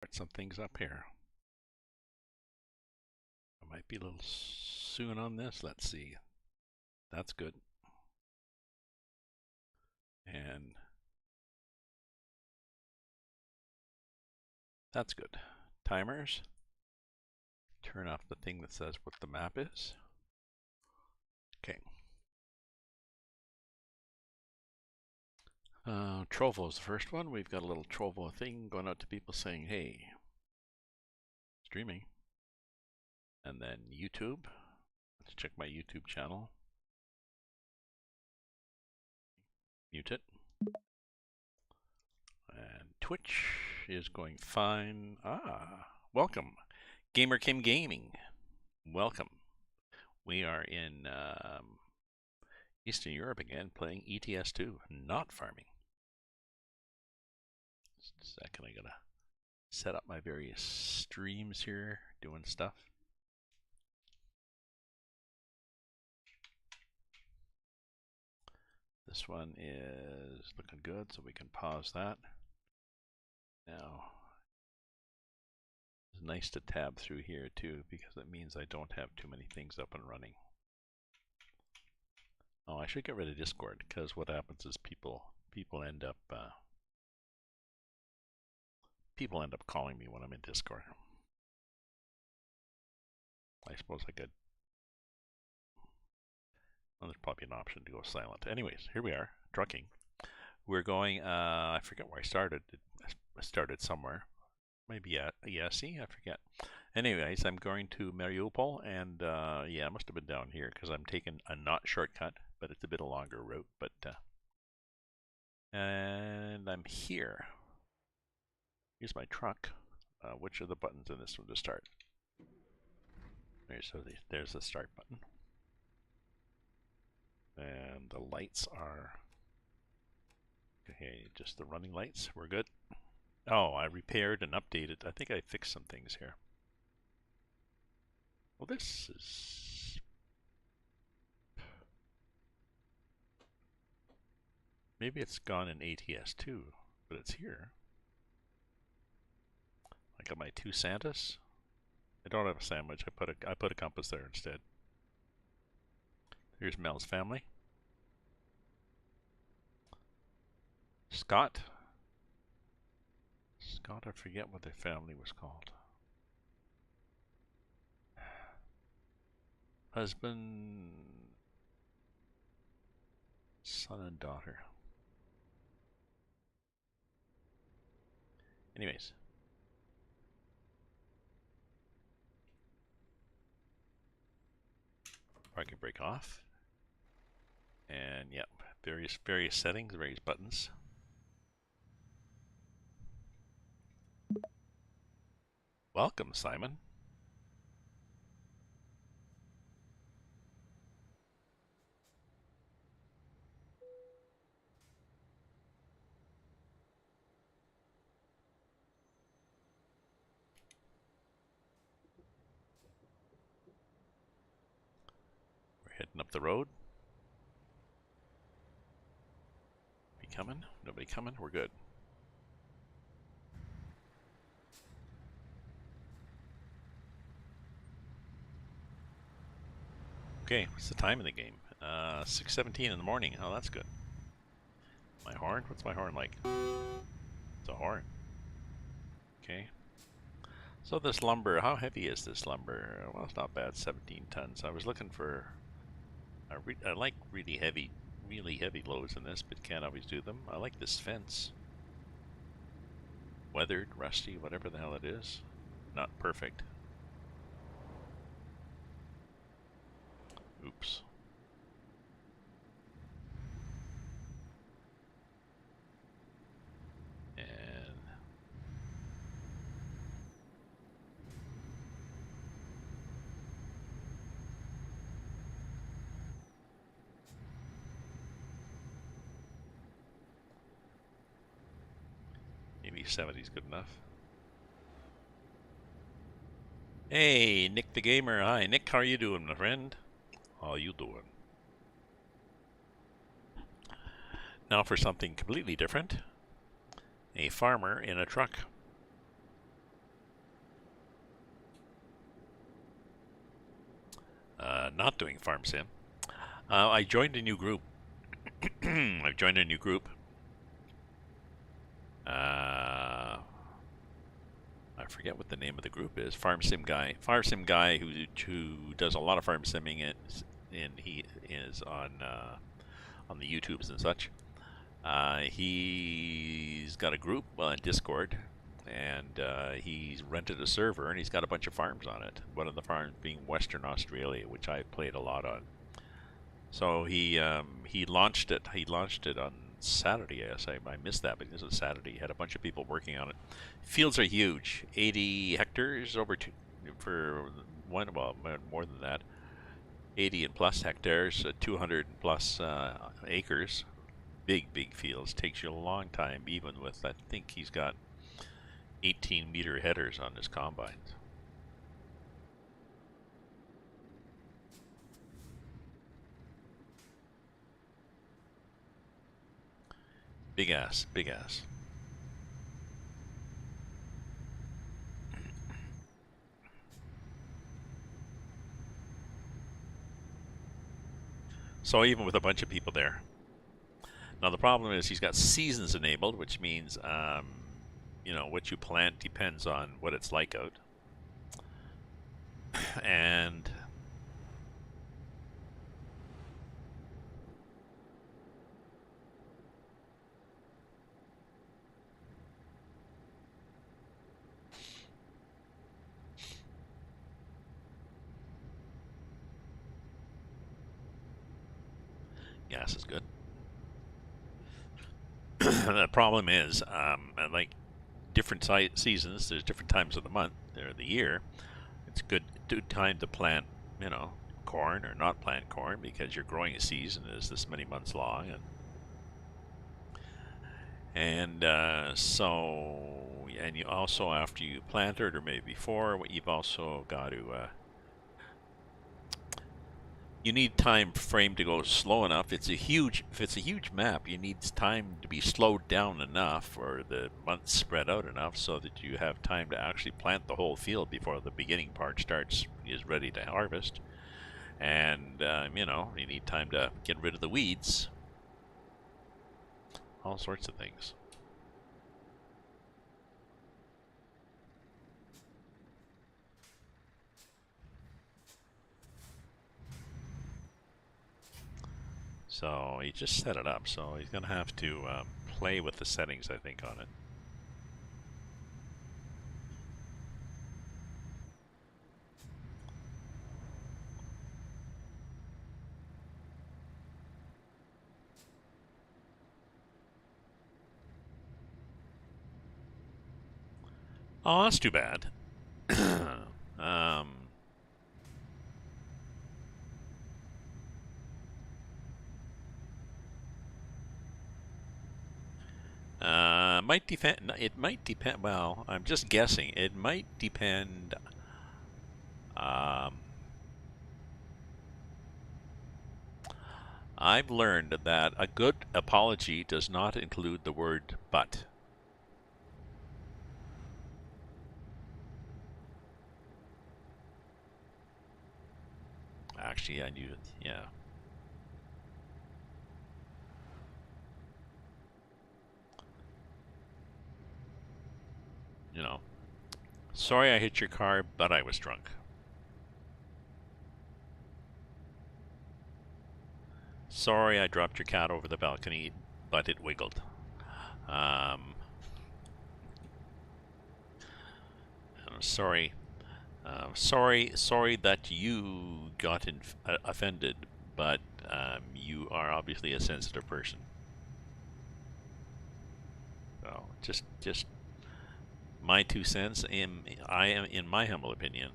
Start some things up here. I might be a little soon on this. Let's see. That's good. And that's good. Timers. Turn off the thing that says what the map is. Okay. Trovo is the first one. We've got a little Trovo thing going out to people saying, hey, streaming. And then YouTube. Let's check my YouTube channel. Mute it. And Twitch is going fine. Welcome. Gamer Kim Gaming. Welcome. We are in Eastern Europe again, playing ETS2, not farming. Just a second, I gotta set up my various streams here, doing stuff. This one is looking good, so we can pause that. Now, it's nice to tab through here too, because it means I don't have too many things up and running. Oh, I should get rid of Discord, because what happens is people end up calling me when I'm in Discord. I suppose I could. Well, there's probably an option to go silent. Anyways, here we are, trucking. We're going, I forget where I started. I started somewhere. Maybe at Yasi, I forget. Anyways, I'm going to Mariupol, and yeah, I must have been down here, because I'm taking a not shortcut, but it's a bit of a longer route. But and I'm here. Here's my truck. Which are the buttons in this one to start? There's the start button. And the lights are, okay, just the running lights. We're good. Oh, I repaired and updated. I think I fixed some things here. Well, this is... Maybe it's gone in ATS2, but it's here. I got my 2 Santas. I don't have a sandwich. I put a compass there instead. Here's Mel's family. Scott. I forget what their family was called. Husband, son and daughter. Anyways. I can break off. And yep, various settings, various buttons. Welcome, Simon. We're heading up the road. Nobody coming? Nobody coming? We're good. Okay, what's the time in the game? 6:17 in the morning. Oh, that's good. My horn? What's my horn like? It's a horn. Okay. So this lumber, how heavy is this lumber? Well, it's not bad, 17 tons. I was looking for, I like really heavy loads in this, but can't always do them. I like this fence. Weathered, rusty, whatever the hell it is. Not perfect. Oops. And maybe 70's good enough. Hey, Nick the Gamer. Hi, Nick. How are you doing, my friend? How you doing? Now for something completely different. A farmer in a truck. not doing farm sim. I joined a new group. I've joined a new group. I forget what the name of the group is. Farm sim guy who does a lot of farm simming, and he is on the YouTubes and such. He's got a group on Discord, and he's rented a server, and he's got a bunch of farms on it. One of the farms being Western Australia, which I played a lot on. So he launched it. He launched it on Saturday. Yes, I missed that because it was Saturday. He had a bunch of people working on it. Fields are huge, 80 hectares over two for one. Well, more than that, 80 and plus hectares, 200 and plus acres. Big fields. Takes you a long time, even with, I think he's got 18-meter headers on his combines. Big ass. So even with a bunch of people there. Now the problem is he's got seasons enabled, which means, what you plant depends on what it's like out. And gas is good. The problem is, like different seasons, there's different times of the month or the year. It's good time to plant, corn or not plant corn, because your growing season is this many months long, and you also, after you plant it or maybe before, you've also got to you need time frame to go slow enough. If it's a huge map, you need time to be slowed down enough, or the months spread out enough, so that you have time to actually plant the whole field before the beginning part is ready to harvest. And you need time to get rid of the weeds, all sorts of things. So he just set it up, so he's gonna have to play with the settings, I think, on it. Oh, that's too bad. Might depend. It might depend. Well, I'm just guessing. It might depend. I've learned that a good apology does not include the word "but." Actually, I knew it. Yeah. Sorry I hit your car, but I was drunk. Sorry I dropped your cat over the balcony, but it wiggled. Sorry. Sorry that you got offended, but you are obviously a sensitive person. So just my 2 cents. I am, in my humble opinion.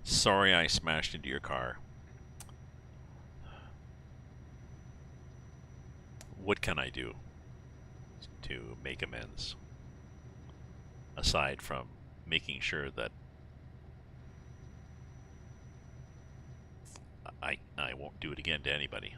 Sorry I smashed into your car. What can I do to make amends? Aside from making sure that I won't do it again to anybody.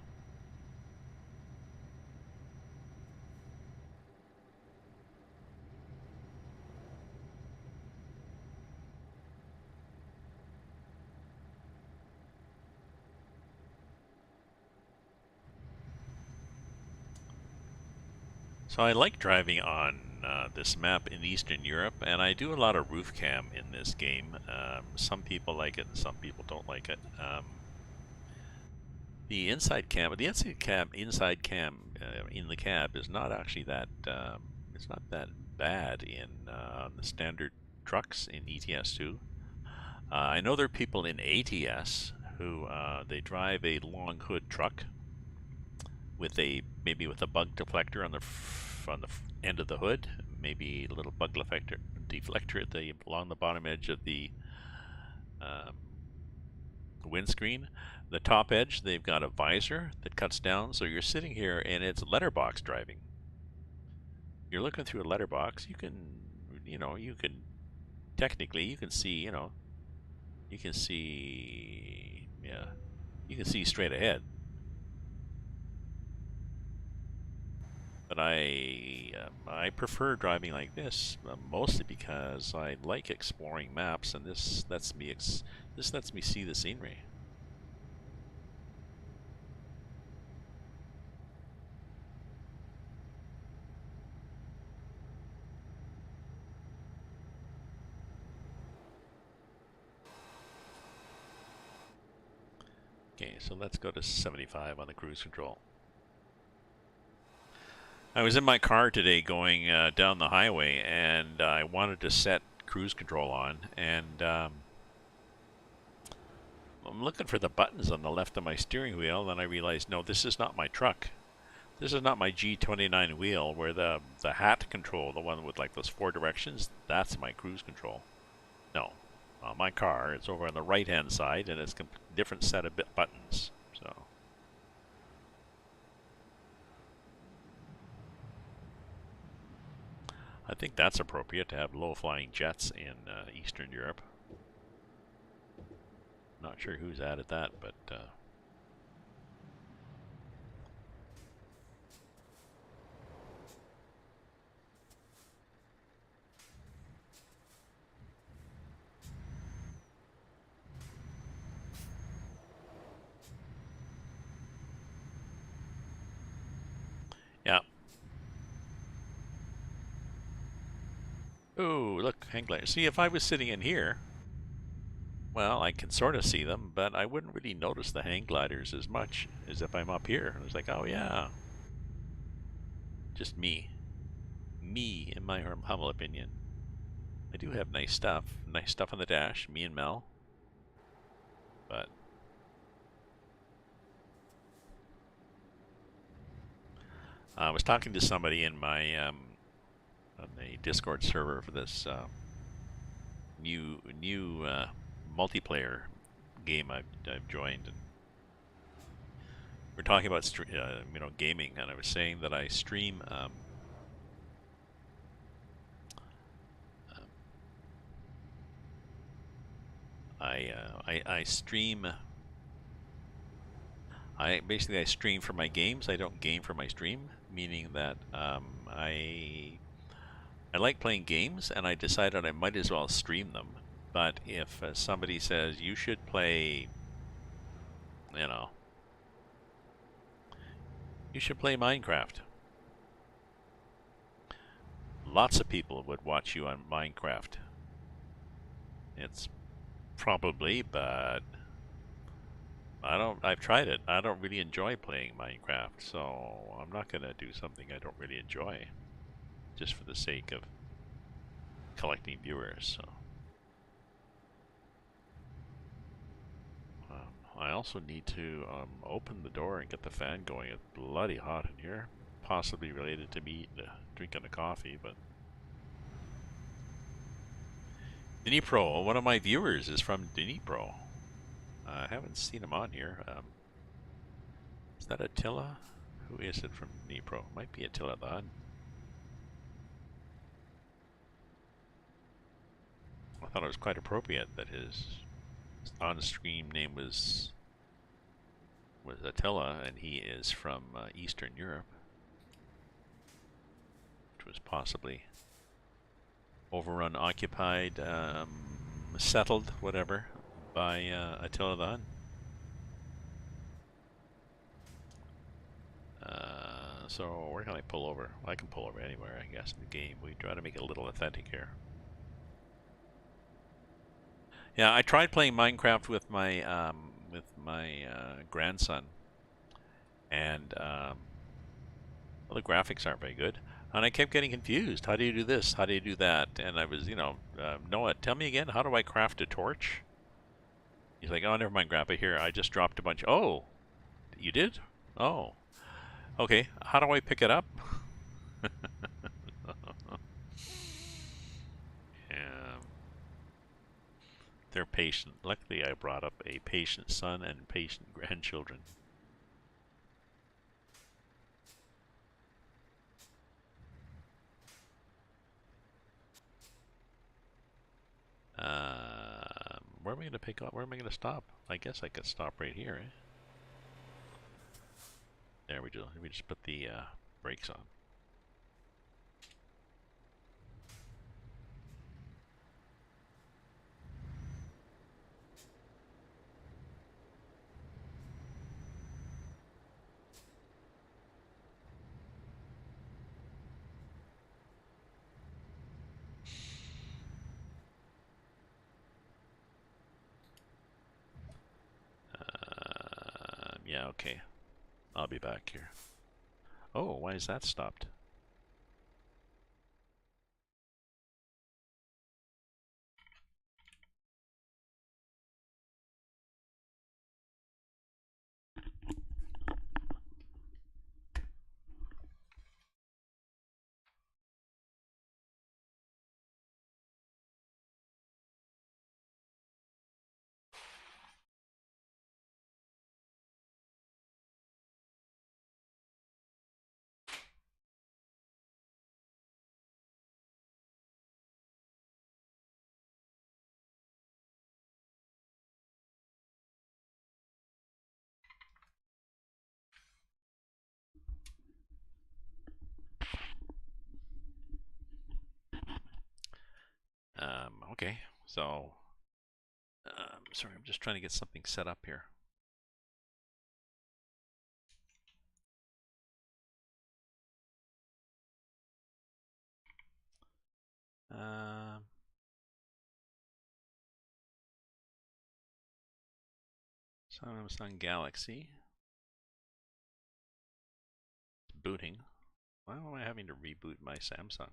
So I like driving on this map in Eastern Europe, and I do a lot of roof cam in this game. Some people like it, and some people don't like it. The inside cam in the cab is not actually that. It's not that bad in the standard trucks in ETS2. I know there are people in ATS who they drive a long hood truck with maybe with a bug deflector on the end of the hood, maybe a little bug deflector along the bottom edge of the windscreen. The top edge, they've got a visor that cuts down, so you're sitting here and it's letterbox driving. You're looking through a letterbox. Technically you can see, you can see straight ahead. But I prefer driving like this, mostly because I like exploring maps, and this lets me see the scenery. Okay, so let's go to 75 on the cruise control. I was in my car today going down the highway, and I wanted to set cruise control on, and I'm looking for the buttons on the left of my steering wheel, and I realized, no, this is not my truck. This is not my G29 wheel, where the hat control, the one with like those 4 directions, that's my cruise control. No, on my car, it's over on the right-hand side, and it's a different set of buttons. So. I think that's appropriate to have low-flying jets in Eastern Europe. Not sure who's added that, but yeah. Ooh, look, hang gliders. See, if I was sitting in here, well, I can sort of see them, but I wouldn't really notice the hang gliders as much as if I'm up here. It's like, oh yeah. Just me. Me, in my humble opinion. I do have nice stuff. Nice stuff on the dash, me and Mel. But I was talking to somebody in my on the Discord server for this new multiplayer game I've joined, and we're talking about gaming, and I was saying that I stream I stream. I stream for my games. I don't game for my stream, meaning that I like playing games, and I decided I might as well stream them. But if somebody says you should play, you should play Minecraft, lots of people would watch you on Minecraft. It's probably, but I've tried it. I don't really enjoy playing Minecraft, so I'm not gonna do something I don't really enjoy just for the sake of collecting viewers. So I also need to open the door and get the fan going. It's bloody hot in here, possibly related to me drinking a coffee, but Dnipro, one of my viewers is from Dnipro. I haven't seen him on here. Is that Attila? Who is it from Dnipro? Might be Attila the Hun. I thought it was quite appropriate that his on-screen name was Attila, and he is from Eastern Europe, which was possibly overrun, occupied, settled, whatever, by Attila the Hun. So where can I pull over? Well, I can pull over anywhere, I guess, in the game. We try to make it a little authentic here. Yeah, I tried playing Minecraft with my grandson, and well, the graphics aren't very good. And I kept getting confused. How do you do this? How do you do that? And I was, Noah, tell me again, how do I craft a torch? He's like, oh, never mind, Grandpa. Here, I just dropped a bunch. Oh, you did? Oh, okay. How do I pick it up? Yeah, they're patient. Luckily, I brought up a patient son and patient grandchildren. Where am I going to pick up? Where am I going to stop? I guess I could stop right here. Eh? There we go. We just put the brakes on. Yeah, okay. I'll be back here. Oh, why is that stopped? Okay. So, sorry, I'm just trying to get something set up here. Um, Samsung Galaxy. It's booting. Why am I having to reboot my Samsung?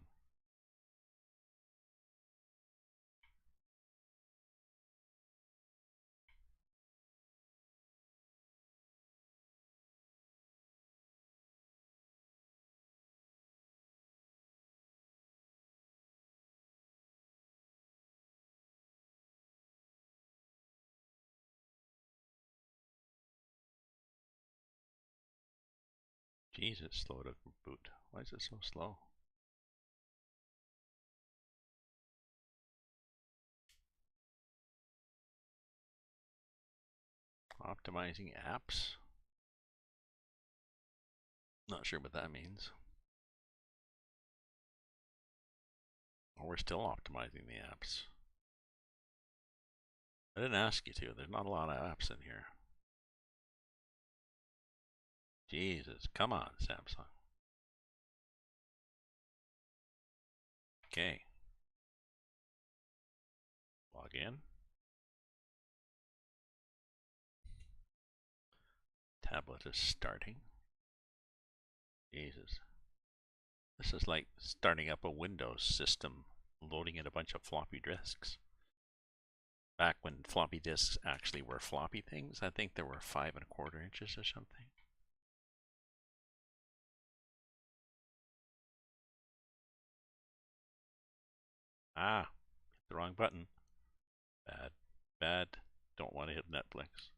Jesus, slow to boot. Why is it so slow? Optimizing apps? Not sure what that means. Oh, we're still optimizing the apps. I didn't ask you to. There's not a lot of apps in here. Jesus, come on, Samsung. Okay. Log in. Tablet is starting. Jesus. This is like starting up a Windows system, loading in a bunch of floppy disks. Back when floppy disks actually were floppy things, I think there were 5¼ inches or something. Ah, hit the wrong button. Bad, bad. Don't want to hit Netflix.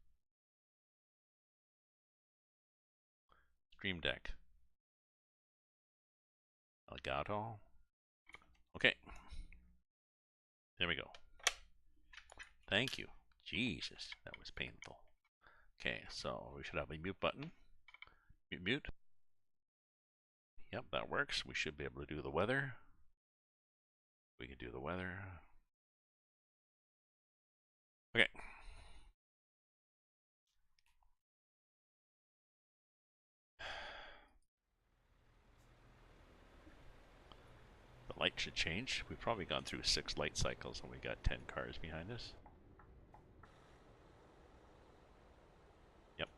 Stream Deck. Elgato. Okay. There we go. Thank you. Jesus, that was painful. Okay, so we should have a mute button. Mute, mute. Yep, that works. We should be able to do the weather. We can do the weather. Okay. light should change. We've probably gone through 6 light cycles and we got 10 cars behind us. Yep.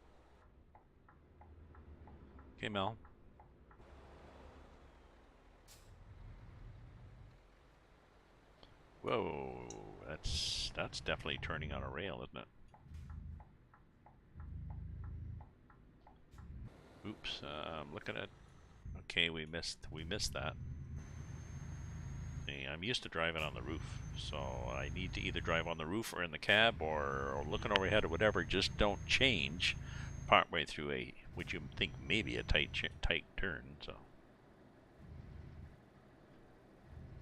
Okay, Mel. Whoa, that's definitely turning on a rail, isn't it? Oops, look at it. Okay, we missed that. See, I'm used to driving on the roof, so I need to either drive on the roof or in the cab or looking overhead or whatever. Just don't change partway through a what you think maybe a tight turn. So,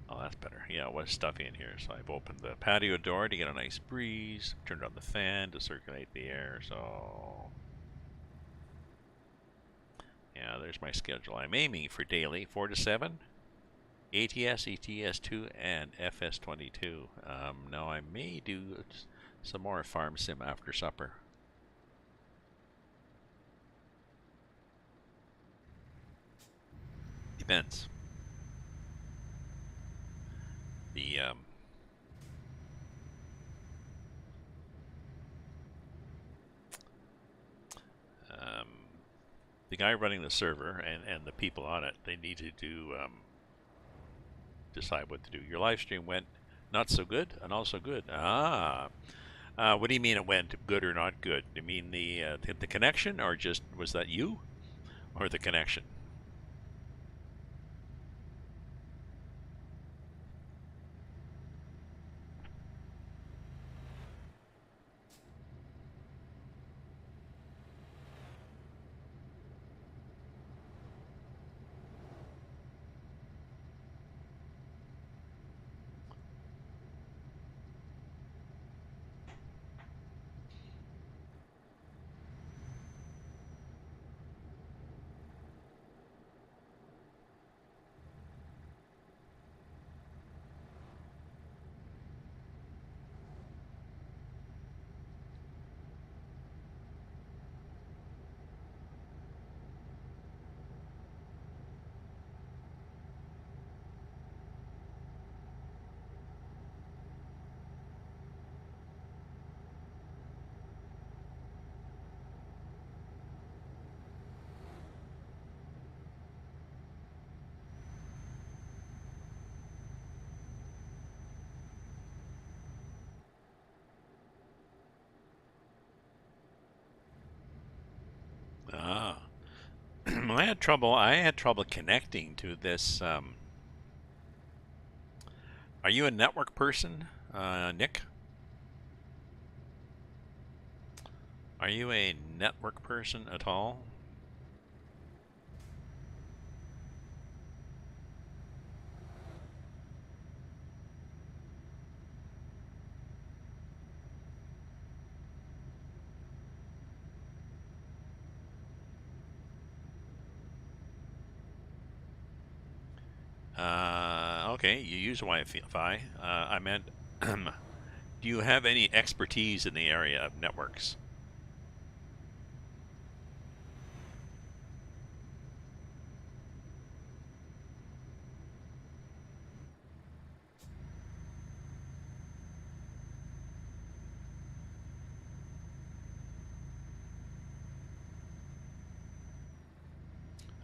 oh, that's better. Yeah, it was stuffy in here, so I've opened the patio door to get a nice breeze. Turned on the fan to circulate the air. So. Yeah, there's my schedule. I'm aiming for daily 4 to 7, ATS, ETS2, and FS22. Now I may do some more farm sim after supper. Depends. The guy running the server and the people on it, they need to do decide what to do. Your live stream went not so good and also good. What do you mean it went good or not good? You mean the connection, or just was that you, or the connection? Ah. I had trouble connecting to this. Are you a network person, Nick? Are you a network person at all? Okay, you use Wi-Fi. I meant, do you have any expertise in the area of networks?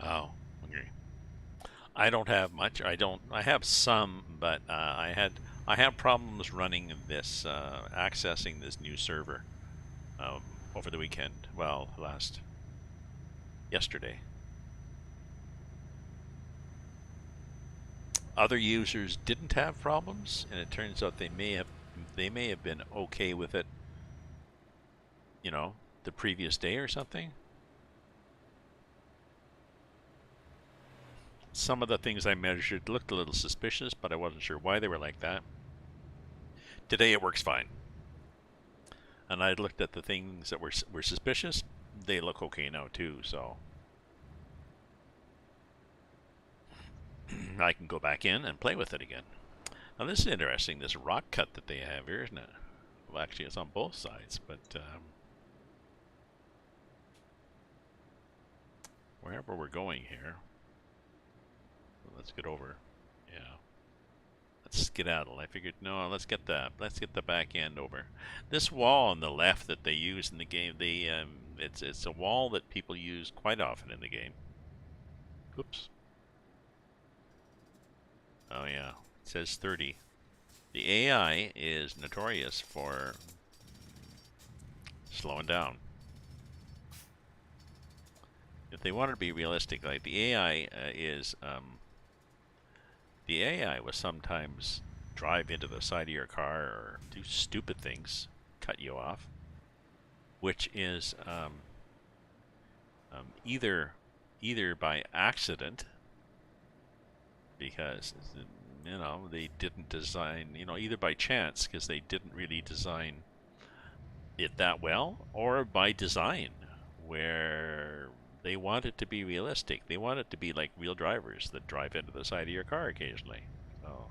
Oh, okay. I don't have much. I have some, but I have problems running this, accessing this new server um, over the weekend. Well, yesterday. Other users didn't have problems, and it turns out they may have been okay with it, you know, the previous day or something. Some of the things I measured looked a little suspicious, but I wasn't sure why they were like that. Today it works fine. And I looked at the things that were suspicious. They look okay now too, so I can go back in and play with it again. Now this is interesting, this rock cut that they have here, isn't it? Well, actually it's on both sides, but wherever we're going here, let's get over. Yeah. skedaddle. I figured, no, let's get the back end over. This wall on the left that they use in the game, it's a wall that people use quite often in the game. Oops. Oh yeah, it says 30. The AI is notorious for slowing down. If they want to be realistic, like the AI the AI will sometimes drive into the side of your car or do stupid things, cut you off, which is either by accident, because they didn't design, either by chance because they didn't really design it that well, or by design where they want it to be realistic. They want it to be like real drivers that drive into the side of your car occasionally. So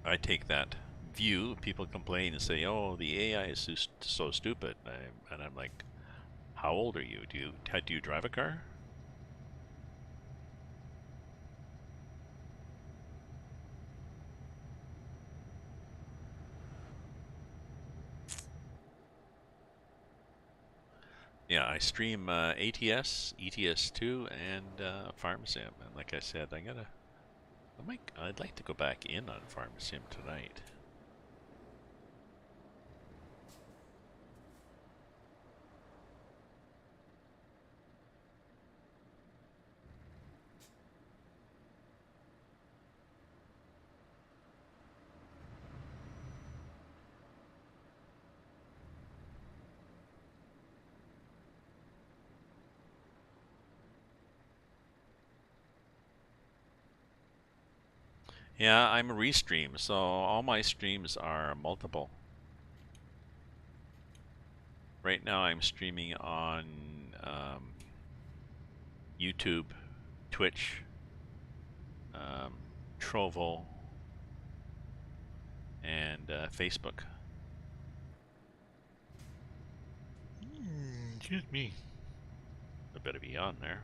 I take that view. People complain and say, "Oh, the AI is so stupid," and I'm like, "How old are you? Do you drive a car?" Yeah, I stream ATS, ETS2, and Farm Sim. And like I said, I'd like to go back in on Farm Sim tonight. Yeah, I'm a restream, so all my streams are multiple. Right now I'm streaming on YouTube, Twitch, um, Trovo, and Facebook. Excuse me. I better be on there.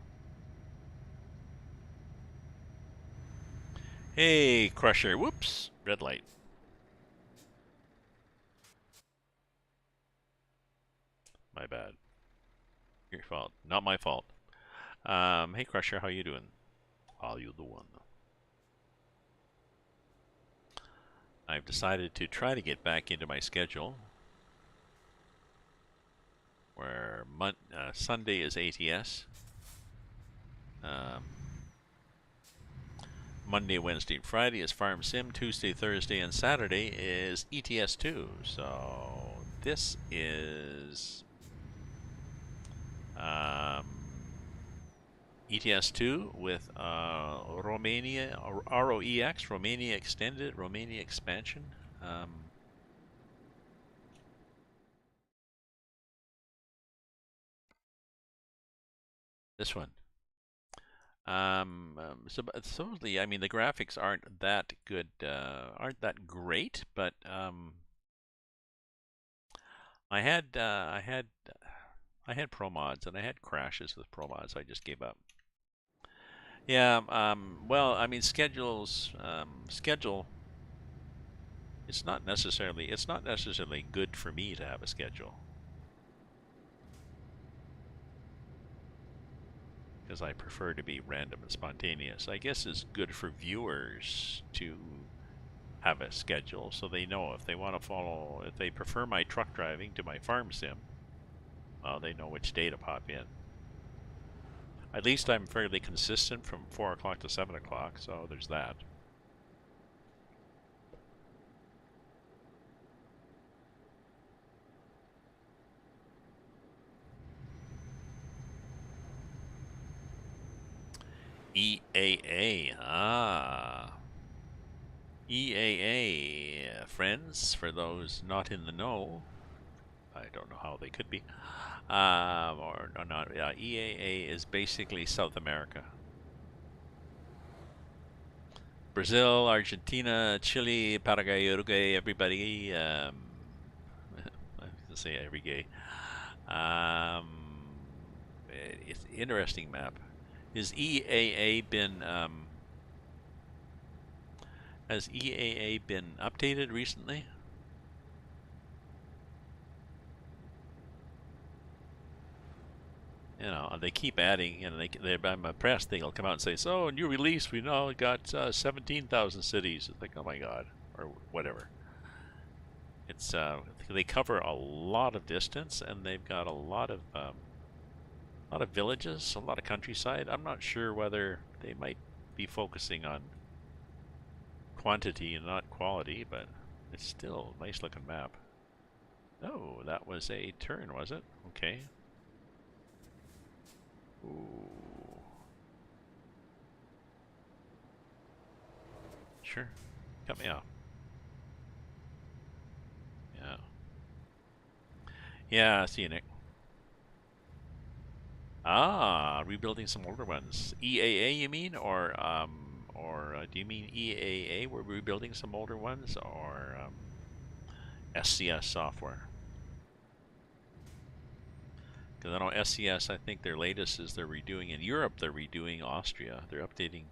Hey, Crusher. Whoops. Red light. My bad. Your fault. Not my fault. Hey, Crusher. How you doing? How you doing? I've decided to try to get back into my schedule where Sunday is ATS. Monday, Wednesday, and Friday is Farm Sim. Tuesday, Thursday, and Saturday is ETS2. So this is ETS2 with Romania, ROEX, Romania Extended, Romania Expansion. This one. So supposedly, I mean, the graphics aren't that good, aren't that great, but I had pro mods and I had crashes with pro mods. So I just gave up. Yeah. Well, I mean, schedule. It's not necessarily good for me to have a schedule, because I prefer to be random and spontaneous. I guess it's good for viewers to have a schedule so they know if they want to follow, if they prefer my truck driving to my farm sim, they know which day to pop in. At least I'm fairly consistent from 4 o'clock to 7 o'clock, so there's that. EAA, EAA, friends, for those not in the know, I don't know how they could be, or not. Yeah, EAA is basically South America. Brazil, Argentina, Chile, Paraguay, Uruguay, everybody. I was gonna say every gay. It's an interesting map. Is EAA been Has EAA been updated recently? You know, they keep adding. You know, I'm impressed. They'll come out and say, "So, new release, we now got 17,000 cities." It's like, oh my god, or whatever. It's they cover a lot of distance, and they've got a lot of villages, a lot of countryside. I'm not sure whether they might be focusing on quantity and not quality, but it's still a nice looking map. Oh, that was a turn, was it? Okay. Ooh. Sure. Cut me off. Yeah. Yeah, see you, Nick. Ah, rebuilding some older ones. EAA, you mean, or do you mean EAA? We're rebuilding some older ones, or SCS software? Because I know SCS. I think their latest is they're redoing in Europe. They're redoing Austria. They're updating.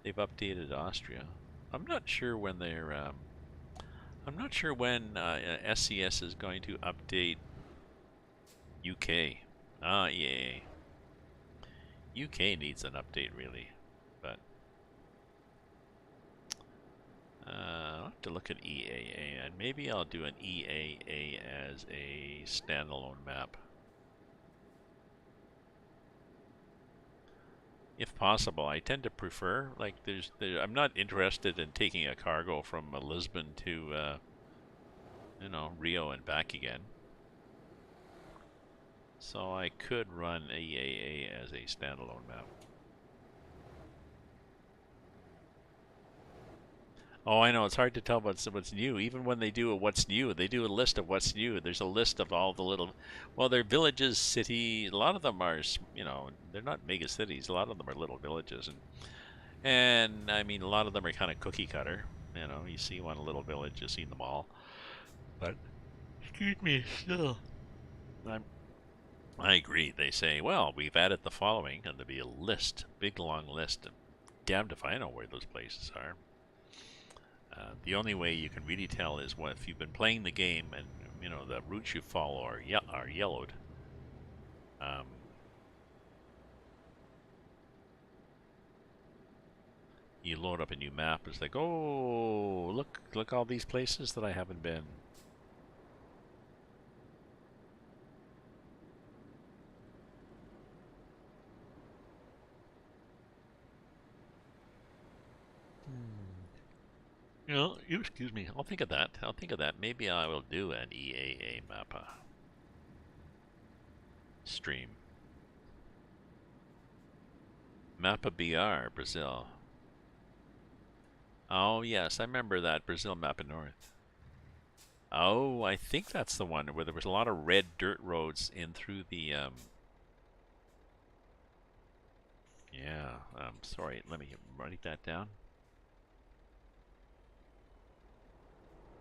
They've updated Austria. I'm not sure when they're. I'm not sure when SCS is going to update UK. Ah, EAA. UK needs an update, really, but I'll have to look at EAA, and maybe I'll do an EAA as a standalone map, if possible. I tend to prefer, like, I'm not interested in taking a cargo from Lisbon to, you know, Rio and back again. So I could run EAA as a standalone map. Oh, I know, it's hard to tell what's new. Even when they do a what's new, they do a list of what's new. There's a list of all the little, well, they're villages, city. A lot of them are, you know, they're not mega cities. A lot of them are little villages, and I mean, a lot of them are kind of cookie cutter. You know, you see one little village, you see them all. But excuse me, still, I'm, I agree. They say, well, we've added the following, and there'll be a list, big long list, and damned if I know where those places are. The only way you can really tell is if you've been playing the game and you know the routes you follow are yellowed. Um, you load up a new map. It's like, oh, look all these places that I haven't been. You know, excuse me. I'll think of that. I'll think of that. Maybe I will do an EAA mappa stream. Mappa BR, Brazil. Oh, yes, I remember that Brazil Mappa North. Oh, I think that's the one where there was a lot of red dirt roads in through the, yeah, sorry, let me write that down.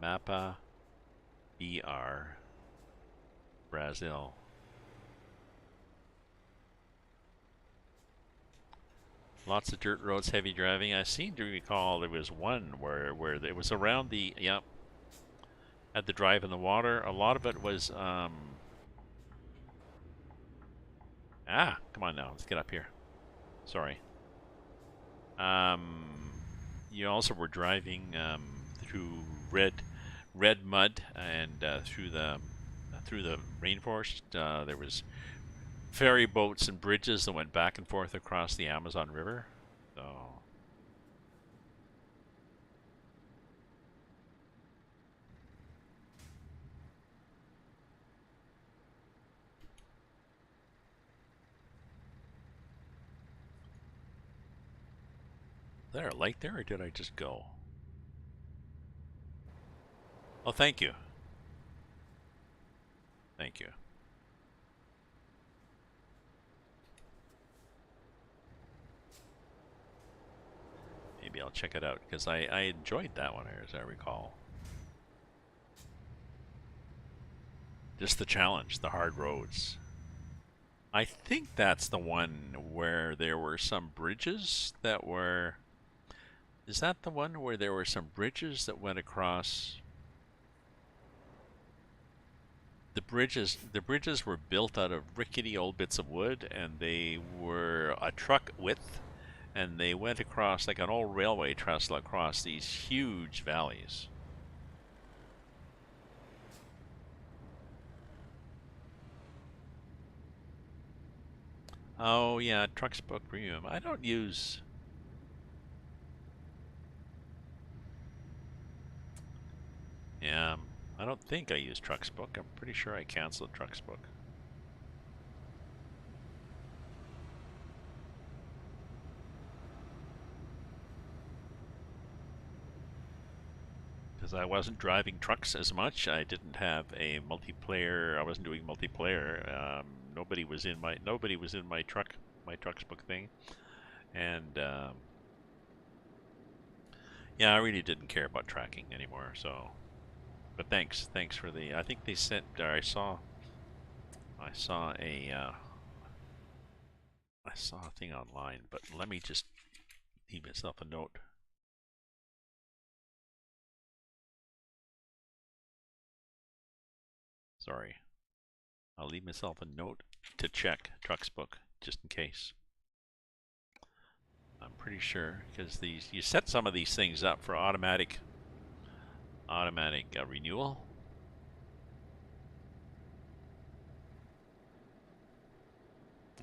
Mappa BR, Brazil. Lots of dirt roads, heavy driving. I seem to recall there was one where it was around the, yeah, at the drive in the water. A lot of it was, come on now, let's get up here. Sorry. You also were driving through red mud and through the rainforest. There was ferry boats and bridges that went back and forth across the Amazon River. So is there a light there, or did I just go? Oh, thank you. Thank you. Maybe I'll check it out, because I enjoyed that one, as I recall. Just the challenge, the hard roads. I think that's the one where there were some bridges that were Is that the one where there were some bridges that went across? The bridges were built out of rickety old bits of wood, and they were a truck width, and they went across like an old railway trestle across these huge valleys. Oh yeah, Trucksbook Premium. I don't use. Yeah, I don't think I use Trucksbook. I'm pretty sure I canceled Trucksbook. Because I wasn't driving trucks as much. I didn't have a multiplayer. I wasn't doing multiplayer. Nobody was in my Trucksbook thing, and yeah, I really didn't care about tracking anymore. So, but thanks for the. I think they sent. I saw a thing online, but let me just leave myself a note. Sorry. I'll leave myself a note to check Trucksbook just in case. I'm pretty sure because you set some of these things up for automatic renewal.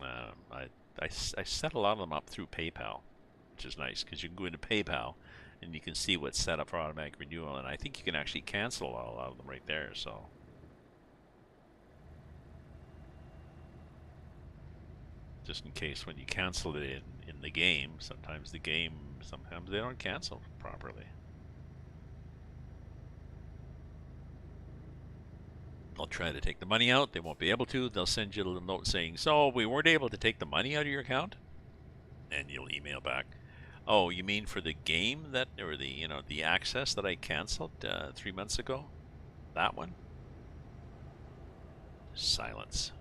I set a lot of them up through PayPal, which is nice because you can go into PayPal and you can see what's set up for automatic renewal, and I think you can actually cancel a lot of them right there. So. Just in case when you cancel it in the game, sometimes they don't cancel properly. They'll try to take the money out, they won't be able to. They'll send you a little note saying, so we weren't able to take the money out of your account, and you'll email back, oh, you mean for the game that, or the access that I canceled 3 months ago? That one? Silence.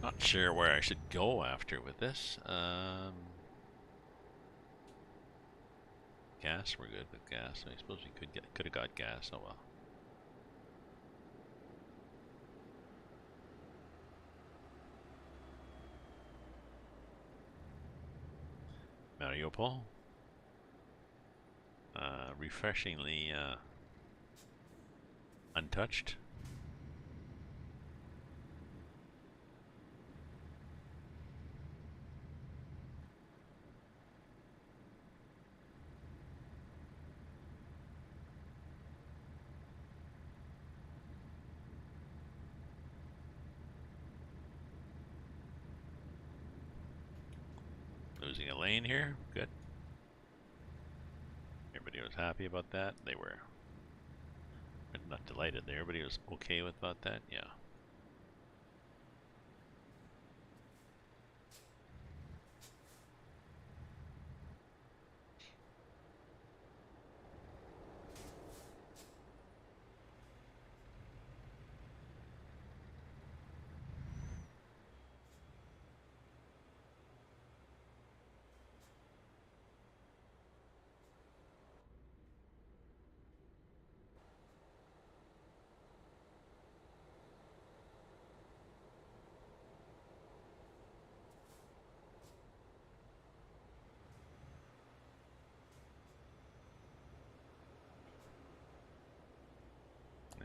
Not sure where I should go after with this. Gas, we're good with gas. I suppose we could have got gas. Oh well. Mariupol. Refreshingly untouched. Losing a lane here. Good. Everybody was happy about that. They were not delighted. Everybody was okay with about that. Yeah.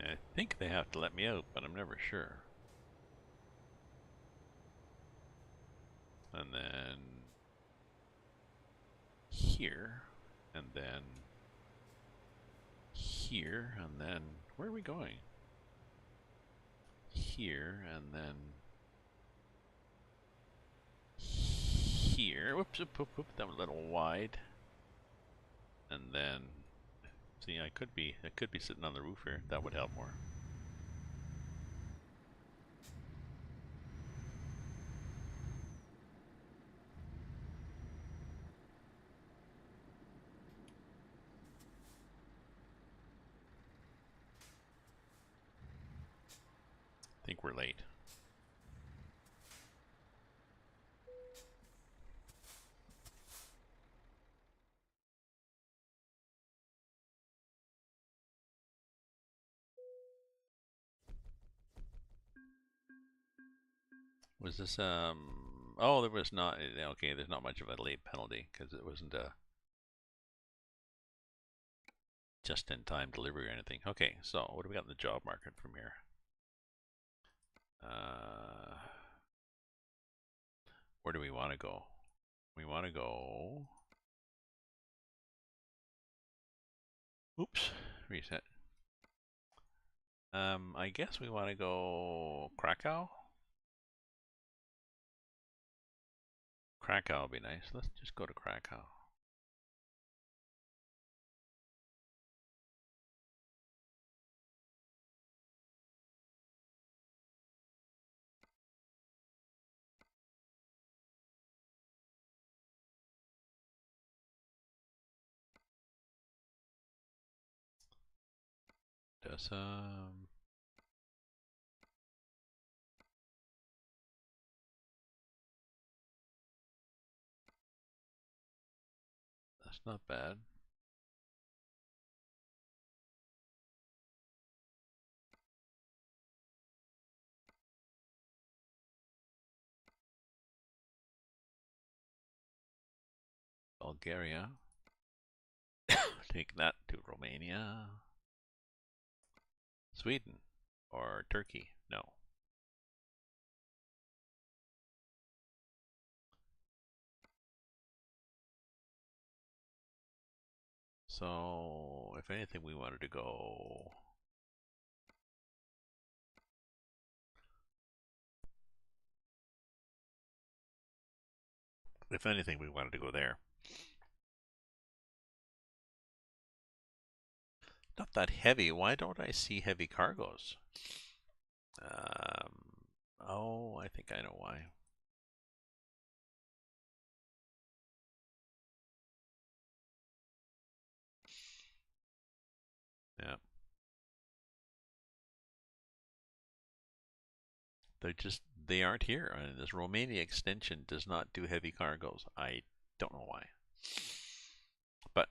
I think they have to let me out, but I'm never sure. And then here, and then here, and then where are we going? Here, and then here. Whoops, that was a little wide. And then, See, I could be sitting on the roof here. That would help more. I think we're late. Was this oh, there was not. Okay, there's not much of a late penalty because it wasn't a just-in-time delivery or anything. Okay, so what do we got in the job market from here? Where do we want to go? We want to go. Oops, reset. I guess we want to go Krakow. Krakow would be nice. Let's just go to Krakow. Does that's not bad. Bulgaria. Take that to Romania. Sweden or Turkey? No. So, if anything, we wanted to go. If anything, we wanted to go there. Not that heavy. Why don't I see heavy cargoes? Oh, I think I know why. Yeah. They aren't here. This Romania extension does not do heavy cargoes. I don't know why. But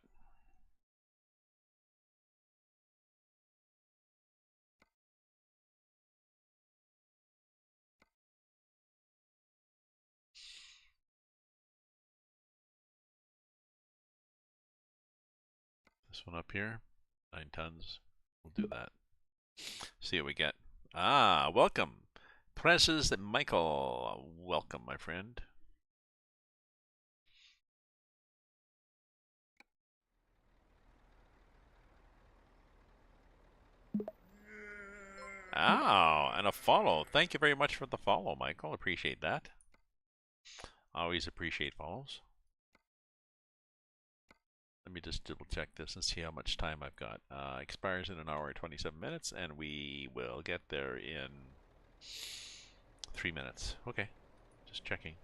this one up here, 9 tons. We'll do that. See what we get. Ah, welcome. Presses Michael. Welcome, my friend. Oh, and a follow. Thank you very much for the follow, Michael. Appreciate that. Always appreciate follows. Let me just double check this and see how much time I've got. Expires in 1 hour and 27 minutes, and we will get there in 3 minutes. Okay, just checking.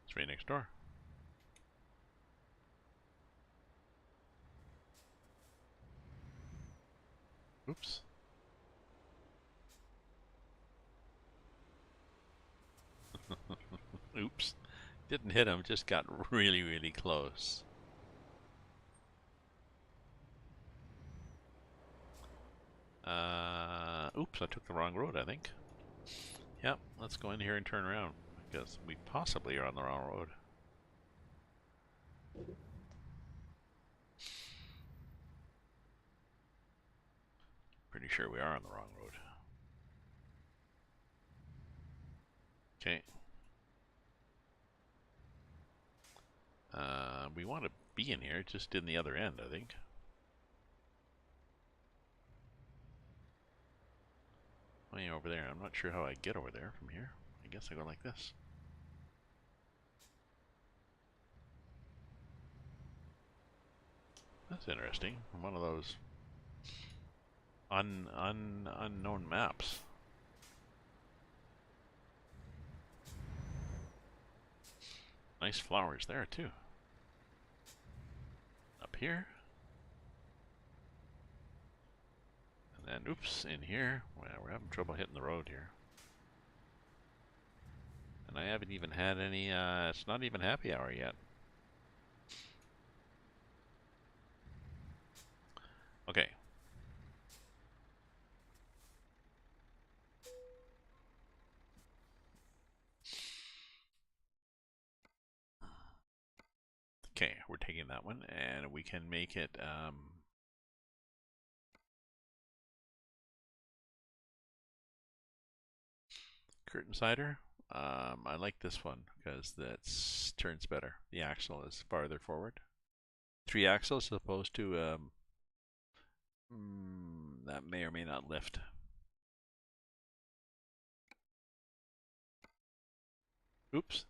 It's right next door. Oops. Oops. Didn't hit him, just got really, really close. Oops, I took the wrong road, I think. Yep, let's go in here and turn around, because we possibly are on the wrong road. Pretty sure we are on the wrong road. Okay. We want to be in here, just in the other end, I think. Way over there. I'm not sure how I get over there from here. I guess I go like this. That's interesting. One of those unknown maps. Nice flowers there too. Up here. And then, oops, in here. Well, we're having trouble hitting the road here. And I haven't even had any, it's not even happy hour yet. Okay. Okay, we're taking that one, and we can make it, curtain cider. I like this one because that turns better. The axle is farther forward. 3 axles as opposed to, that may or may not lift. Oops.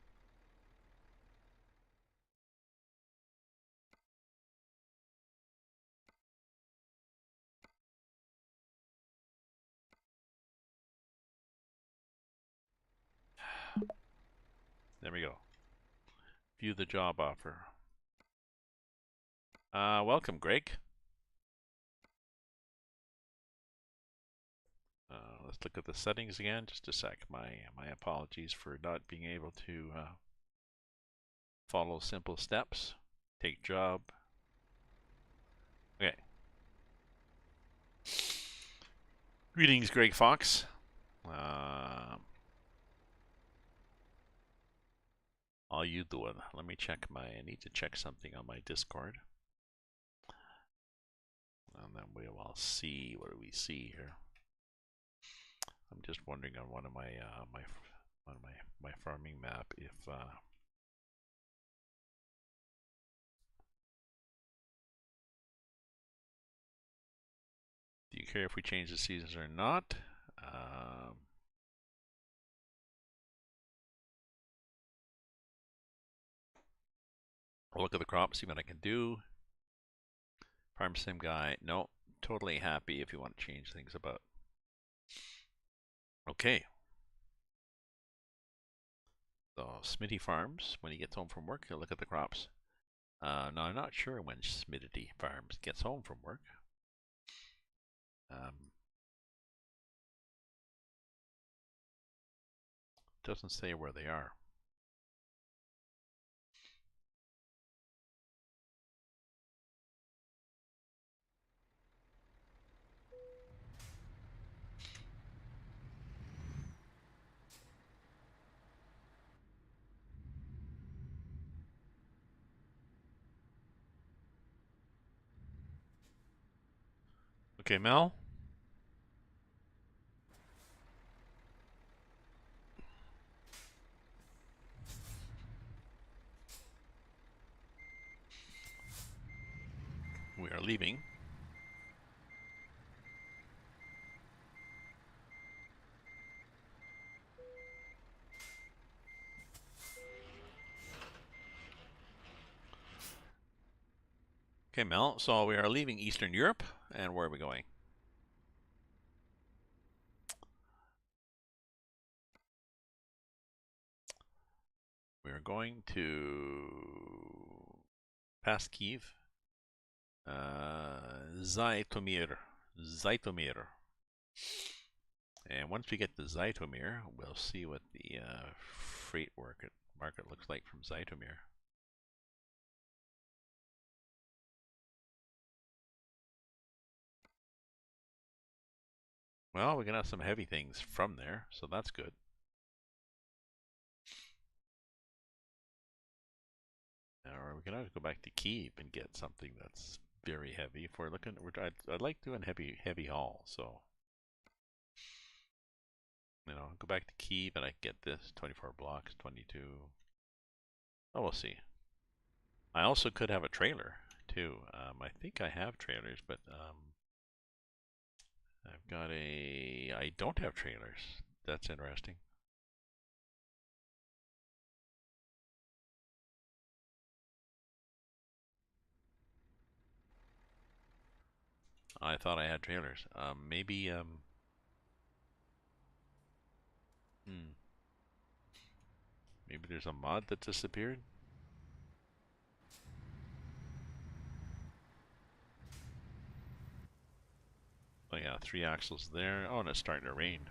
There we go. View the job offer. Welcome, Greg. Let's look at the settings again. Just a sec. My apologies for not being able to follow simple steps. Take job. Okay. Greetings, Greg Fox. All you doing? Let me check I need to check something on my Discord. And then we will see, what do we see here? I'm just wondering on one of my my farming map if do you care if we change the seasons or not? I'll look at the crop, see what I can do. Farm sim guy, no, totally happy if you want to change things about. Okay. So Smitty Farms, when he gets home from work, he'll look at the crops. Now I'm not sure when Smitty Farms gets home from work. Doesn't say where they are. Okay, Mel. We are leaving. Okay, Mel. So we are leaving Eastern Europe, and where are we going? We are going to past Kiev. Zhytomyr. And once we get to Zhytomyr, we'll see what the freight market looks like from Zhytomyr. Well, we can have some heavy things from there, so that's good. Or we can always go back to Kiev and get something that's very heavy. If we're looking, I'd like doing heavy haul. So go back to key, but I get this 24 blocks, 22. Oh, we'll see. I also could have a trailer too. I think I have trailers, but I don't have trailers. That's interesting. I thought I had trailers. Maybe, maybe there's a mod that disappeared. Oh yeah, 3 axles there. Oh, and it's starting to rain.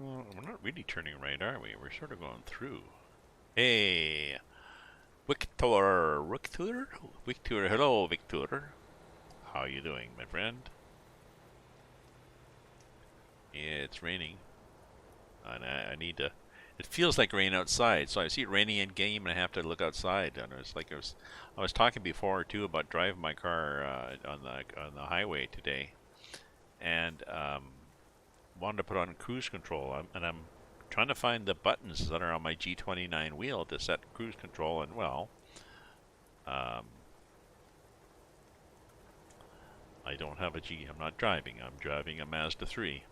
Well, we're not really turning right, are we? We're sort of going through. Hey, Victor, hello, Victor. How you doing, my friend? Yeah, it's raining, and I need to. It feels like rain outside, so I see it raining in game, and I have to look outside. And it's like I was talking before too about driving my car on the highway today, and wanted to put on cruise control, and I'm trying to find the buttons that are on my G29 wheel to set cruise control, and well, I don't have a G. I'm not driving. I'm driving a Mazda 3.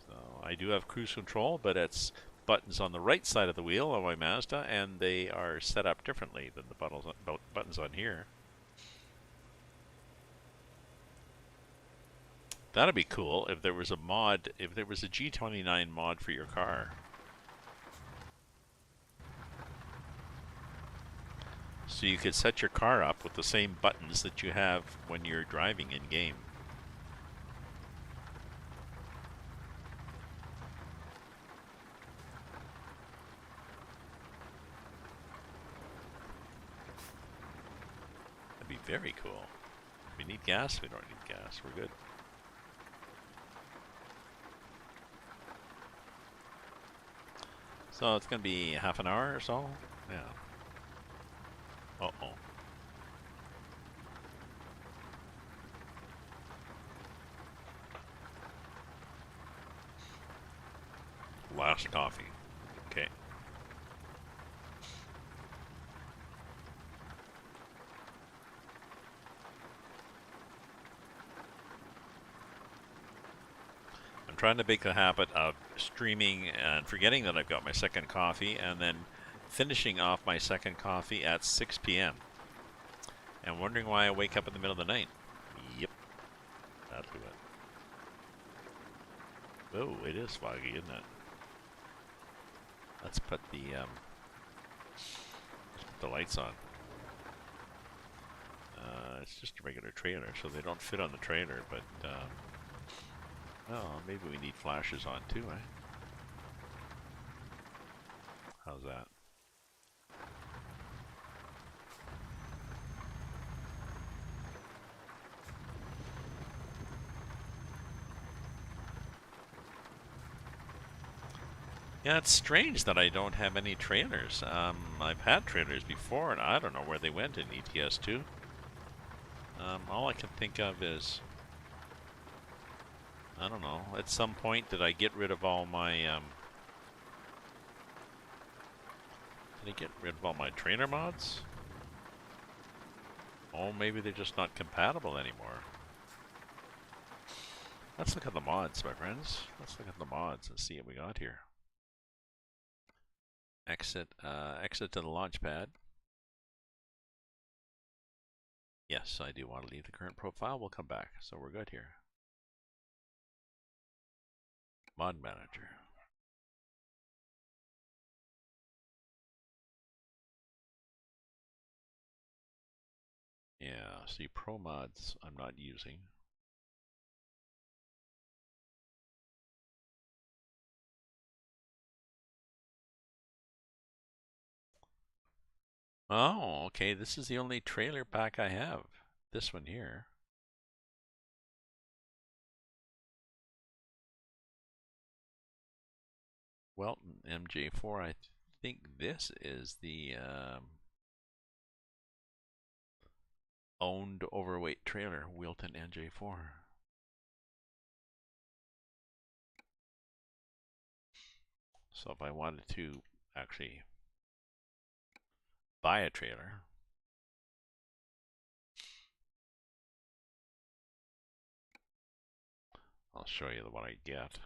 So I do have cruise control, but it's buttons on the right side of the wheel on my Mazda, and they are set up differently than the buttons on here. That'd be cool if there was a mod, if there was a G29 mod for your car. So you could set your car up with the same buttons that you have when you're driving in game. That'd be very cool. We need gas? We don't need gas. We're good. So it's going to be half an hour or so? Yeah. Uh-oh. Last coffee. Okay. I'm trying to make the habit of streaming and forgetting that I've got my second coffee, and then finishing off my second coffee at 6 p.m. and wondering why I wake up in the middle of the night. Yep. That'll do it. Oh, it is foggy, isn't it? Let's put the lights on. It's just a regular trailer, so they don't fit on the trailer, but well, maybe we need flashes on too, eh? How's that? Yeah, it's strange that I don't have any trailers. I've had trailers before, and I don't know where they went in ETS2. All I can think of is I don't know. At some point, did I get rid of all my, did I get rid of all my trainer mods? Oh, maybe they're just not compatible anymore. Let's look at the mods, my friends. Let's look at the mods and see what we got here. Exit to the launch pad. Yes, I do want to leave the current profile. We'll come back, so we're good here. Mod manager. Yeah, see, pro mods I'm not using. Oh, okay, this is the only trailer pack I have. This one here. Welton MJ4. I think this is the owned overweight trailer, Wilton MJ4. So if I wanted to actually buy a trailer, I'll show you the one I get.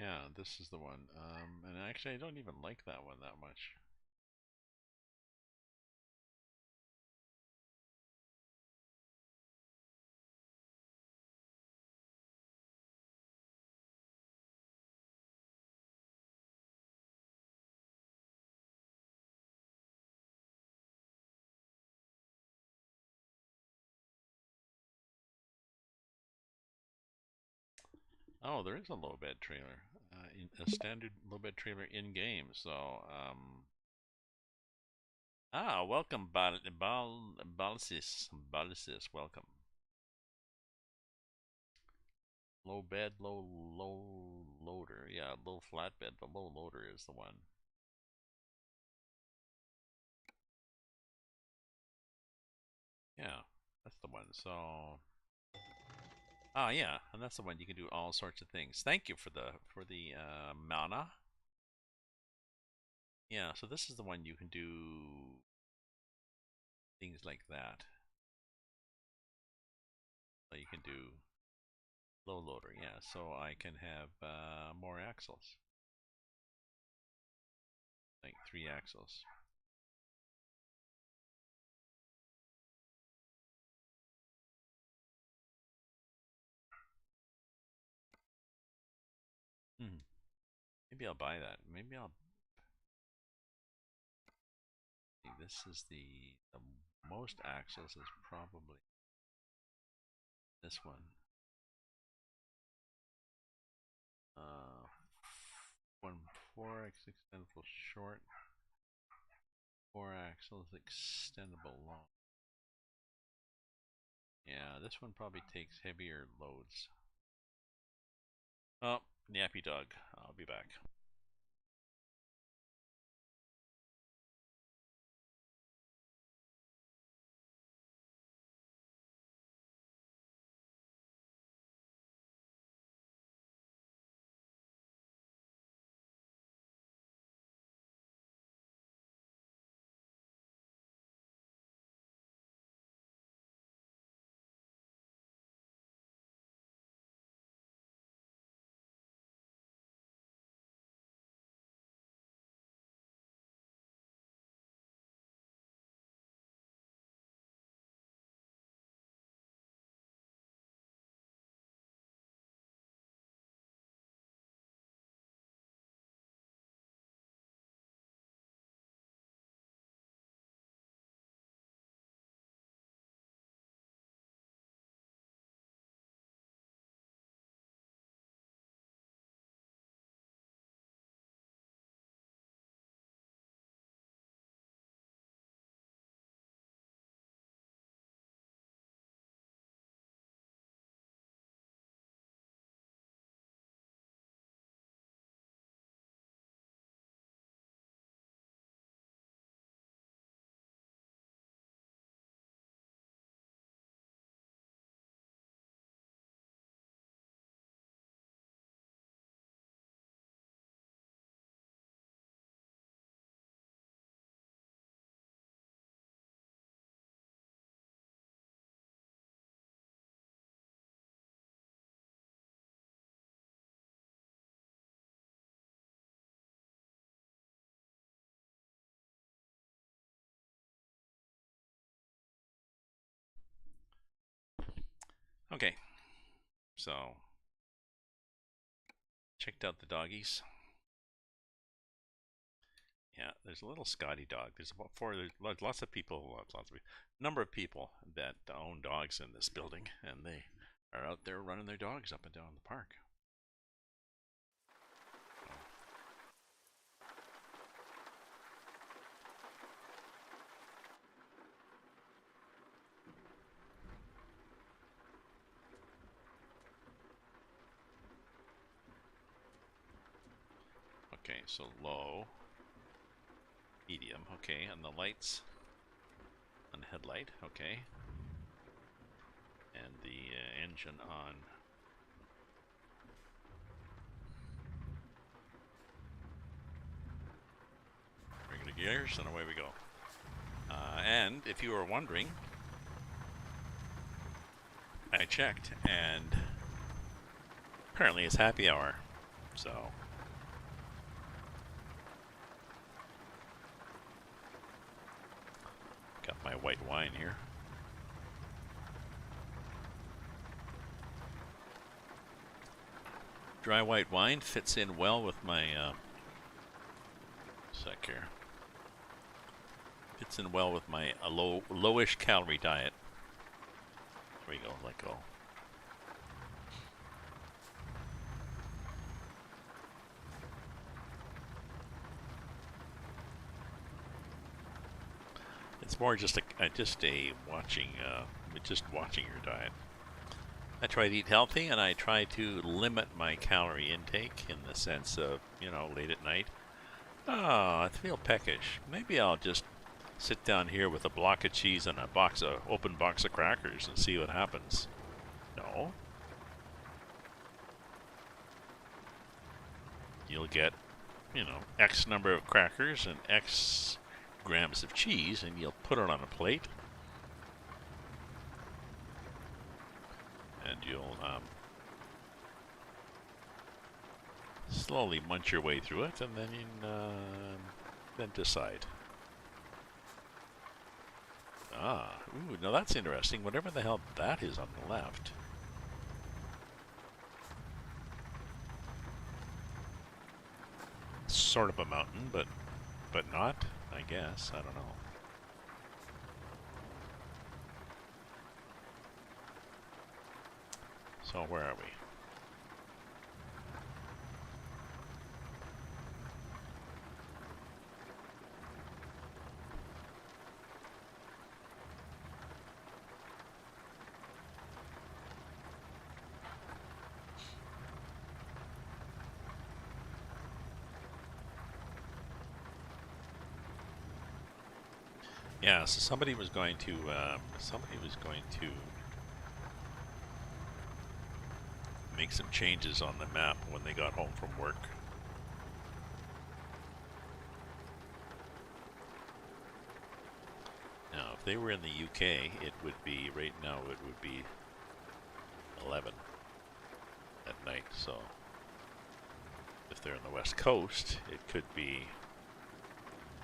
Yeah, this is the one. And actually, I don't even like that one that much. Oh, there is a low bed trailer, a standard low bed trailer in game. So, welcome, Balisis, welcome. Low bed, low loader. Yeah, low flatbed, but low loader is the one. Yeah, that's the one. So, yeah, and that's the one you can do all sorts of things. Thank you for the mana. Yeah, so this is the one you can do things like that. So you can do low loader, yeah. So I can have more axles, like 3 axles. Hmm. Maybe I'll buy that. Maybe I'll. This is the most axles is probably this one. 1 4-axle extendable short, 4 axles extendable long. Yeah, this one probably takes heavier loads. Oh, nappy dog. I'll be back. Okay, so checked out the doggies. Yeah, there's a little Scotty dog. There's about four. There's lots of people. Lots of number of people that own dogs in this building, and they are out there running their dogs up and down the park. Okay, so low, medium. Okay, and the lights on the headlight. Okay, and the engine on. Regular gears, and away we go. And if you were wondering, I checked, and apparently it's happy hour. So got my white wine here. Dry white wine fits in well with my sec here. Fits in well with my lowish calorie diet. There we go. Let go. It's more just watching your diet. I try to eat healthy, and I try to limit my calorie intake in the sense of, late at night. Oh, I feel peckish. Maybe I'll just sit down here with a block of cheese and a open box of crackers and see what happens. No. You'll get, X number of crackers and X grams of cheese, and you'll put it on a plate. And you'll slowly munch your way through it, and then decide. Ooh, now that's interesting. Whatever the hell that is on the left. It's sort of a mountain, but not, I guess. I don't know. So where are we? Yeah, so somebody was going to make some changes on the map when they got home from work. Now, if they were in the UK, it would be, right now, it would be 11 at night. So if they're on the West Coast, it could be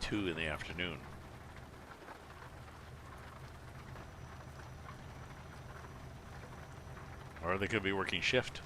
2 in the afternoon. Or they could be working shift.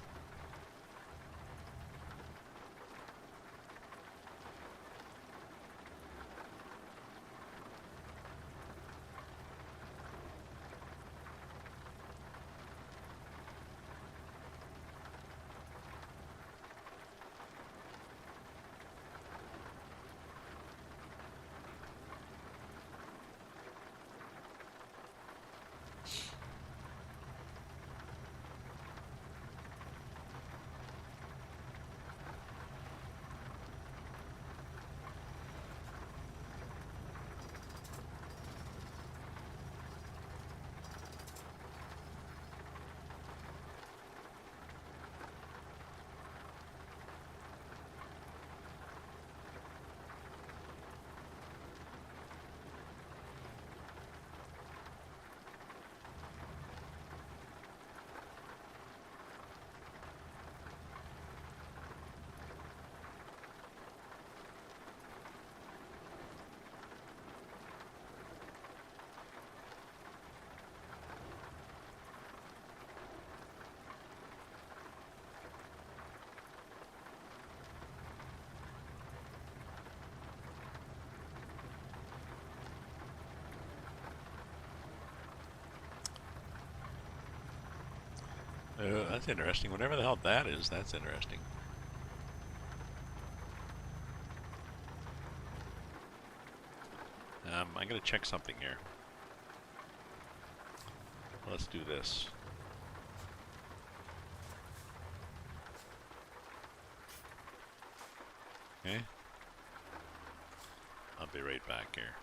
That's interesting. Whatever the hell that is, that's interesting. I gotta check something here. Let's do this. Okay. I'll be right back here.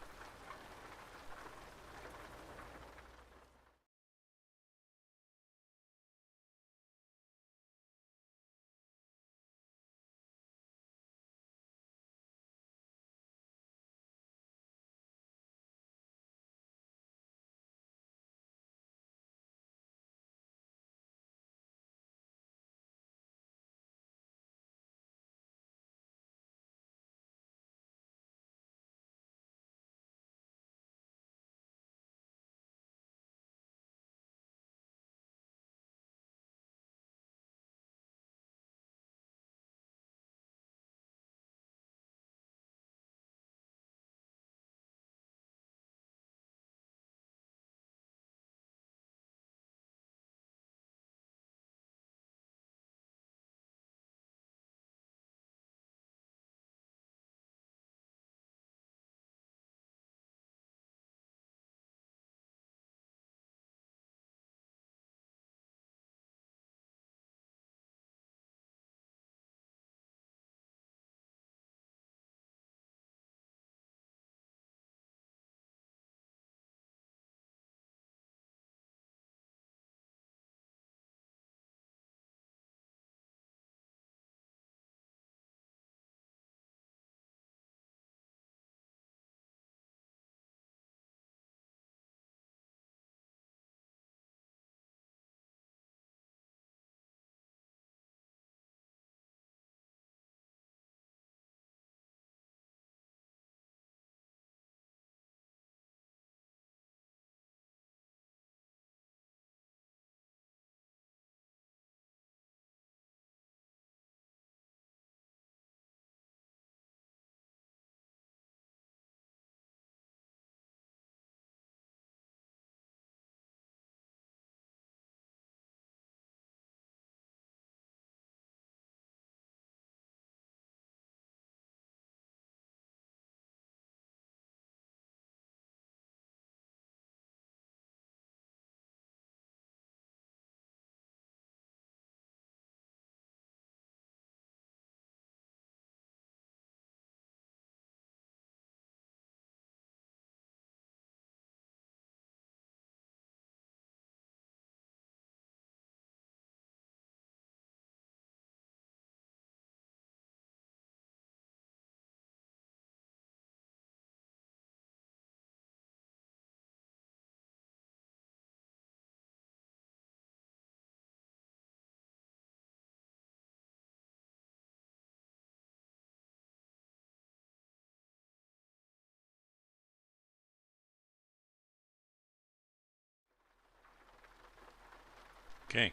Okay.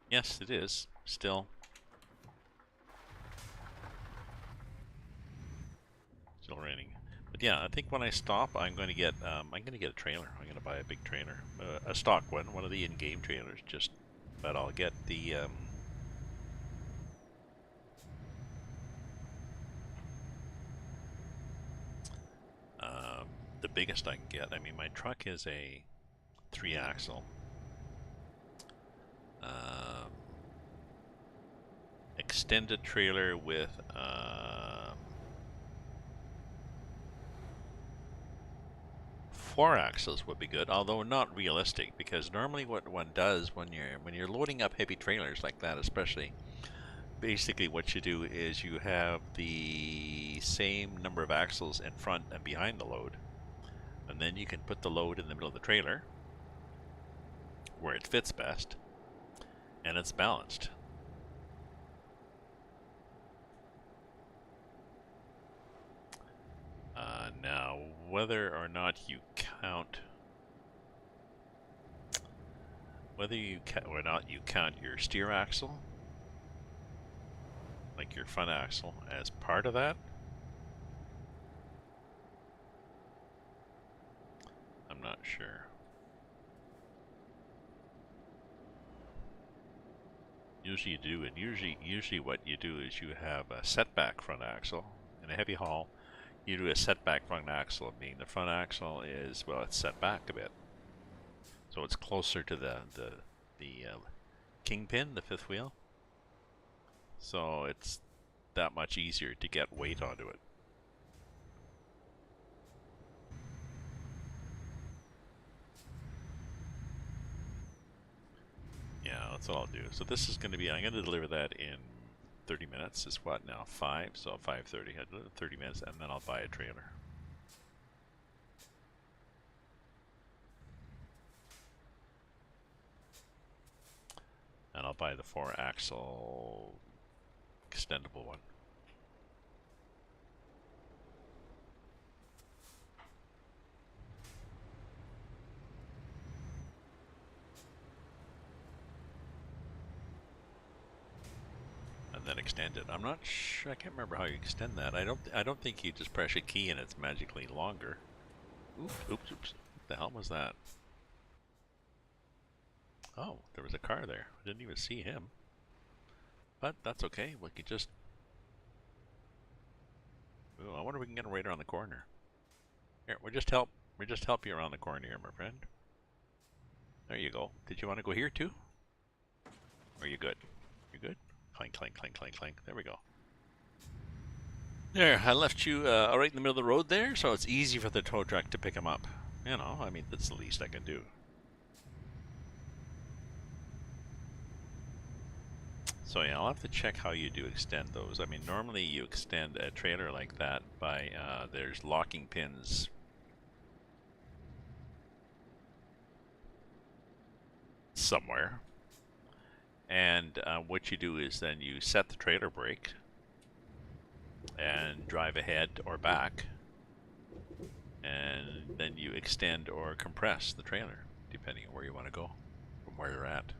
Yes, it is. Still raining. But yeah, I think when I stop, I'm going to get a trailer. I'm going to buy a big trailer, a stock one of the in-game trailers. But I'll get the biggest I can get. I mean, my truck is a 3-axle. Extended trailer with 4 axles would be good, although not realistic, because normally what one does when you're loading up heavy trailers like that, especially, basically what you do is you have the same number of axles in front and behind the load, and then you can put the load in the middle of the trailer where it fits best, and it's balanced. Now, whether or not you count your steer axle, like your front axle, as part of that, I'm not sure. Usually you do, and usually what you do is you have a setback front axle. In a heavy haul, you do a setback front axle, meaning the front axle is, well, it's set back a bit. So it's closer to the kingpin, the fifth wheel. So it's that much easier to get weight onto it. Yeah, that's what I'll do. So this is going to be, I'm going to deliver that in 30 minutes. It's what now? 5? So 5:30. 30 minutes, and then I'll buy a trailer. And I'll buy the 4-axle extendable one. And then extend it. I'm not sure. I can't remember how you extend that. I don't think you just press a key and it's magically longer. Oops, oops, oops. What the hell was that? Oh, there was a car there. I didn't even see him. But that's okay. We could just... Ooh, I wonder if we can get him right around the corner. Here, we'll just help you around the corner here, my friend. There you go. Did you want to go here too? Or are you good? You good? Clank, clank, clank, clank, clank. There we go. There, I left you right in the middle of the road there, so it's easy for the tow truck to pick him up. You know, I mean, that's the least I can do. So yeah, I'll have to check how you do extend those. I mean, normally you extend a trailer like that by, there's locking pins somewhere. And what you do is then you set the trailer brake and drive ahead or back, and then you extend or compress the trailer, depending on where you want to go from where you're at.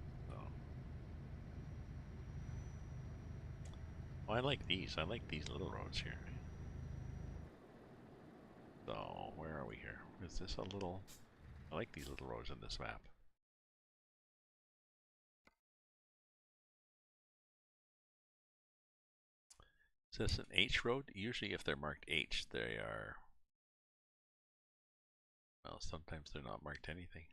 Oh, I like these. I like these little roads here. So, where are we here? Is this a little... I like these little roads in this map. Is this an H road? Usually if they're marked H, they are... Well, sometimes they're not marked anything.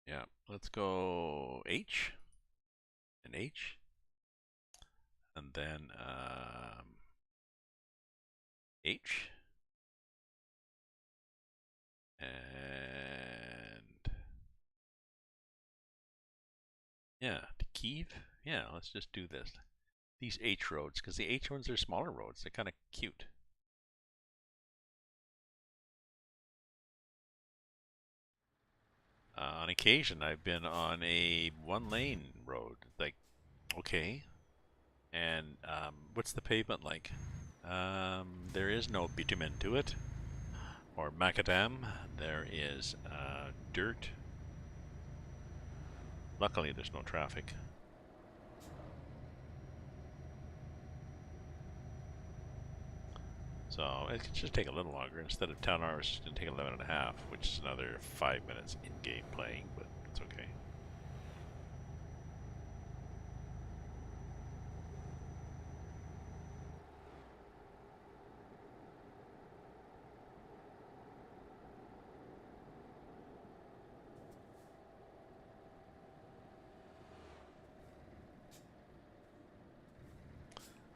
Yeah, let's go H and H, and then H, and yeah, to Kiev. Yeah, let's just do this. These H roads, because the H ones are smaller roads. They're kind of cute. On occasion, I've been on a one-lane road. Like, okay, and what's the pavement like? There is no bitumen to it, or macadam. There is dirt. Luckily, there's no traffic. So it could just take a little longer. Instead of 10 hours, it's going to take 11 and a half, which is another 5 minutes in-game playing, but it's okay.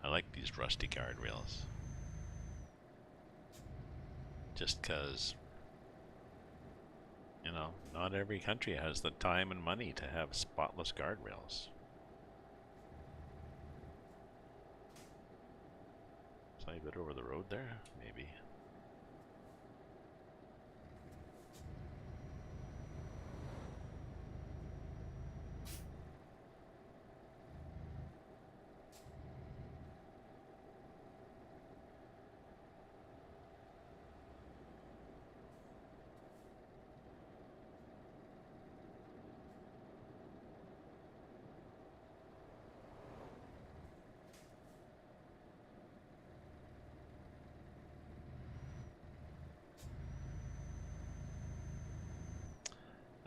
I like these rusty guardrails. Just because, you know, not every country has the time and money to have spotless guardrails. Slide a bit over the road there, maybe.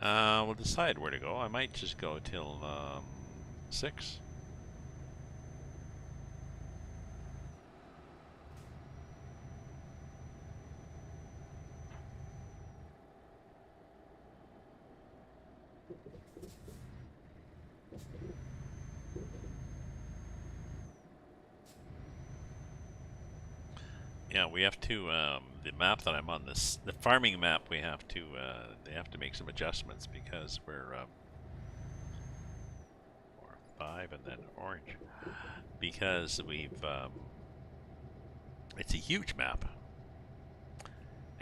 We'll decide where to go. I might just go till 6. Yeah, we have to, the map that I'm on, the farming map, we have to, they have to make some adjustments because we're, 5 and then orange. Because we've, it's a huge map.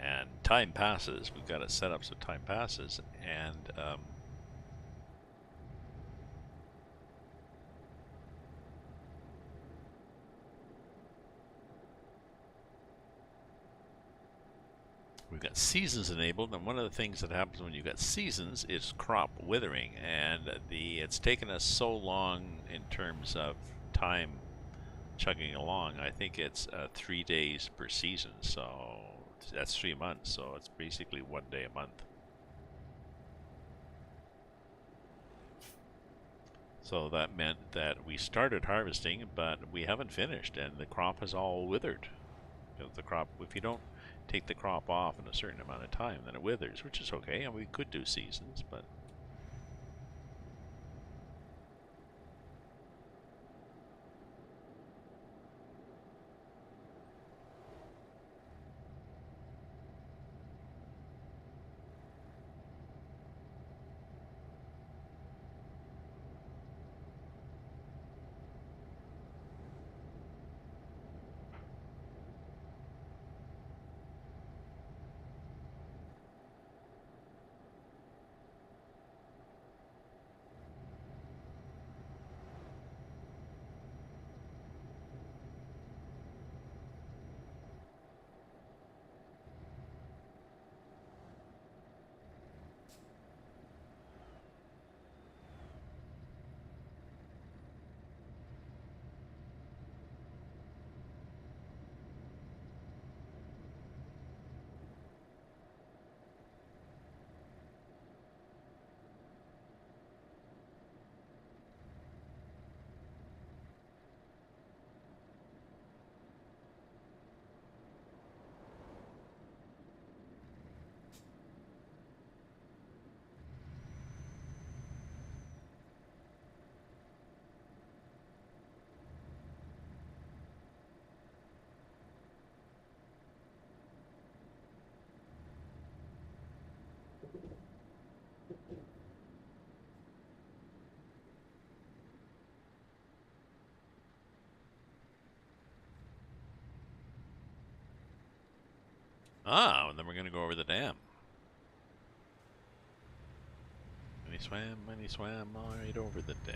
And time passes, we've got it set up so time passes, and, we've got seasons enabled, and one of the things that happens when you've got seasons is crop withering, and it's taken us so long in terms of time chugging along. I think it's 3 days per season, so that's 3 months, so it's basically 1 day a month. So that meant that we started harvesting, but we haven't finished, and the crop has all withered. You know, the crop, if you don't take the crop off in a certain amount of time, then it withers, which is okay, and we could do seasons, but and then we're gonna go over the dam. And he swam right over the dam.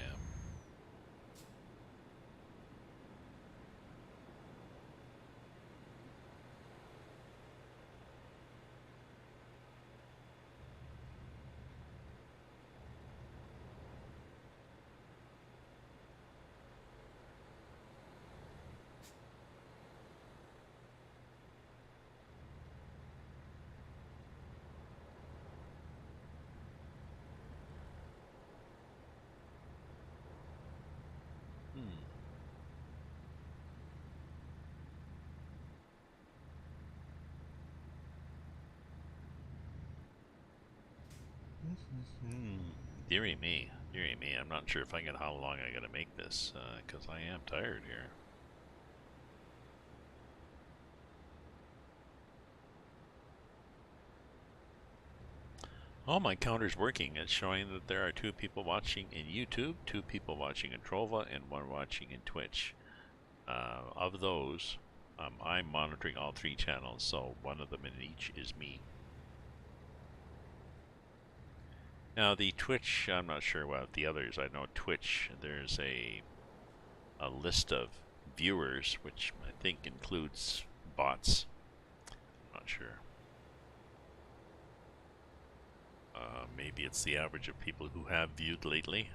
Dearie me, dearie me. I'm not sure if I get how long I gotta make this, because I am tired here. Oh, my counter's working. It's showing that there are 2 people watching in YouTube, 2 people watching in Trova, and 1 watching in Twitch. Of those, I'm monitoring all 3 channels, so 1 of them in each is me. Now the Twitch, I'm not sure about the others. I know Twitch, there's a list of viewers, which I think includes bots. I'm not sure. Maybe it's the average of people who have viewed lately.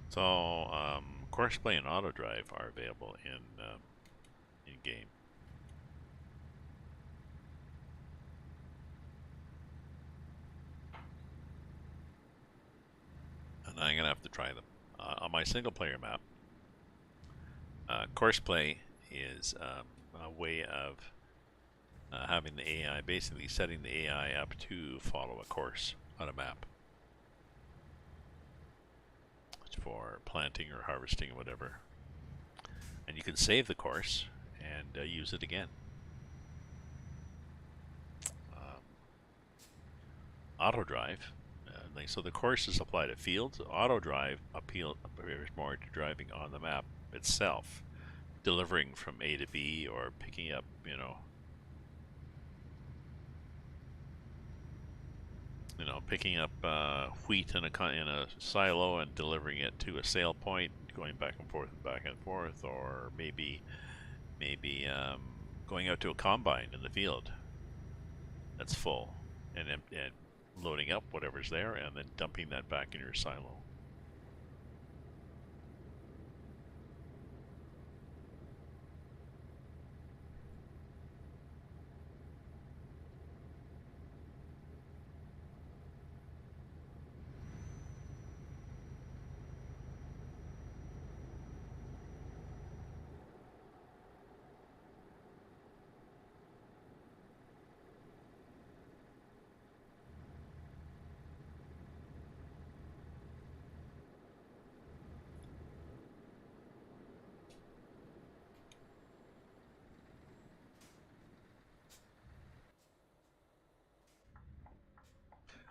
So, course play and auto drive are available in game. And I'm gonna have to try them on my single player map. Course play is a way of having the AI, basically setting the AI up to follow a course on a map. It's for planting or harvesting or whatever. And you can save the course and use it again. Um, Auto drive. So the courses apply to fields. Auto drive appeals more to driving on the map itself, delivering from A to B or picking up, picking up wheat in a silo and delivering it to a sale point, going back and forth, or maybe going out to a combine in the field that's full and loading up whatever's there and then dumping that back in your silo.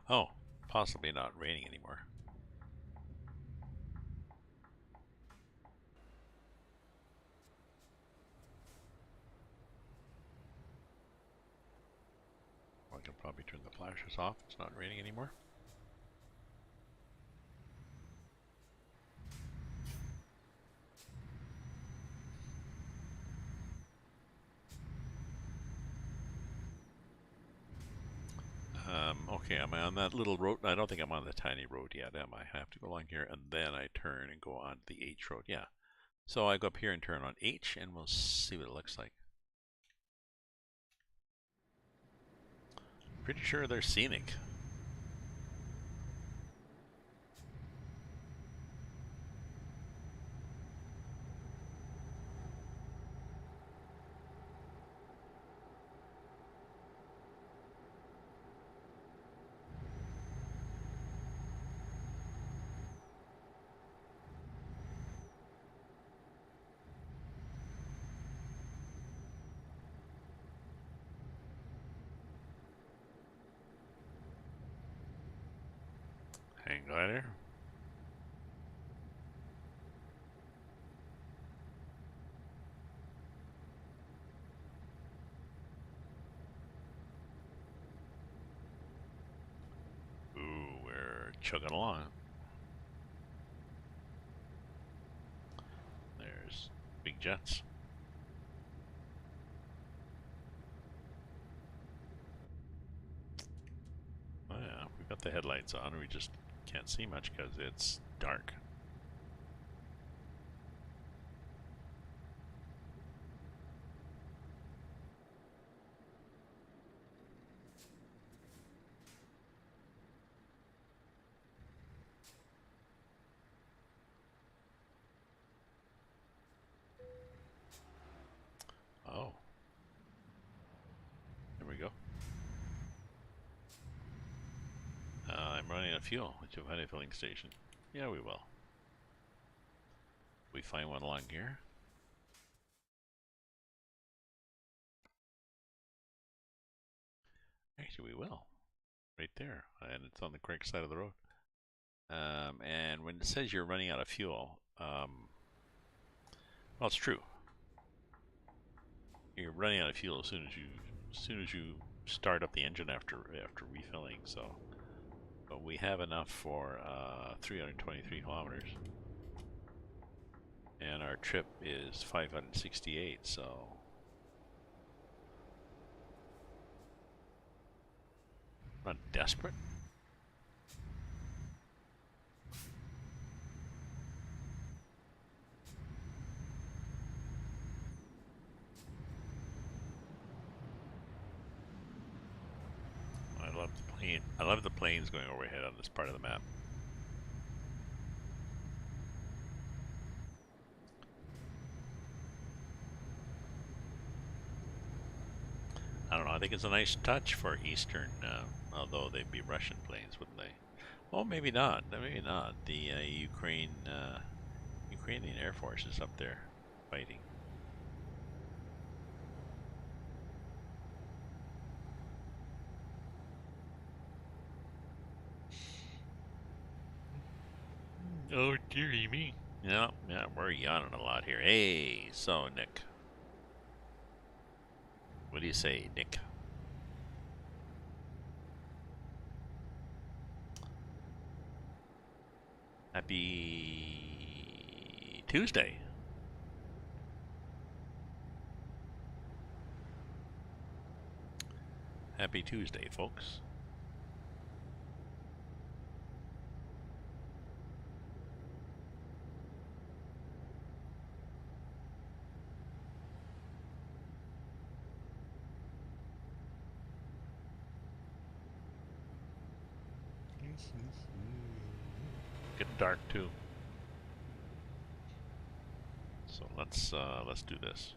Oh, possibly not raining anymore. I can probably turn the flashes off. It's not raining anymore. Okay, am I on that little road? I don't think I'm on the tiny road yet, am I? I have to go along here and then I turn and go on the H road. Yeah. So I go up here and turn on H and we'll see what it looks like. Pretty sure they're scenic. Hang glider. Ooh, we're chugging along. There's big jets. Oh yeah, we've got the headlights on. We just can't see much because it's dark. Oh, there we go. I'm running out of fuel. To find a filling station. Yeah, we will. We find one along here. Actually, we will. Right there. And it's on the correct side of the road. And when it says you're running out of fuel, well, it's true. You're running out of fuel as soon as you start up the engine after refilling. So, but we have enough for 323 kilometers, and our trip is 568. So, I'm not desperate. I love the plane. I love the planes going overhead on this part of the map. I don't know. I think it's a nice touch for Eastern, although they'd be Russian planes, wouldn't they? Oh, maybe not. Maybe not. The Ukrainian Air Force is up there fighting. Oh, dearie me. Yeah, we're yawning a lot here. Hey, so Nick. What do you say, Nick? Happy Tuesday. Happy Tuesday, folks. Getting dark too. So let's do this.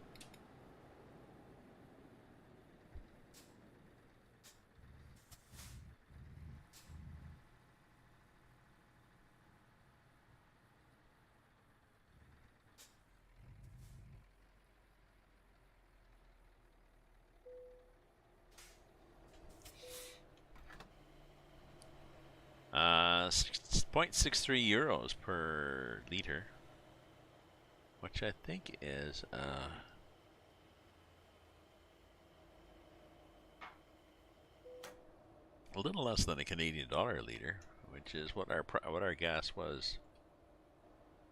€6.63 per liter, which I think is a little less than a Canadian dollar a liter, which is what our gas was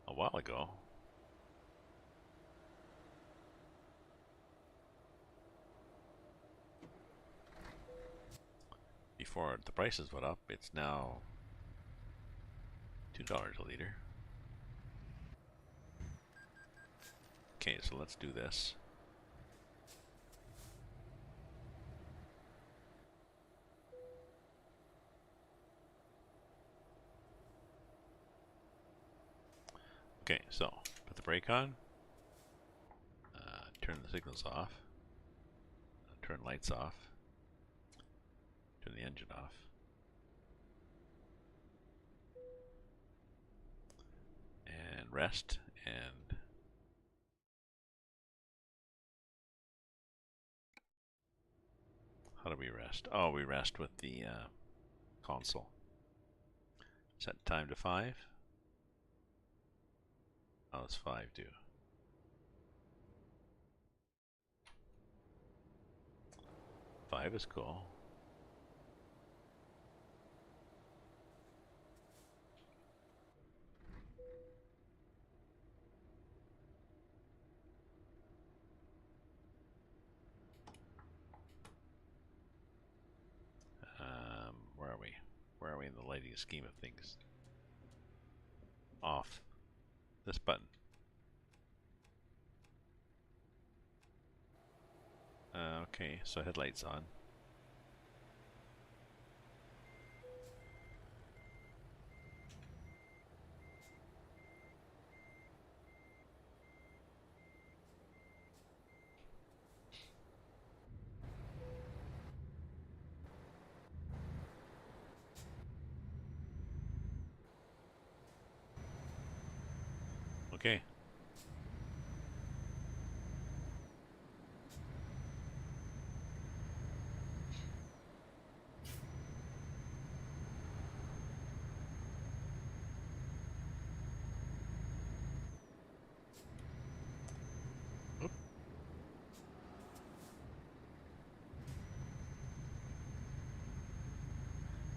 a while ago. Before the prices went up, it's now $2 a liter. Okay, so let's do this. Okay, so put the brake on, turn the signals off, turn lights off, turn the engine off. And rest, and how do we rest? Oh, we rest with the console. Set time to 5. Oh, it's 5 too. 5 is cool. Where are we? Where are we in the lighting scheme of things? Off. This button. Okay, so headlights on. Okay. Oop.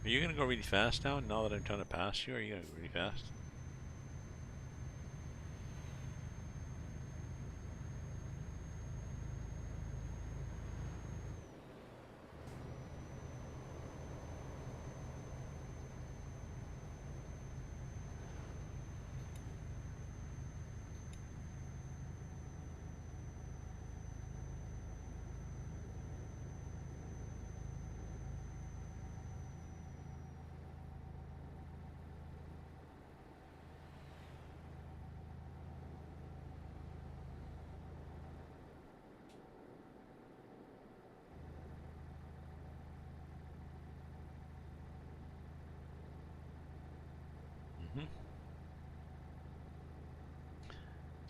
Are you gonna go really fast now that I'm trying to pass you? Are you gonna go really fast?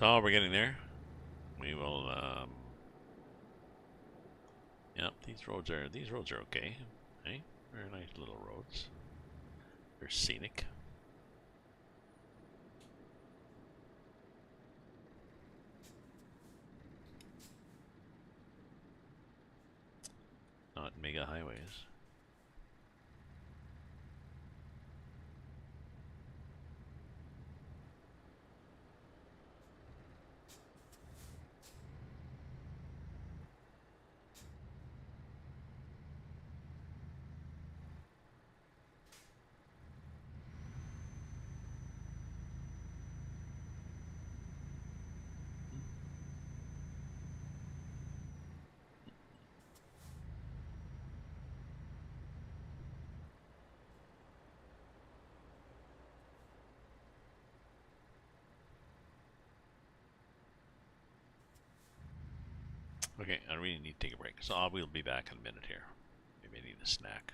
So we're getting there. We will. Yep, these roads are okay. Hey, very nice little roads. They're scenic. Not mega highways. Okay, I really need to take a break, so I will be back in a minute here. Maybe I need a snack.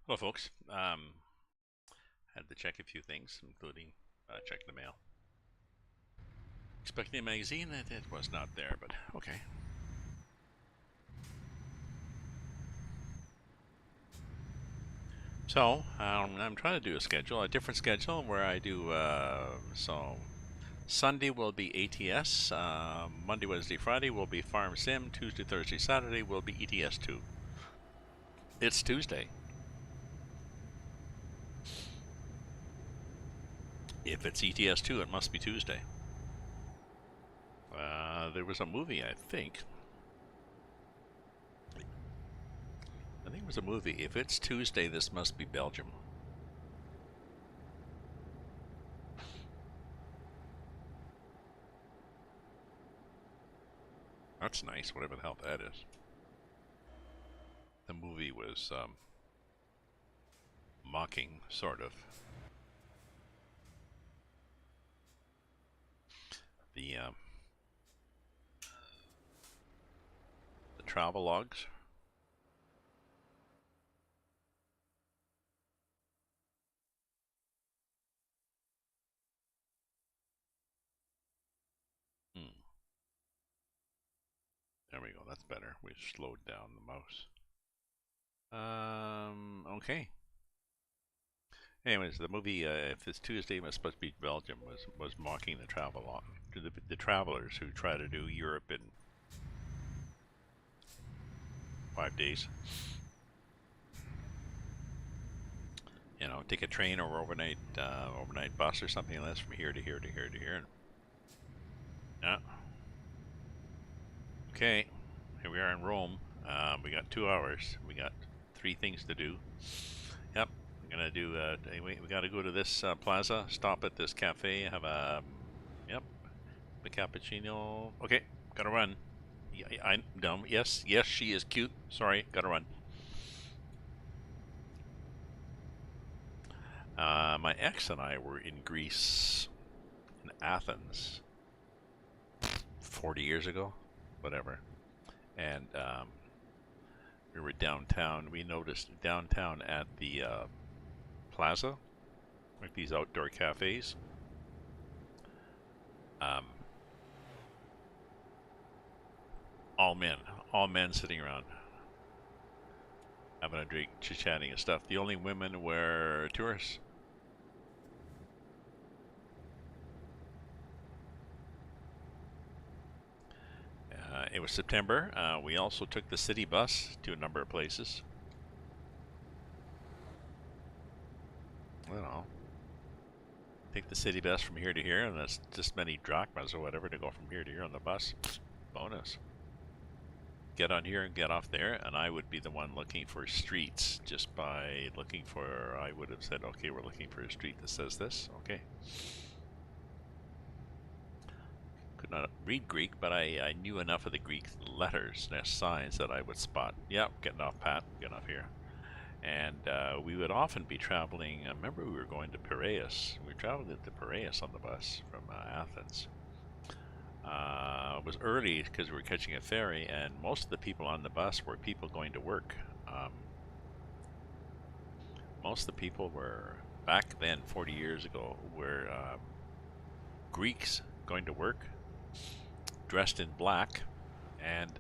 Hello, folks. Had to check a few things, including checking the mail. Expecting a magazine, it was not there, but okay. So I'm trying to do a different schedule where I do so. Sunday will be ATS. Monday, Wednesday, Friday will be Farm Sim. Tuesday, Thursday, Saturday will be ETS2. It's Tuesday. If it's ETS2, it must be Tuesday. There was a movie, I think. I think it was a movie. If it's Tuesday, this must be Belgium. That's nice, whatever the hell that is. The movie was mocking, sort of, the travel logs. Hmm. There we go. That's better. We've slowed down the mouse. Okay. Anyways, the movie, if it's Tuesday, it was supposed to be Belgium, was mocking the travel log, the travelers who try to do Europe in 5 days. You know, take a train or overnight bus or something like this from here to here to here to here. Yeah. Okay. Here we are in Rome. We got 2 hours. We got 3 things to do. Yep. We're gonna do. We got to go to this plaza. Stop at this cafe. Have a. Yep. The cappuccino. Okay. Gotta run. Yeah, I'm dumb. Yes. Yes. She is cute. Sorry. Gotta run. My ex and I were in Greece, in Athens, 40 years ago, whatever. And we were downtown. We noticed downtown at the plaza, like these outdoor cafes. Um, all men, all men sitting around having a drink, chit-chatting and stuff. The only women were tourists. It was September. We also took the city bus to a number of places. I don't know. Take the city bus from here to here, and that's just many drachmas or whatever to go from here to here on the bus. Bonus. Get on here and get off there, and I would be the one looking for streets just by looking for. I would have said, okay, we're looking for a street that says this. Okay. Could not read Greek, but I knew enough of the Greek letters and signs that I would spot. Yep, getting off Pat, getting off here. And we would often be traveling. I remember we were going to Piraeus. We traveled to Piraeus on the bus from Athens. It was early because we were catching a ferry, and most of the people on the bus were people going to work. Most of the people were, back then, 40 years ago, were Greeks going to work, dressed in black, and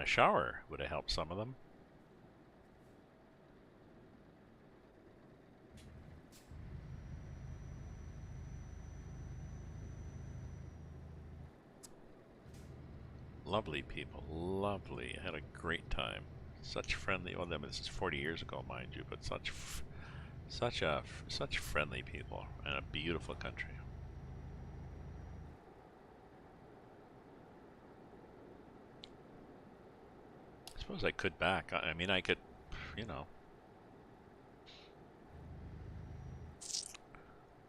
a shower would have helped some of them. Lovely people, lovely. I had a great time. Such friendly. Well, this is 40 years ago, mind you, but such friendly people, and a beautiful country. I suppose I could back. I mean, I could, you know,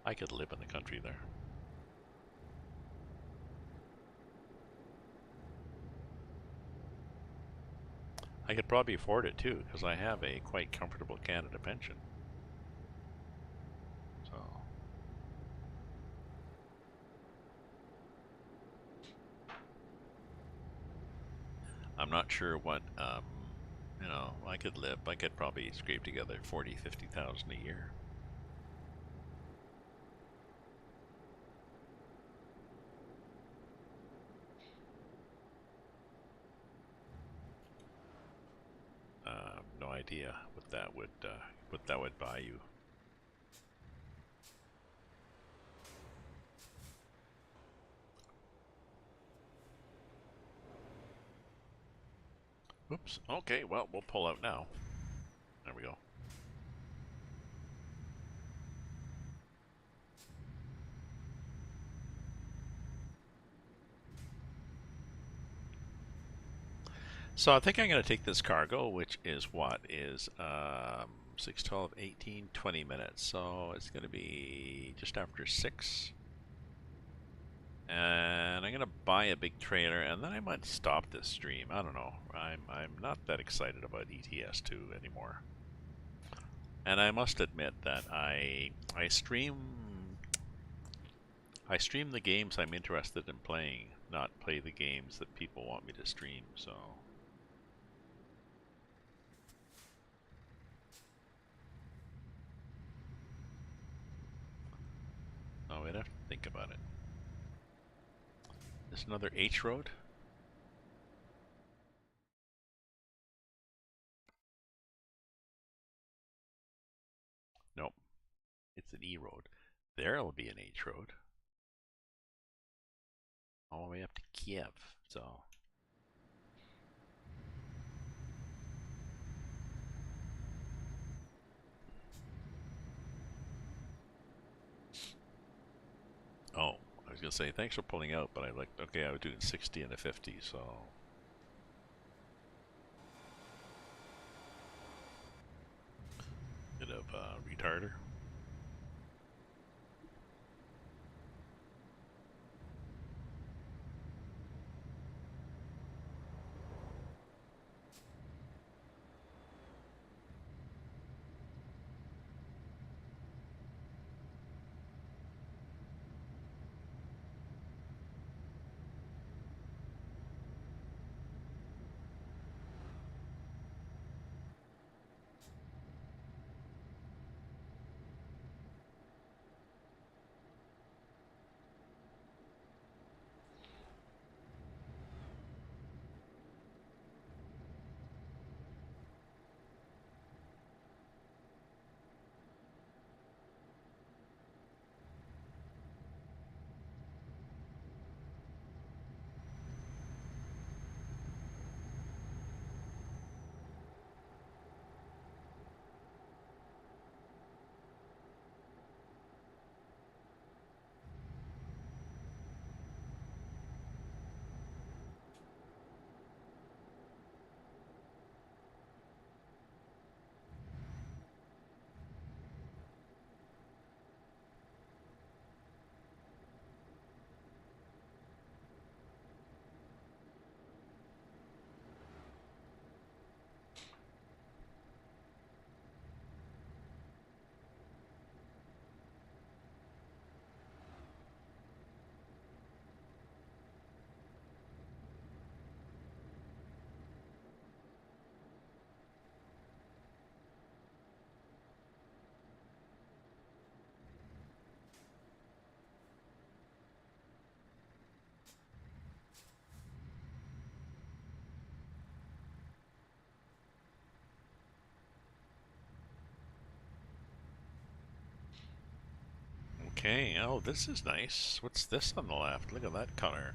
I could live in the country there. I could probably afford it too, because I have a quite comfortable Canada pension. So, I'm not sure what, you know, I could probably scrape together 40, 50,000 a year. No idea what that would buy you. Oops. Okay, well, we'll pull out now. There we go. So I think I'm going to take this cargo, which is what is 6, 12, 18, 20 minutes. So it's going to be just after 6. And I'm going to buy a big trailer, and then I might stop this stream. I don't know. I'm not that excited about ETS2 anymore. And I must admit that I stream the games I'm interested in playing, not play the games that people want me to stream. So oh, we'd have to think about it. Is another H road? Nope. It's an E road. There'll be an H road. All the way up to Kiev. So oh, I was gonna say thanks for pulling out, but I looked okay, I was doing 60 and a 50, so bit of retarder. Okay, oh this is nice. What's this on the left? Look at that color.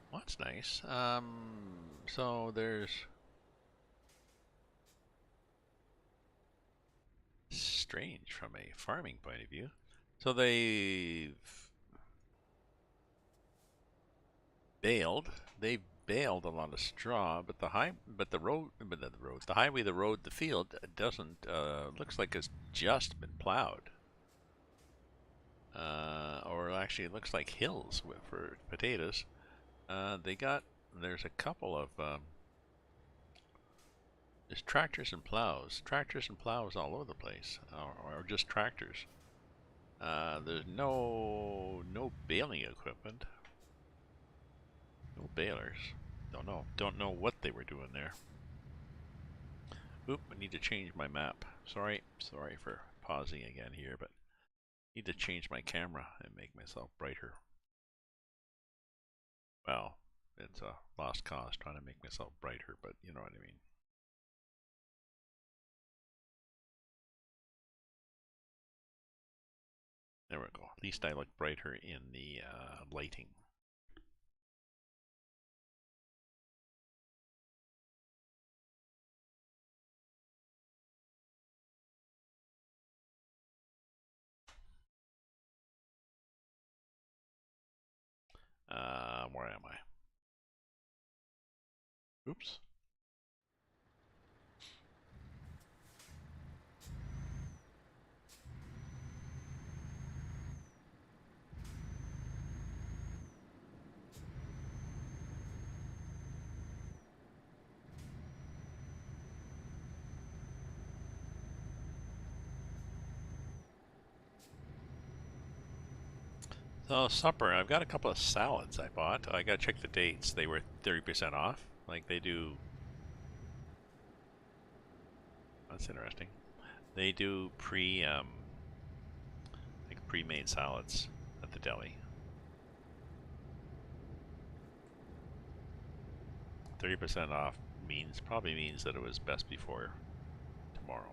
What's nice? So there's strange from a farming point of view. So they've baled. They've baled a lot of straw, but the highway, the road, the field doesn't. Looks like it's just been plowed. Or actually, it looks like hills for potatoes. There's a couple of there's tractors and plows all over the place, or just tractors. There's no baling equipment. No balers. Don't know what they were doing there. Oop, I need to change my map. Sorry for pausing again here, but I need to change my camera and make myself brighter. Well, it's a lost cause trying to make myself brighter, but you know what I mean. There we go. At least I look brighter in the lighting. Where am I? Oops. So supper, I've got a couple of salads I bought. I gotta check the dates. They were 30% off. Like they do. That's interesting. They do like pre-made salads at the deli. 30% off probably means that it was best before tomorrow.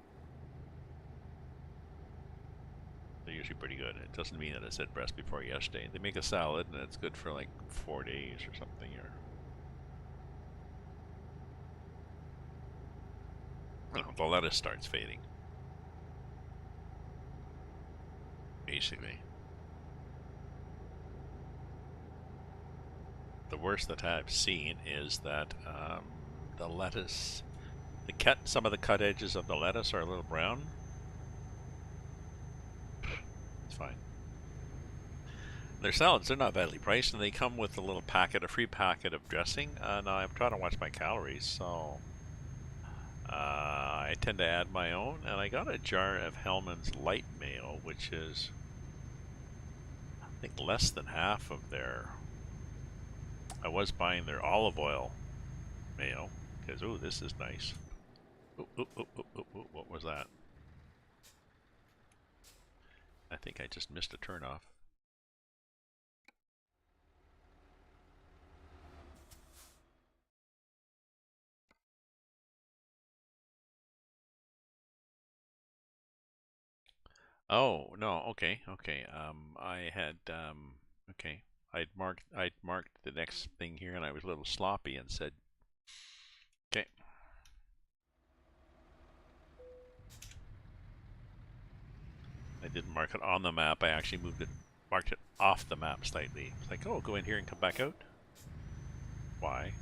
They're usually pretty good. It doesn't mean that it said best before yesterday. They make a salad and it's good for like 4 days or something. Or the lettuce starts fading. Basically. The worst that I've seen is that the lettuce, some of the cut edges of the lettuce are a little brown. It's fine. Their salads, they're not badly priced, and they come with a free packet of dressing. Now I'm trying to watch my calories, so I tend to add my own, and I got a jar of Hellmann's light mayo, which is, I think, less than half of their. I was buying their olive oil mayo, because, ooh, this is nice. Ooh, what was that? I think I just missed a turnoff. Oh, no, okay. Okay. I'd marked the next thing here and I was a little sloppy and said, okay. I didn't mark it on the map. I actually marked it off the map slightly. It's like, oh, go in here and come back out. Why?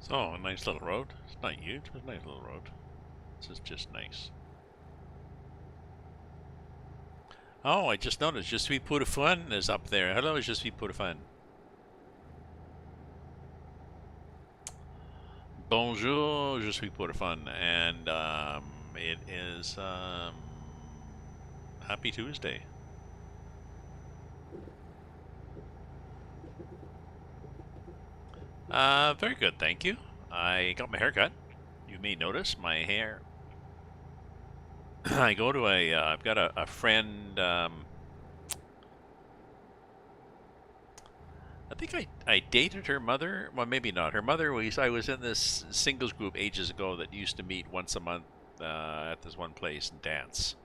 So, a nice little road. It's not huge, but a nice little road. This is just nice. Oh, I just noticed. Je suis pour fun is up there. Hello, je suis pour fun. Bonjour, je suis pour fun. And it is Happy Tuesday. Very good, thank you. I got my hair cut. You may notice my hair. I go to I've got a friend, I think I dated her mother. Well, maybe not. Her mother I was in this singles group ages ago that used to meet once a month at this one place and dance.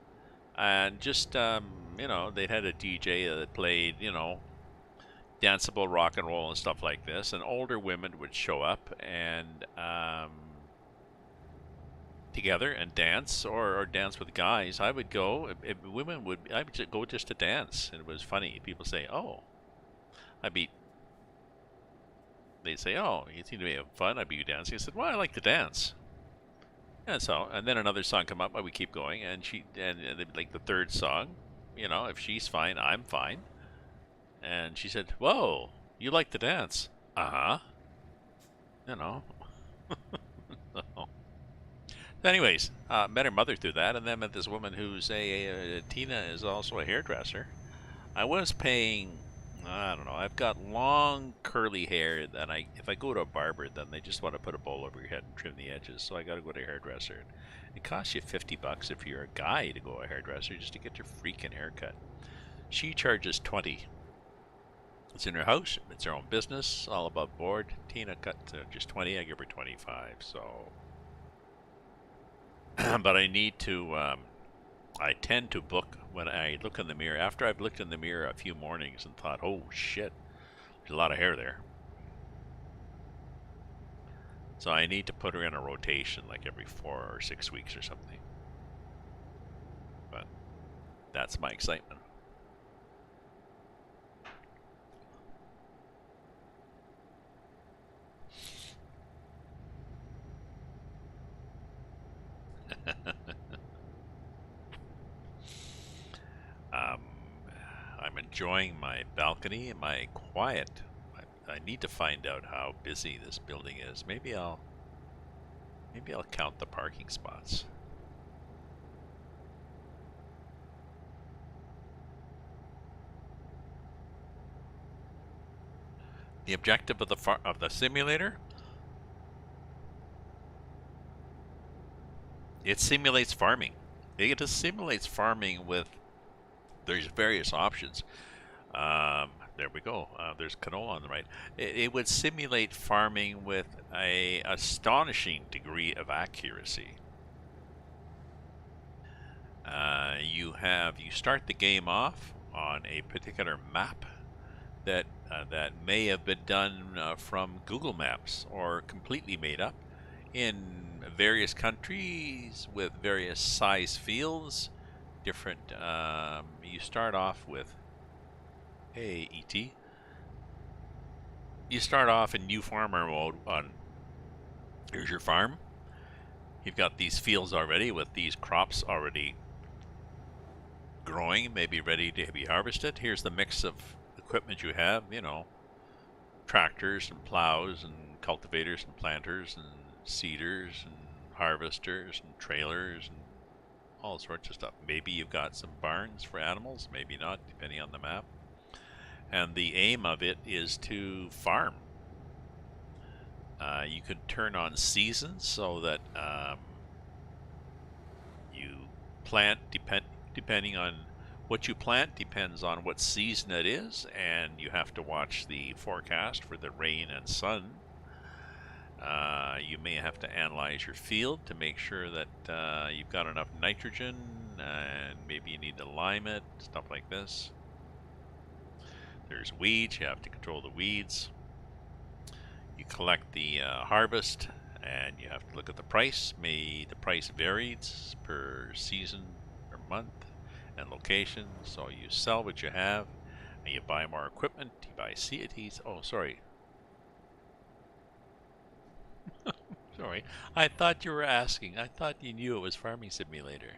And just, you know, they had a DJ that played, you know, danceable rock and roll and stuff like this. And older women would show up and together and dance or dance with guys. I would go. I would just go just to dance. And it was funny. People say, "Oh, I'd be." They'd say, "Oh, you seem to be having fun." I'd be dancing. I said, "Well, I like to dance." And then another song come up. I would keep going, and like the third song, you know, if she's fine, I'm fine. And she said, "Whoa, you like to dance?" Uh-huh. You know. So, anyways, met her mother through that, and then met this woman who's Tina is also a hairdresser. I was paying, I don't know, I've got long curly hair that if I go to a barber, then they just want to put a bowl over your head and trim the edges, so I got to go to a hairdresser. It costs you $50 if you're a guy to go to a hairdresser just to get your freaking haircut. She charges 20. It's in her house, it's her own business, all above board. Tina cut just 20, I give her 25, so. But I need to, I tend to book when I look in the mirror. After I've looked in the mirror a few mornings and thought, oh shit, there's a lot of hair there. So I need to put her in a rotation like every 4 or 6 weeks or something. But that's my excitement. I'm enjoying my balcony and my quiet. I need to find out how busy this building is. Maybe I'll count the parking spots. The objective of the simulator? It simulates farming. It just simulates farming with there's various options. There we go. There's canola on the right. It would simulate farming with a astonishing degree of accuracy. You start the game off on a particular map that may have been done from Google Maps or completely made up in various countries with various size fields. Different. You start off with, hey ET. You start off in new farmer mode on. Here's your farm. You've got these fields already with these crops already growing, maybe ready to be harvested. Here's the mix of equipment you have. You know, tractors and plows and cultivators and planters and seeders and harvesters and trailers and all sorts of stuff. Maybe you've got some barns for animals, maybe not, depending on the map. And the aim of it is to farm. You could turn on seasons so that you plant, depending on what you plant depends on what season it is, and you have to watch the forecast for the rain and sun. You may have to analyze your field to make sure that you've got enough nitrogen, and maybe you need to lime it, stuff like this. There's weeds, you have to control the weeds. You collect the harvest, and you have to look at the price. The price varies per season or month and location, so you sell what you have, and you buy more equipment, you buy CATs. Oh, sorry. Sorry. I thought you were asking. I thought you knew it was Farming Simulator.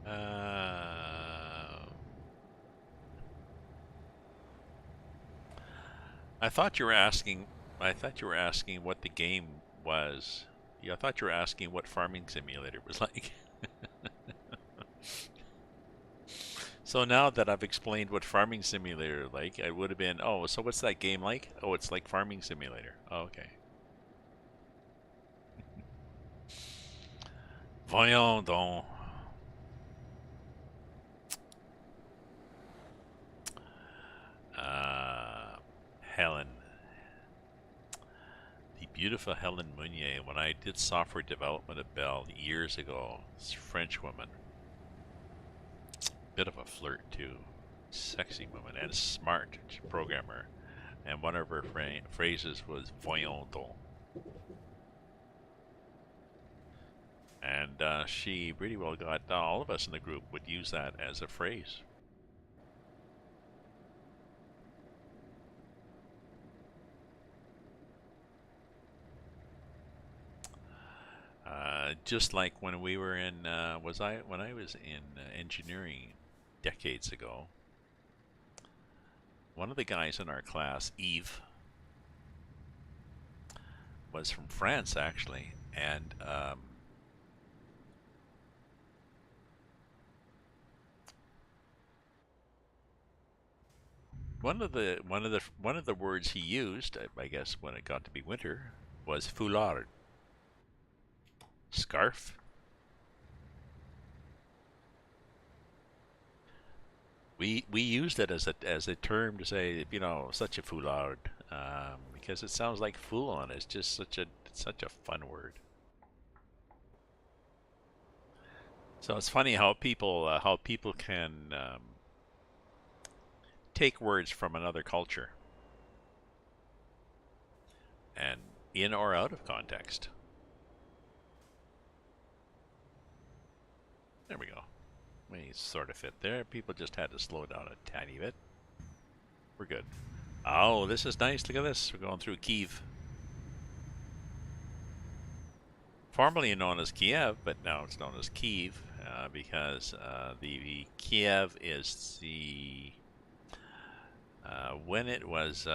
Uh, I thought you were asking. I thought you were asking what the game was. Yeah, I thought you were asking what Farming Simulator was like. So now that I've explained what Farming Simulator like, I would have been, oh, so what's that game like? Oh, it's like Farming Simulator. Oh, okay. Voyons donc. Helen. The beautiful Helen Meunier. When I did software development at Bell years ago, this French woman. Bit of a flirt, too. Sexy woman and a smart programmer. And one of her phrases was voyons donc. And she pretty well got all of us in the group would use that as a phrase. Just like when we were in, when I was in engineering decades ago, one of the guys in our class, Yves, was from France actually, and one of the words he used, I guess, when it got to be winter, was foulard, scarf. We used it as a term to say, you know, such a foulard, because it sounds like fool, and it's just such a fun word. So it's funny how people can take words from another culture and in or out of context. There we go. We sort of fit there. People just had to slow down a tiny bit. We're good. Oh, this is nice. Look at this. We're going through Kiev. Formerly known as Kiev, but now it's known as Kiev because the Kiev is the when it was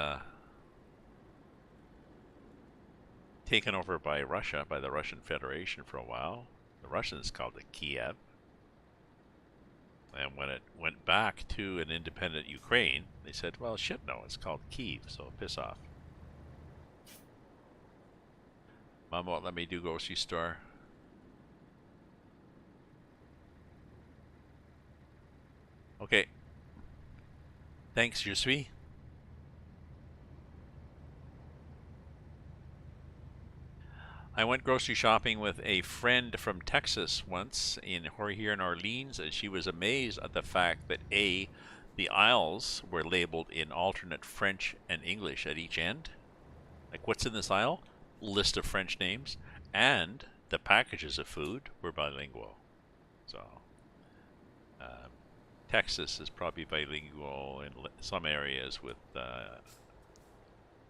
taken over by Russia, by the Russian Federation for a while. The Russians called it Kiev. And when it went back to an independent Ukraine, they said, well, shit, no, it's called Kiev, so piss off. Mom won't let me do grocery store. Okay. Thanks, je suis. I went grocery shopping with a friend from Texas once here in Orleans, and she was amazed at the fact that the aisles were labeled in alternate French and English at each end. Like, what's in this aisle? List of French names, and the packages of food were bilingual. So, Texas is probably bilingual in some areas with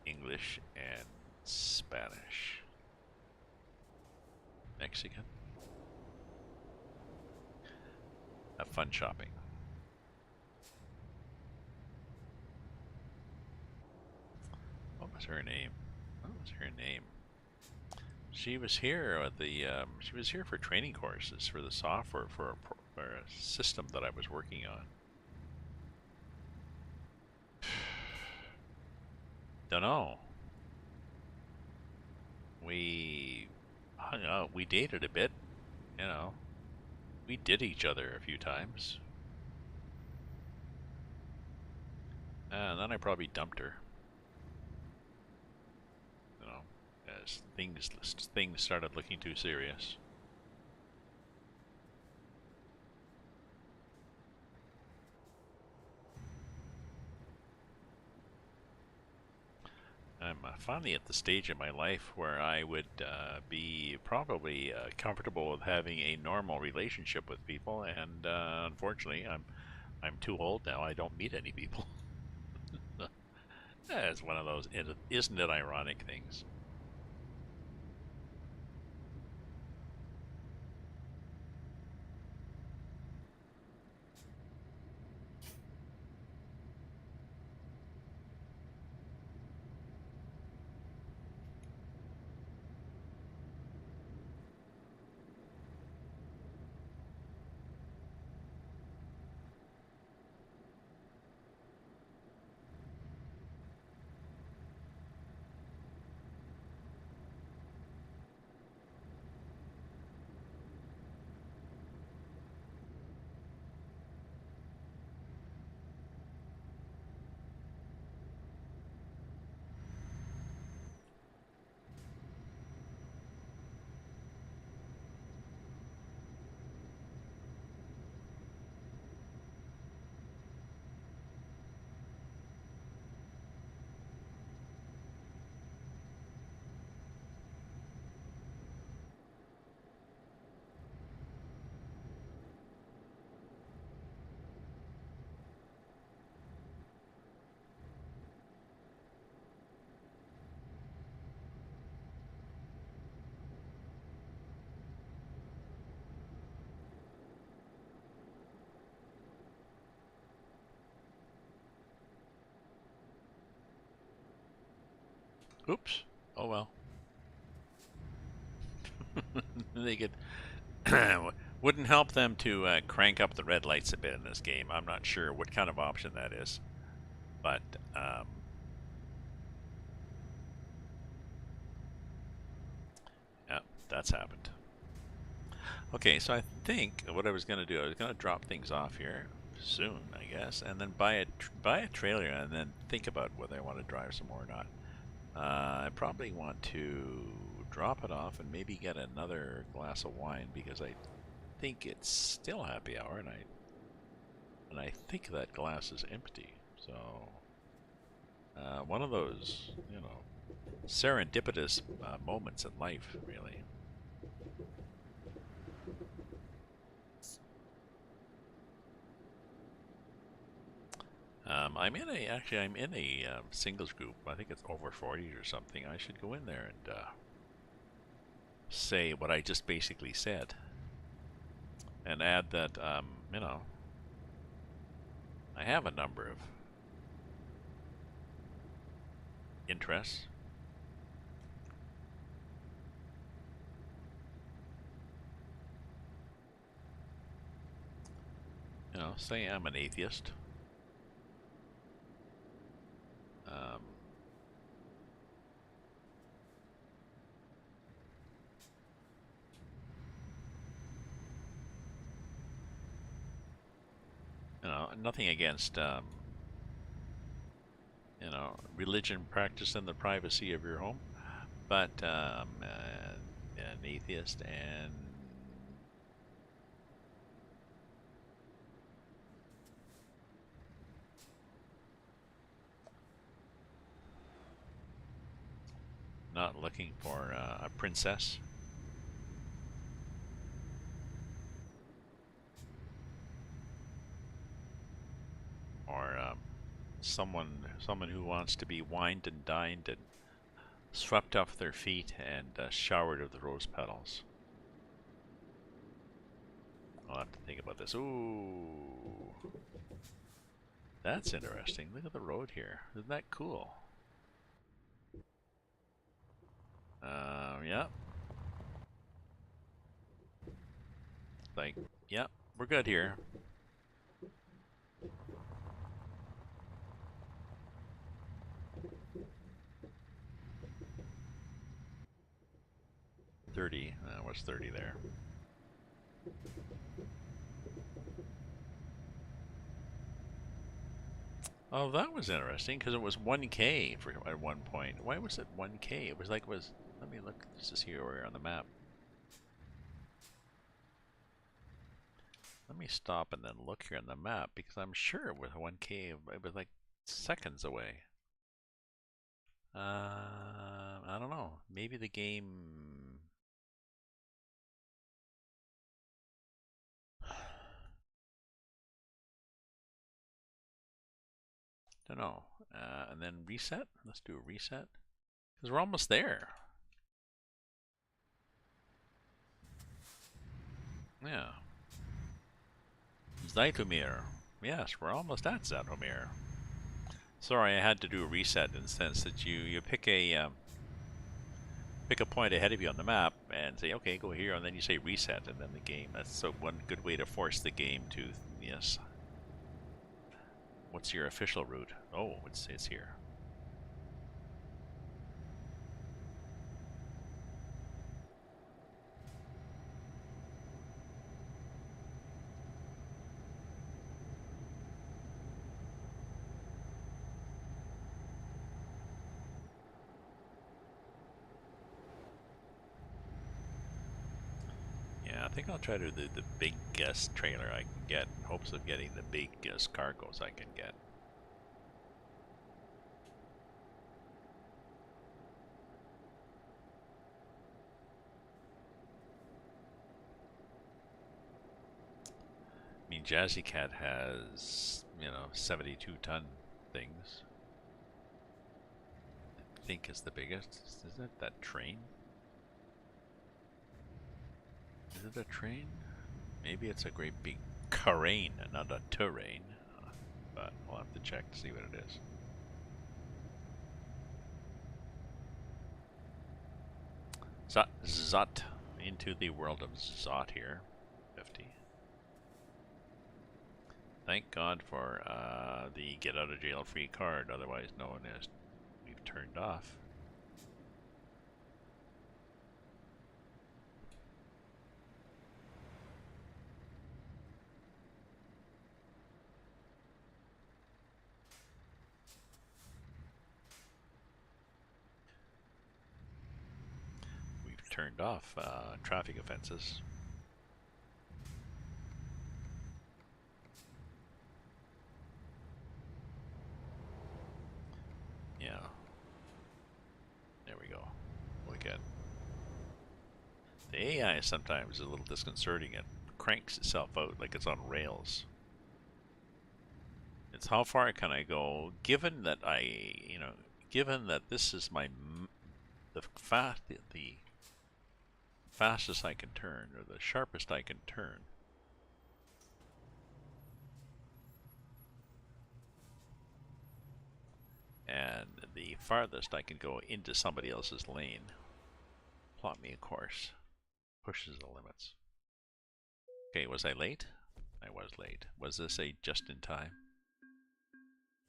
English and Spanish. Mexican. Have fun shopping. What was her name? What was her name? She was here at the. She was here for training courses for the software for a system that I was working on. Don't know. We hung out. We dated a bit. You know, we did each other a few times. And then I probably dumped her. You know, as things started looking too serious. I'm finally at the stage in my life where I would be probably comfortable with having a normal relationship with people, and unfortunately, I'm too old now. I don't meet any people. It's one of those, isn't it ironic things? Oops. Oh well. They could. Wouldn't help them to crank up the red lights a bit in this game. I'm not sure what kind of option that is, but yeah, that's happened. Okay, so I think what I was going to do, I was going to drop things off here soon, I guess, and then buy a trailer and then think about whether I want to drive some more or not. I probably want to drop it off and maybe get another glass of wine because I think it's still happy hour, and I think that glass is empty. So one of those, serendipitous moments in life, really. I'm in a singles group. I think it's over 40 or something. I should go in there and say what I just basically said, and add that I have a number of interests. Say I'm an atheist. Um, Nothing against religion practiced in the privacy of your home, but an atheist and not looking for a princess or someone who wants to be wined and dined and swept off their feet and showered with rose petals. I'll have to think about this. Ooh, that's interesting. Look at the road here. Isn't that cool? Yeah. Like, yeah, we're good here. $30. What's 30 there? Oh, that was interesting because it was 1K for at one point. Why was it 1K? It was like Let me look. This is here on the map. Let me stop and then look here on the map because I'm sure it was 1K. It was like seconds away. I don't know. Maybe the game. Don't know. And then reset. Let's do a reset because we're almost there. Yeah. Zaitomir. Yes, we're almost at Zaitomir. Sorry, I had to do a reset in the sense that you pick a point ahead of you on the map and say, okay, go here, and then you say reset, and then the game. That's so one good way to force the game to, yes. What's your official route? Oh, it's here. Yeah, I think I'll try to do the biggest trailer I can get in hopes of getting the biggest cargoes I can get. I mean, Jazzy Cat has, 72-ton things. I think is the biggest. Isn't it that train? Is it a train? Maybe it's a great big crane, not a terrain. But we'll have to check to see what it is. Zot. Into the world of Zot here. 50. Thank God for the get out of jail free card, otherwise known as we've turned off. We've turned off traffic offenses. Yeah. There we go. Look at the AI sometimes is a little disconcerting. It cranks itself out like it's on rails. It's how far can I go, given that given that this is the fastest I can turn, or the sharpest I can turn. And the farthest I can go into somebody else's lane. Plot me a course. Pushes the limits. Okay, was I late? I was late. Was this a just in time?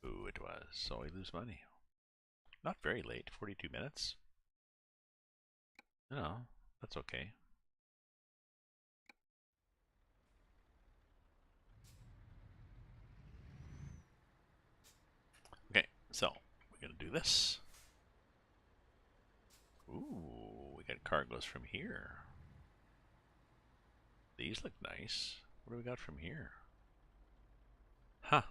Ooh, it was. So I lose money. Not very late, 42 minutes. No, that's okay. Okay, so we're gonna do this. Ooh, we got cargoes from here. These look nice. What do we got from here? Huh.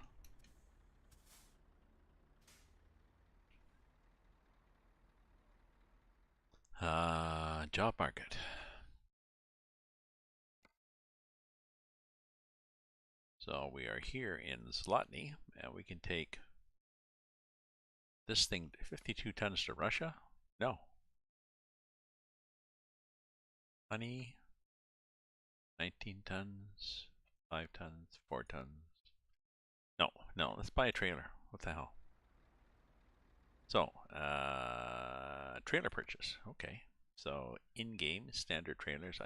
Job market. So we are here in Zlotny, and we can take this thing 52 tons to Russia? No. Honey, 19 tons, 5 tons, 4 tons. No, no, let's buy a trailer. What the hell? So, trailer purchase. Okay. So, in-game standard trailers.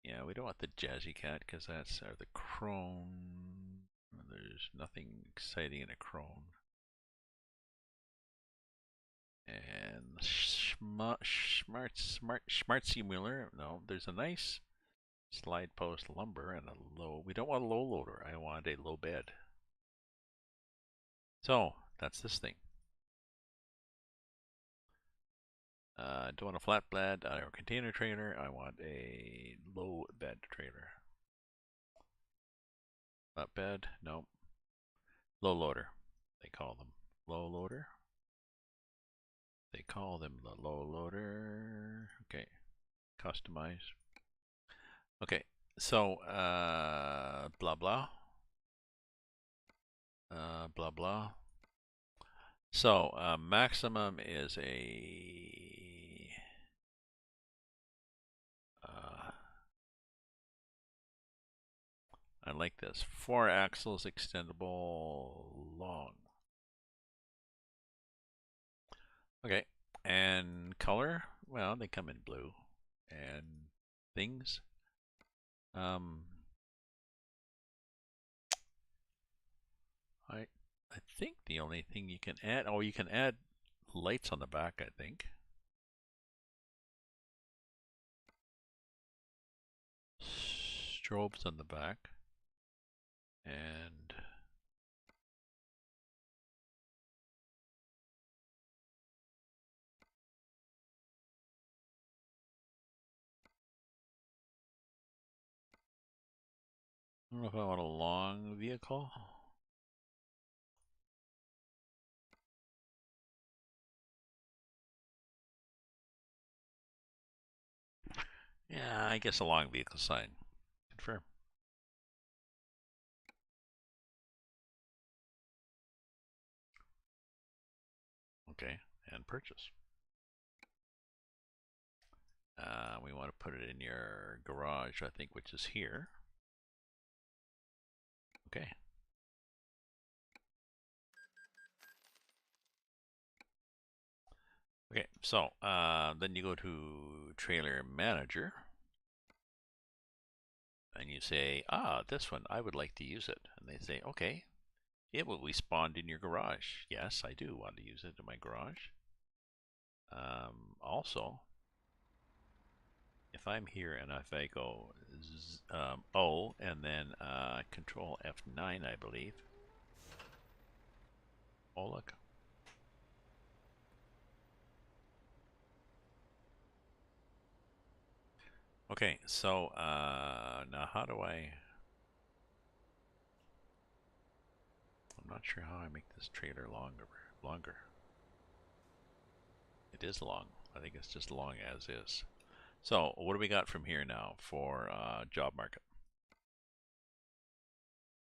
Yeah, we don't want the Jazzy Cat because that's the Crone. There's nothing exciting in a Crone. And Schmartzy Mueller. No, there's a nice slide post lumber and a low. We don't want a low loader. I want a low bed. So that's this thing. Don't want a flatbed or container trailer. I want a low bed trailer. Flatbed, nope. Low loader, they call them. Low loader. They call them the low loader. Okay, customize. Okay, so blah blah. Blah blah. So maximum is a I like this. 4 axles extendable long. Okay, and color? Well, they come in blue. And things? I think the only thing you can add, oh, you can add lights on the back, I think. Strobes on the back. And I don't know if I want a long vehicle. Yeah, I guess a long vehicle sign. Confirm. Okay, and purchase. We want to put it in your garage, I think, which is here. Okay. Okay, so then you go to Trailer Manager, and you say, this one, I would like to use it. And they say, okay, it will be spawned in your garage. Yes, I do want to use it in my garage. Also, if I'm here and if I go O and then Control F9, I believe. Oh, look. Okay, so now how do I... I'm not sure how I make this trailer longer. It is long. I think it's just long as is. So what do we got from here now for job market?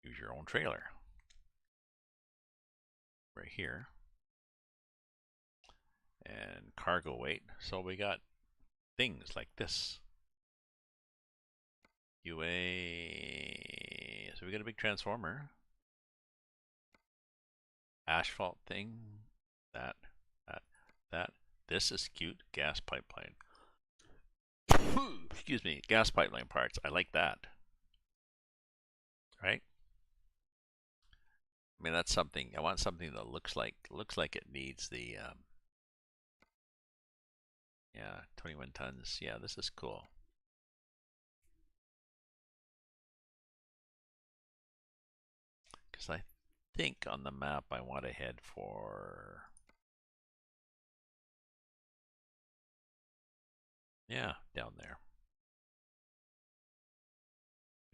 Use your own trailer. Right here. And cargo weight. So we got things like this. UA. So we got a big transformer. Asphalt thing. That. This is cute. Gas pipeline. Excuse me. Gas pipeline parts. I like that. Right? I mean, that's something. I want something that looks like it needs the. Yeah, 21 tons. Yeah, this is cool. Because I think on the map I want to head for. Yeah, down there.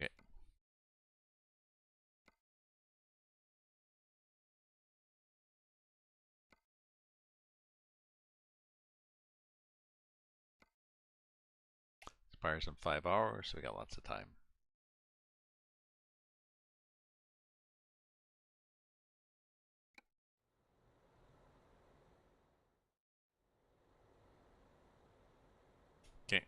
Okay. Expires in 5 hours, so we got lots of time. Okay.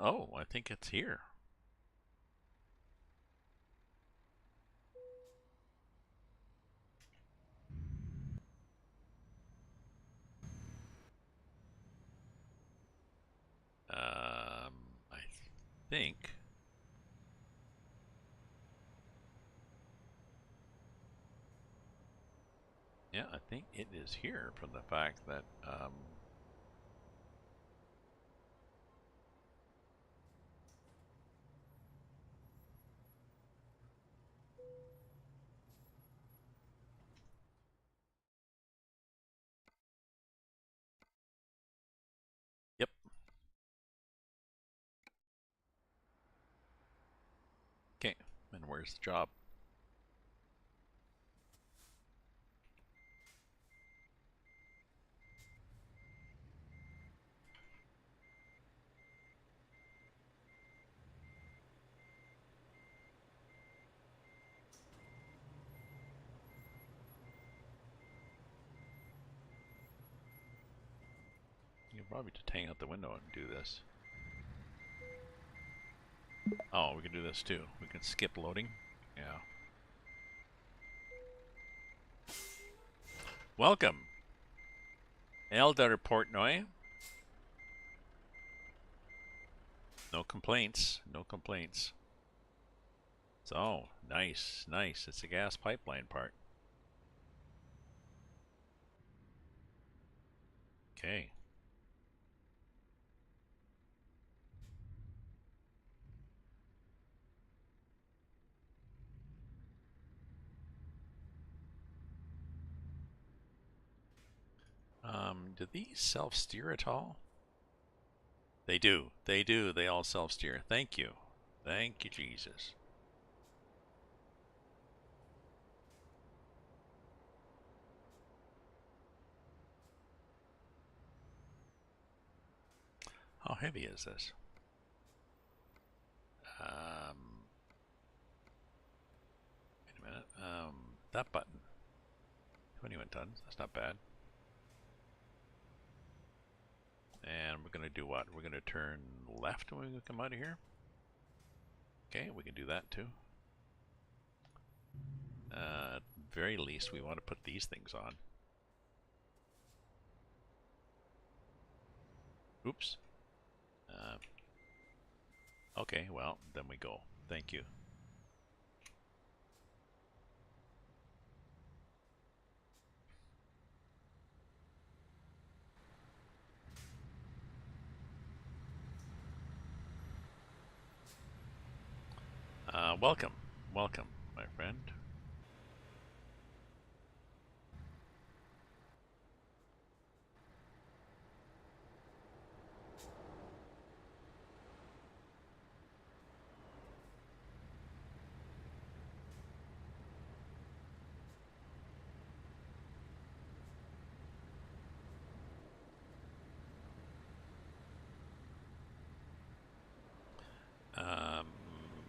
Oh, I think it's here. I think. Yeah, I think it is here from the fact that. Yep. Okay. And where's the job? You can probably just hang out the window and do this. Oh, we can do this too. We can skip loading. Yeah. Welcome, Elder Portnoy. No complaints. No complaints. So, nice, nice. It's a gas pipeline part. Okay. Do these self-steer at all? They do. They do. They all self-steer. Thank you. Thank you, Jesus. How heavy is this? Wait a minute. That button. 21 tons. That's not bad. And we're going to do what? We're going to turn left when we come out of here. Okay, we can do that too. At very least, we want to put these things on. Oops. Okay, well, then we go. Thank you. Welcome. Welcome, my friend.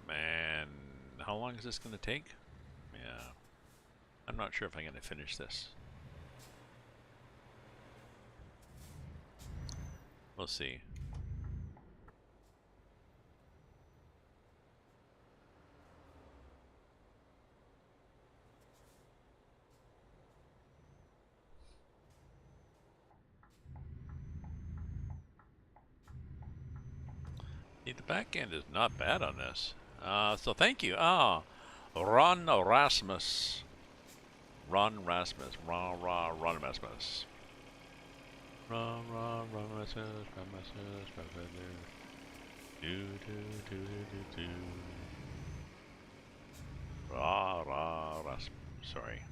And how long is this going to take? Yeah. I'm not sure if I'm going to finish this. We'll see. The back end is not bad on this. So thank you. Ron Rasmus. Ron Rasmus. Ron Rasmus. Ron Rasmus. Do do do do do. Rasmus. Sorry.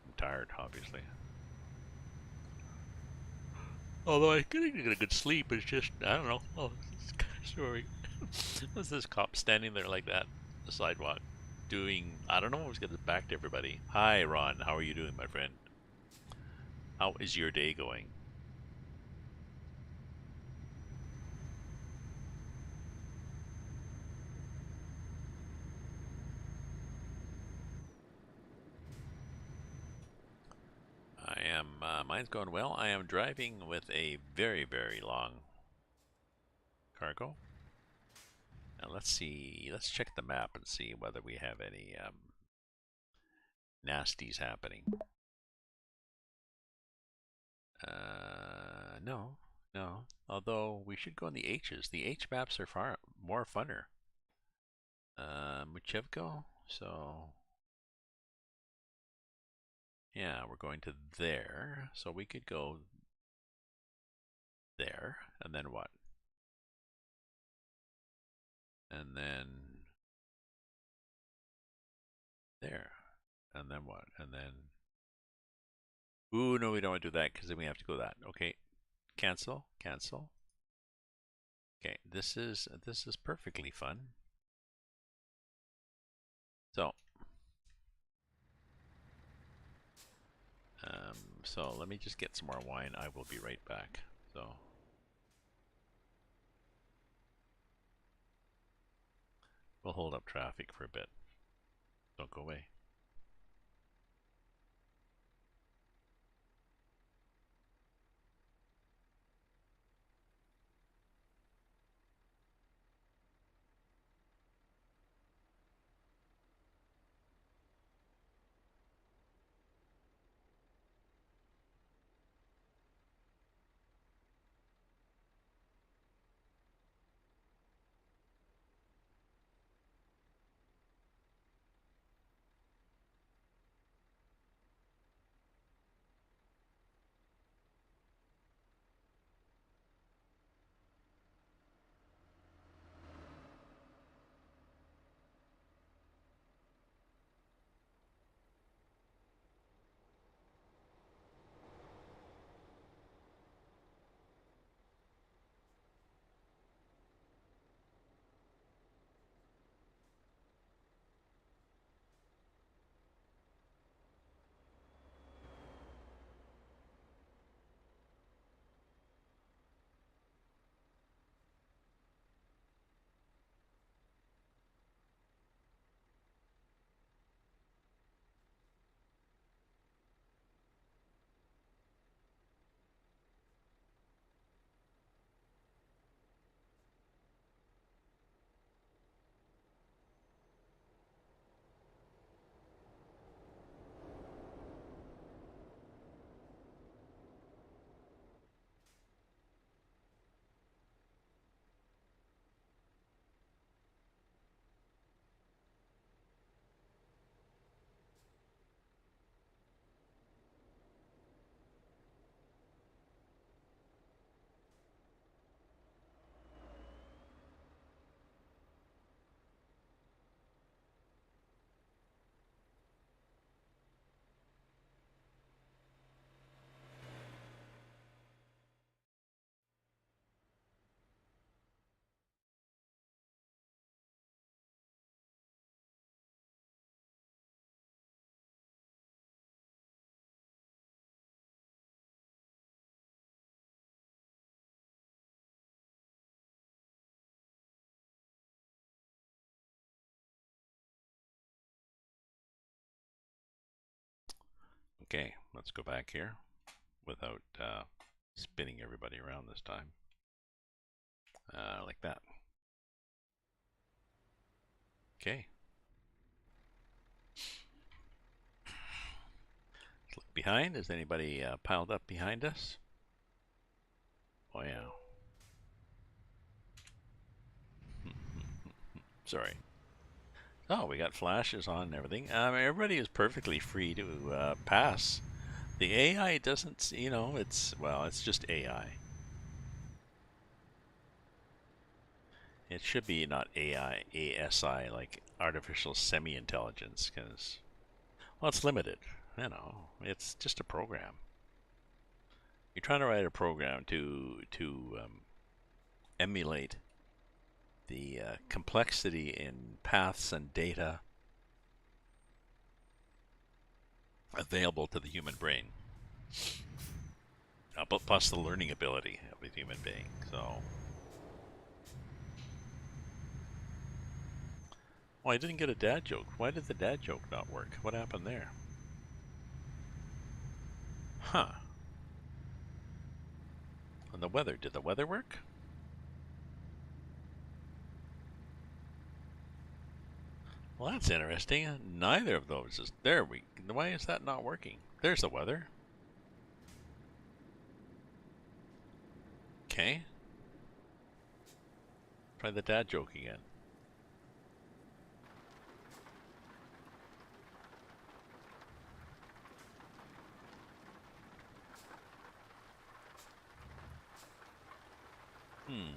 I'm tired, obviously. Although I couldn't get a good sleep, it's just, I don't know. Oh, sorry. What's this cop standing there like that? The sidewalk. Doing, I don't know, he's got his back to everybody. Hi, Ron. How are you doing, my friend? How is your day going? I am, mine's going well. I am driving with a very, very long cargo. Now let's see, let's check the map and see whether we have any nasties happening. No, no. Although we should go in the H's. The H maps are far more funner. Muchevko, so yeah, we're going to there. So we could go there, and then what? And then there, and then what? And then, ooh, no, we don't want to do that because then we have to go that. Okay, cancel, cancel. Okay, this is perfectly fun. So, so let me just get some more wine. I will be right back. So, we'll hold up traffic for a bit. Don't go away. Okay, let's go back here without spinning everybody around this time. Like that. Okay. Let's look behind. Is anybody piled up behind us? Oh yeah. Sorry. Oh, we got flashes on and everything. Everybody is perfectly free to pass. The AI doesn't, you know, it's just AI. It should be not AI, ASI, like artificial semi-intelligence, because, well, it's limited. You know, it's just a program. You're trying to write a program to emulate the complexity in paths and data available to the human brain, but plus the learning ability of a human being. So, well, I didn't get a dad joke. Why did the dad joke not work? What happened there? Huh. And the weather. Did the weather work? Well, that's interesting. Neither of those is there. Why is that not working? There's the weather. Okay. Try the dad joke again.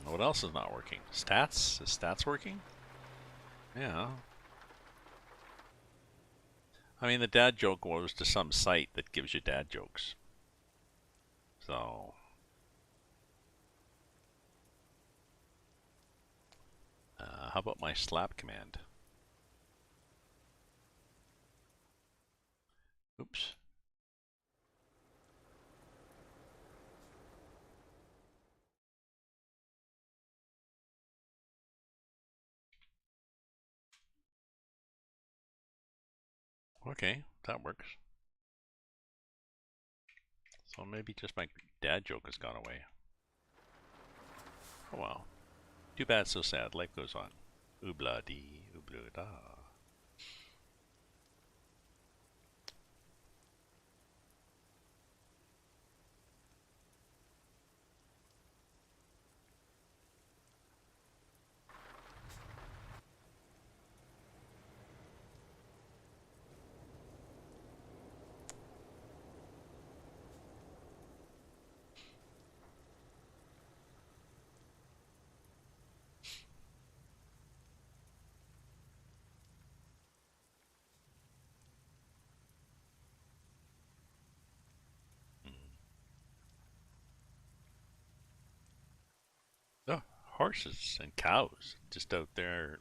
What else is not working? Stats? Is stats working? Yeah. I mean, the dad joke goes to some site that gives you dad jokes. So, how about my slap command? Oops. Okay, that works. So maybe just my dad joke has gone away. Oh well. Too bad, so sad. Life goes on. Oobla dee, oobla da. Oh, horses and cows just out there.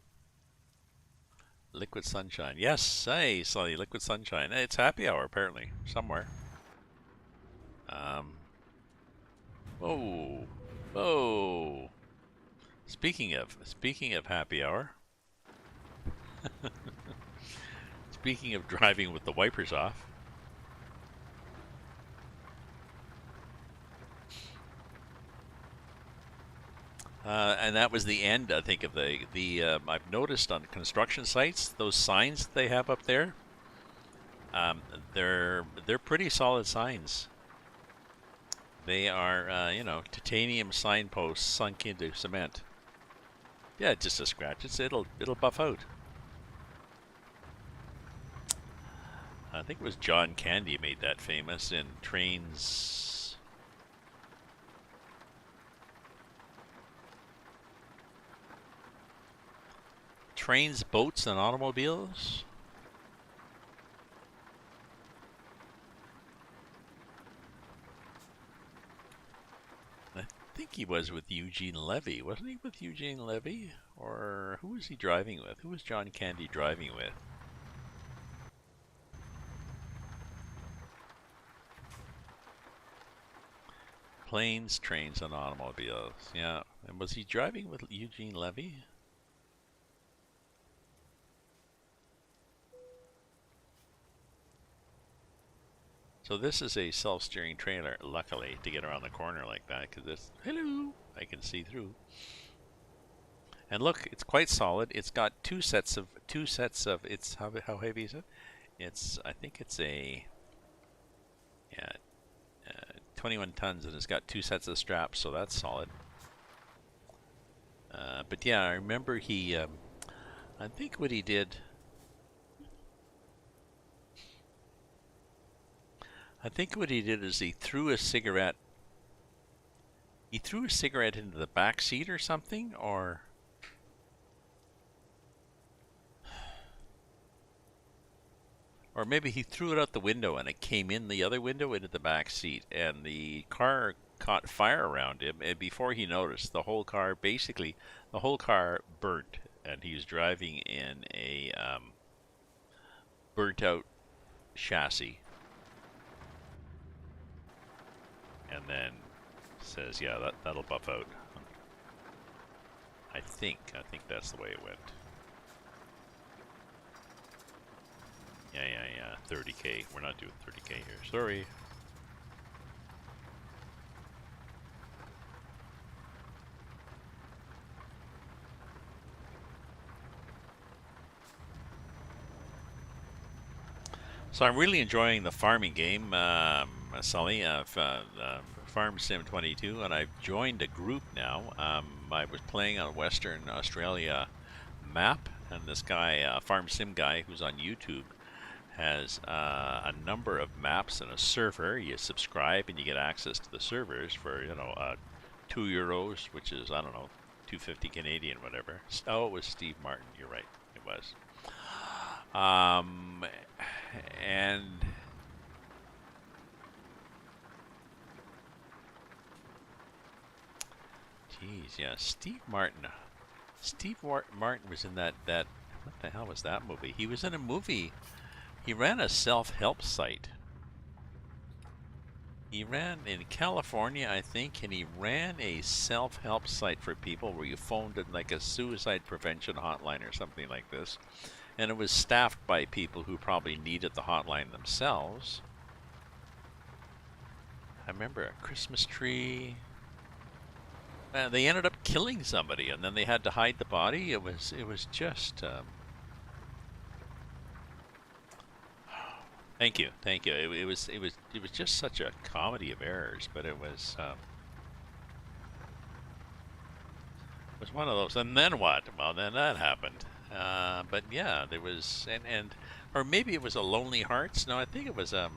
Liquid sunshine. Yes, I saw the liquid sunshine. It's happy hour apparently somewhere. Um. Whoa, whoa. Speaking of happy hour. Speaking of driving with the wipers off. And that was the end, I think, of the. I've noticed on construction sites those signs that they have up there. Um, they're pretty solid signs. They are, titanium signposts sunk into cement. Yeah, just a scratch. It'll buff out. I think it was John Candy made that famous in Trains. Trains, Boats, and Automobiles. I think he was with Eugene Levy. Wasn't he with Eugene Levy? Or who was he driving with? Who was John Candy driving with? Planes, Trains, and Automobiles. Yeah. And was he driving with Eugene Levy? So this is a self-steering trailer, luckily, to get around the corner like that, because it's, hello, I can see through. And look, it's quite solid. It's got two sets of, it's, how heavy is it? It's, I think it's a, yeah, 21 tons, and it's got two sets of straps, so that's solid. But yeah, I remember he, I think what he did, is he threw a cigarette into the back seat or something, or maybe he threw it out the window and it came in the other window into the back seat, and the car caught fire around him, and before he noticed, the whole car burnt, and he was driving in a burnt out chassis. And then says, yeah, that'll buff out. I think that's the way it went. Yeah. 30K. We're not doing 30K here. Sorry. So I'm really enjoying the farming game, Sully, Farm Sim 22, and I've joined a group now. I was playing on a Western Australia map, and this guy, Farm Sim guy, who's on YouTube, has a number of maps and a server. You subscribe and you get access to the servers for, €2, which is, I don't know, 250 Canadian, whatever. Oh, it was Steve Martin. You're right. It was. And geez, yeah, Steve Martin. Martin was in that what the hell was that movie? He was in a movie. He ran a self-help site. He ran in California, I think, and he ran a self-help site for people where you phoned in like a suicide prevention hotline or something like this. And it was staffed by people who probably needed the hotline themselves. I remember a Christmas tree. They ended up killing somebody, and then they had to hide the body. It was just. Thank you. It was just such a comedy of errors, but it was one of those. And then what? Well, then that happened. But yeah, there was or maybe it was a Lonely Hearts. No, I think it was I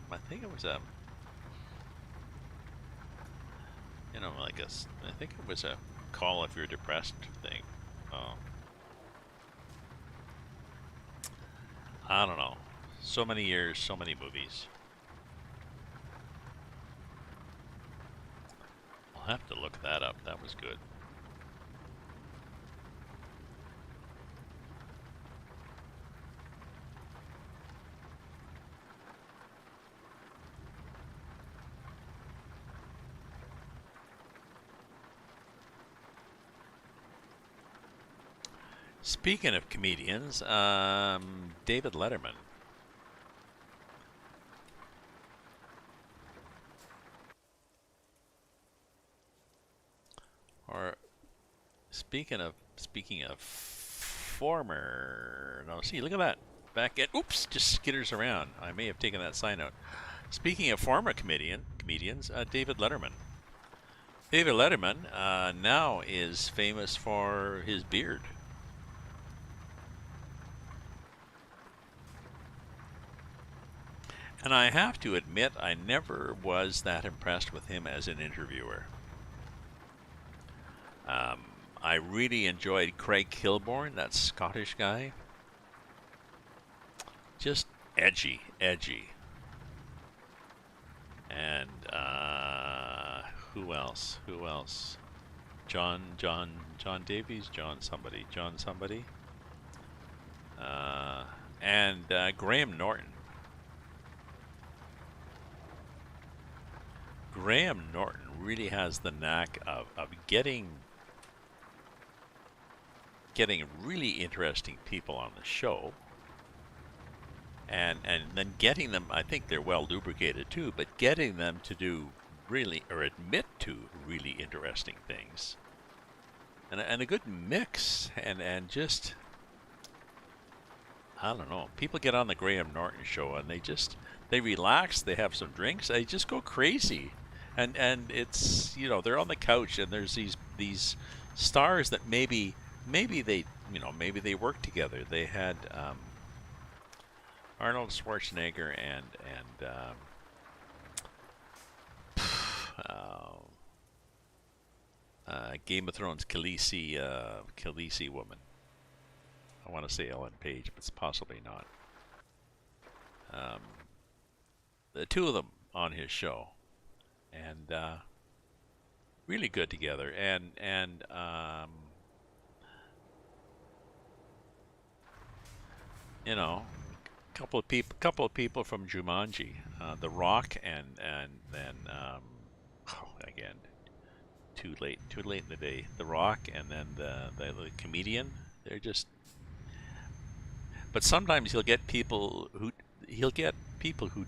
think it was a call if you're depressed thing. Oh, I don't know. So many years, so many movies. I'll have to look that up. That was good. Speaking of comedians, David Letterman. Or speaking of former, no, see, look at that. Back at, oops, just skitters around. I may have taken that sign out. Speaking of former comedians, David Letterman. David Letterman now is famous for his beard. And I have to admit, I never was that impressed with him as an interviewer. I really enjoyed Craig Kilborn, that Scottish guy. Just edgy. And who else? John Davies, John somebody. And Graham Norton. Graham Norton really has the knack of getting really interesting people on the show. and then getting them, I think they're well lubricated too, but getting them to do really, or admit to really interesting things, and a good mix, and just, I don't know. People get on the Graham Norton show and they relax, they have some drinks, they just go crazy. And it's, they're on the couch and there's these stars that maybe they, maybe they work together. They had Arnold Schwarzenegger and Game of Thrones Khaleesi woman. I want to say Ellen Page, but it's possibly not. Um, the two of them on his show, and really good together. And couple of people from Jumanji, The Rock, and then again, too late in the day. The Rock, and then the comedian. They're just. But sometimes he'll get people who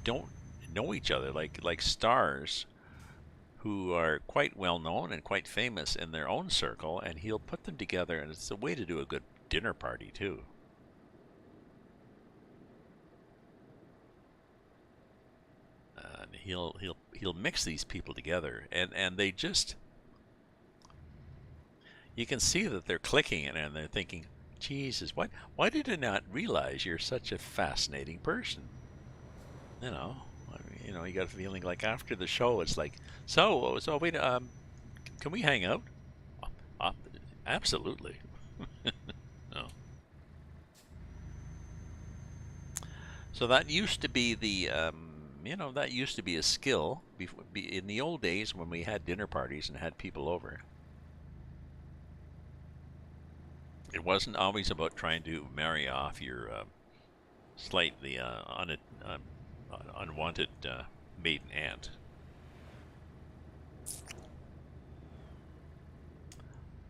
don't know each other, like stars who are quite well known and quite famous in their own circle, and he'll put them together, and it's a way to do a good dinner party too. And he'll mix these people together, and they just, you can see that they're clicking, and they're thinking, Jesus, why did I not realize you're such a fascinating person? You know, you got a feeling like after the show, it's like, so wait, can we hang out? Uh, Absolutely. No. So that used to be that used to be a skill in the old days when we had dinner parties and had people over. It wasn't always about trying to marry off your slightly unwanted maiden aunt.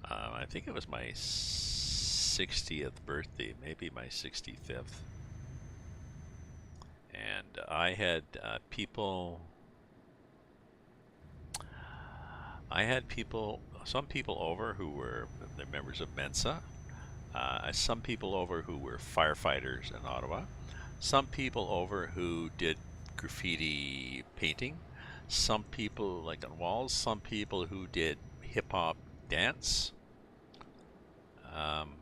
I think it was my 60th birthday, maybe my 65th. And I had some people over who were the members of Mensa, some people over who were firefighters in Ottawa, some people over who did graffiti painting, some people like on walls, some people who did hip hop dance. Um,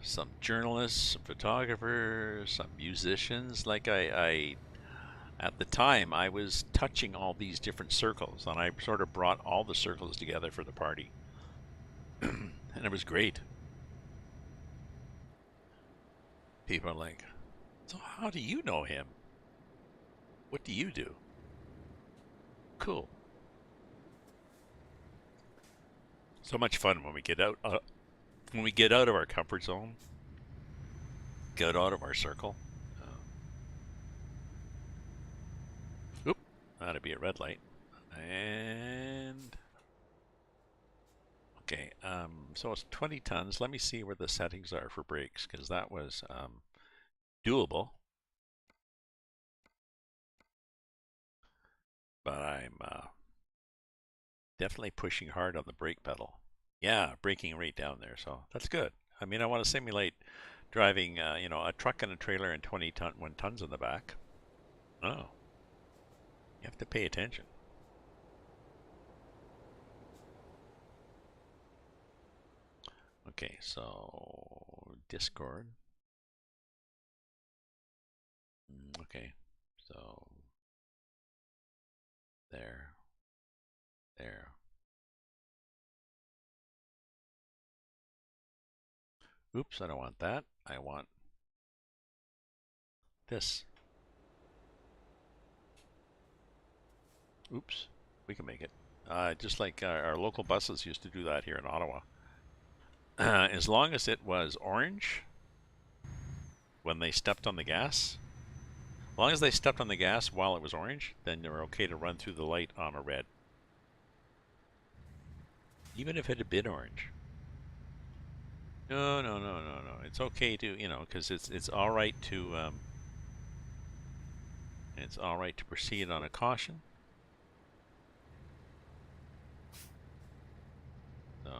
some journalists, some photographers, some musicians. Like I at the time, I was touching all these different circles, and I sort of brought all the circles together for the party, and it was great. People are like, "So how do you know him? What do you do?" Cool. So much fun when we get out. When we get out of our comfort zone, get out of our circle. Oop, that'd be a red light. And okay, so it's 20 tons. Let me see where the settings are for brakes, because that was doable. But I'm definitely pushing hard on the brake pedal. Yeah, braking right down there, so that's good. I mean, I want to simulate driving, a truck and a trailer and 21 tons in the back. Oh, you have to pay attention. Okay, so Discord. Okay, so there, there. Oops, I don't want that. I want this. Oops, we can make it. Just like our local buses used to do that here in Ottawa. As long as it was orange when they stepped on the gas, as long as they stepped on the gas while it was orange, then they're okay to run through the light on a red. Even if it had been orange. No, no, no, no, no. It's okay to, because it's all right to proceed on a caution. So,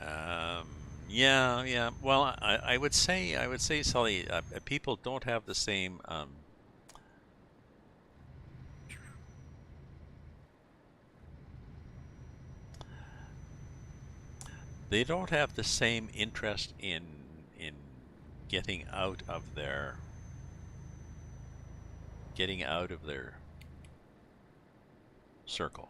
um, yeah, yeah. Well, I would say, Sully, people don't have the same. They don't have the same interest in getting out of their getting out of their circle.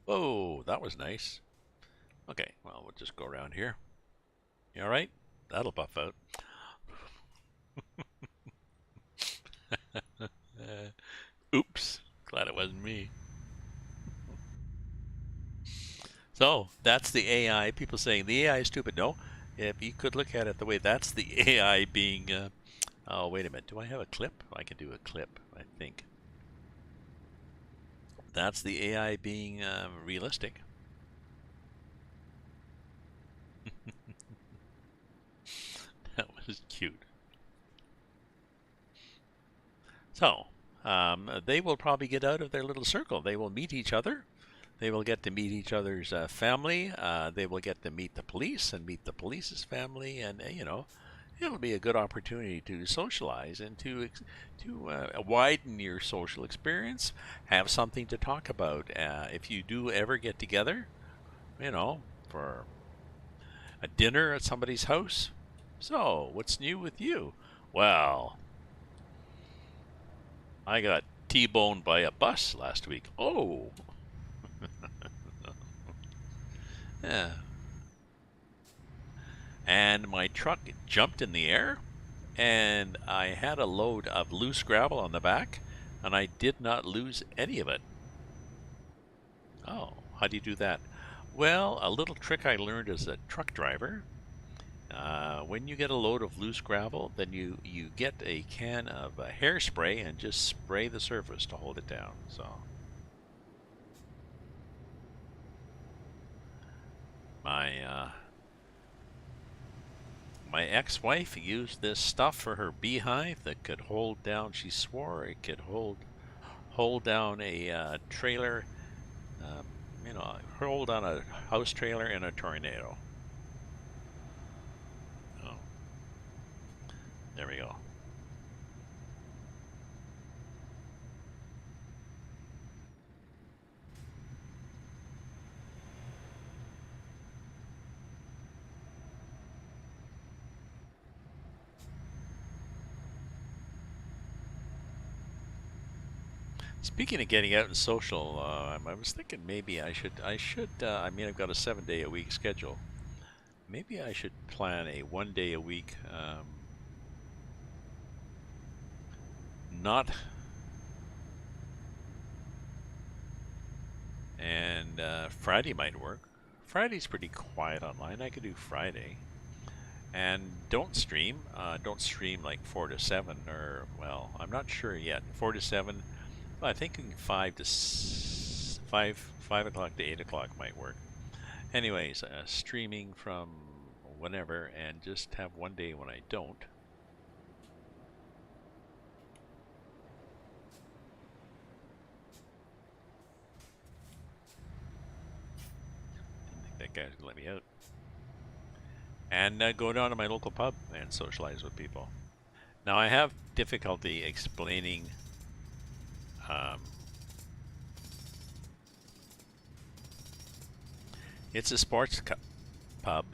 Whoa, that was nice. Okay, well, we'll just go around here. You all right? That'll buff out. Oops. Glad it wasn't me. So that's the AI. People saying the AI is stupid. No, if you could look at it the way that's the AI being. Oh, wait a minute. Do I have a clip? I can do a clip, I think. That's the AI being realistic. That was cute. So, they will probably get out of their little circle. They will meet each other. They will get to meet each other's family. They will get to meet the police and meet the police's family, and it'll be a good opportunity to socialize and to widen your social experience. Have something to talk about. If you do ever get together, for a dinner at somebody's house. So, what's new with you? Well, I got T-boned by a bus last week. Oh, yeah. And my truck jumped in the air, and I had a load of loose gravel on the back, and I did not lose any of it. Oh, how do you do that? Well, a little trick I learned as a truck driver. When you get a load of loose gravel, then you get a can of hairspray and just spray the surface to hold it down. So my my ex-wife used this stuff for her beehive that could hold down. She swore it could hold down a trailer. Um, hold down a house trailer in a tornado. Oh, there we go. Speaking of getting out and social, I was thinking maybe I mean, I've got a 7 day a week schedule. Maybe I should plan a 1 day a week, not, and Friday might work. Friday's pretty quiet online. I could do Friday. And don't stream. Don't stream like 4 to 7, or well, I'm not sure yet. 4 to 7. Well, I think 5 o'clock to 8 o'clock might work. Anyways, streaming from whenever, and just have 1 day when I don't. Didn't think that guy's gonna let me out. And go down to my local pub and socialize with people. Now I have difficulty explaining. Um, it's a sports pub,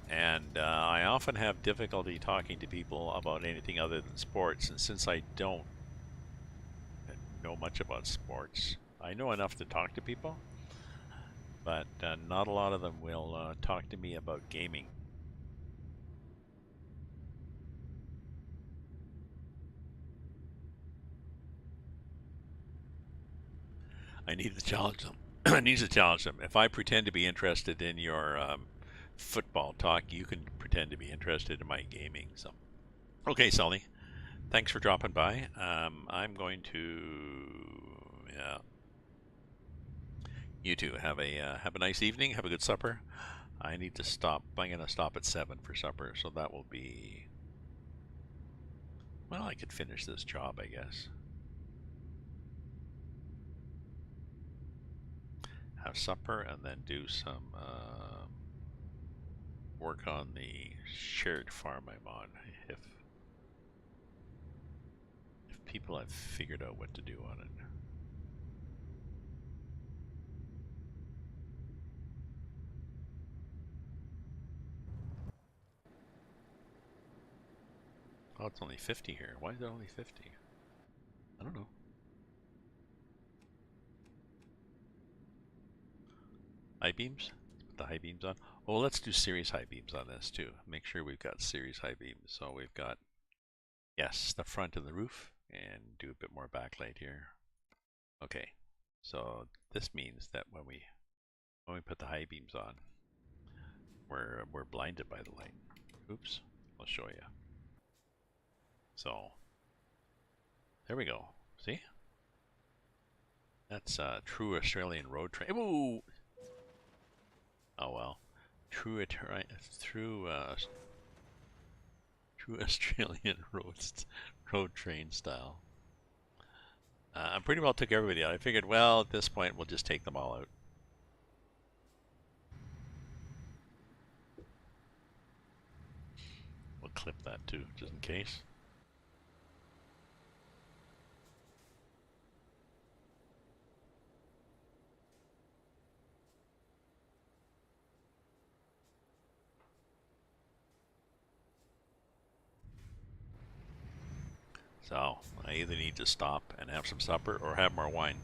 and I often have difficulty talking to people about anything other than sports. And since I don't know much about sports, I know enough to talk to people, but not a lot of them will talk to me about gaming. I need to challenge them. I need to challenge them. If I pretend to be interested in your football talk, you can pretend to be interested in my gaming. So Okay, Sully. Thanks for dropping by. I'm going to, yeah, you two have a nice evening. Have a good supper. I need to stop. I'm gonna stop at 7 for supper, so that will be. Well, I could finish this job, I guess. Have supper and then do some work on the shared farm I'm on. If if people have figured out what to do on it. Oh, it's only 50 here. Why is it only 50? I don't know. High beams? Let's put the high beams on. Oh, let's do series high beams on this too. Make sure we've got series high beams. So we've got, yes, the front and the roof, and do a bit more backlight here. Okay, so this means that when we put the high beams on, we're blinded by the light. Oops, I'll show you. So there we go. See? That's true Australian road train. Ooh! Oh well. True true Australian road train style. I pretty well took everybody out. I figured, well, at this point, we'll just take them all out. We'll clip that too, just in case. So, I either need to stop and have some supper or have more wine.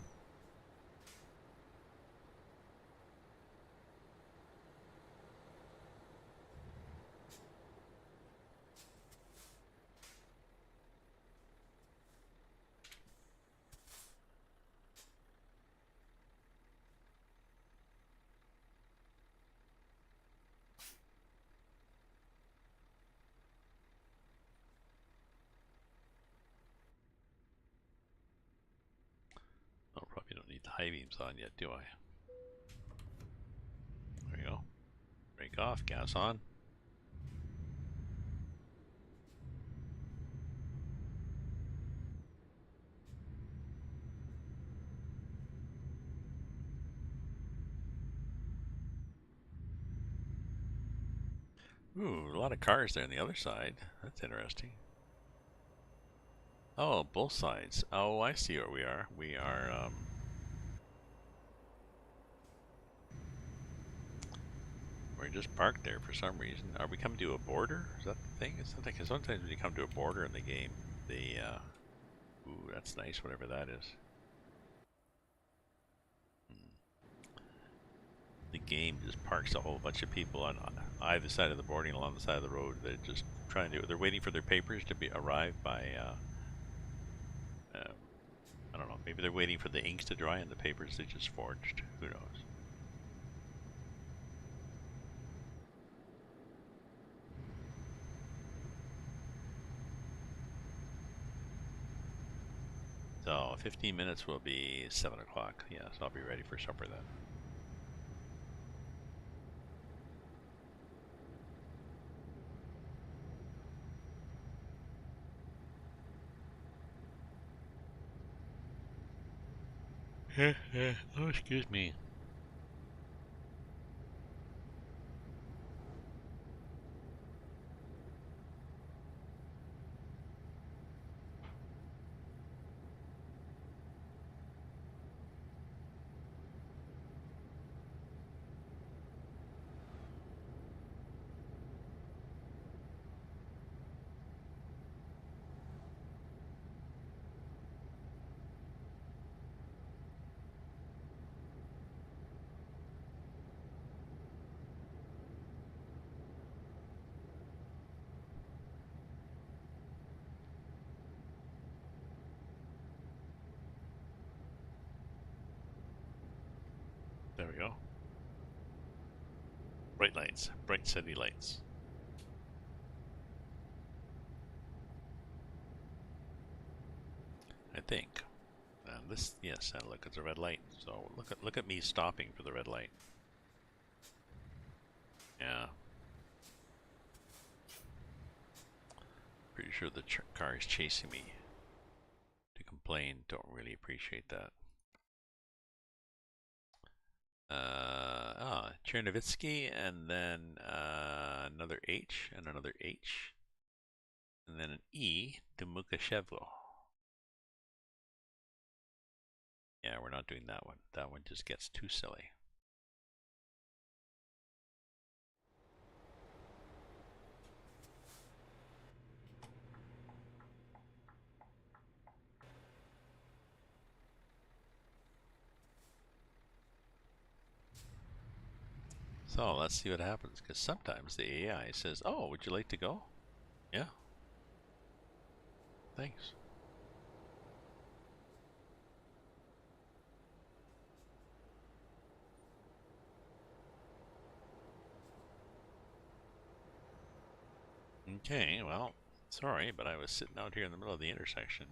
Oh, probably don't need the high beams on yet, do I? There you go. Break off, gas on. Ooh, a lot of cars there on the other side. That's interesting. Oh, both sides. Oh, I see where we are. We're just parked there for some reason. Are we coming to a border? Is that the thing? It's something. Cause sometimes when you come to a border in the game, ooh, that's nice. Whatever that is. The game just parks a whole bunch of people on either side of the boarding along the side of the road. They're just trying to. They're waiting for their papers to be arrived by. I don't know. Maybe they're waiting for the inks to dry and the papers they just forged. Who knows? So 15 minutes will be 7 o'clock. Yes, I'll be ready for supper then. Oh, excuse me. There we go. Bright lights, bright city lights. think. And this, yes, and look, it's a red light. So look at me stopping for the red light. Yeah. Pretty sure the car is chasing me. To complain, don't really appreciate that. Chernovitsky, and then another H, and another H, and then an E to Mukashevlo. Yeah, we're not doing that one. That one just gets too silly. So let's see what happens, because sometimes the AI says, oh, would you like to go? Yeah. Thanks. Okay, well, sorry, but I was sitting out here in the middle of the intersection.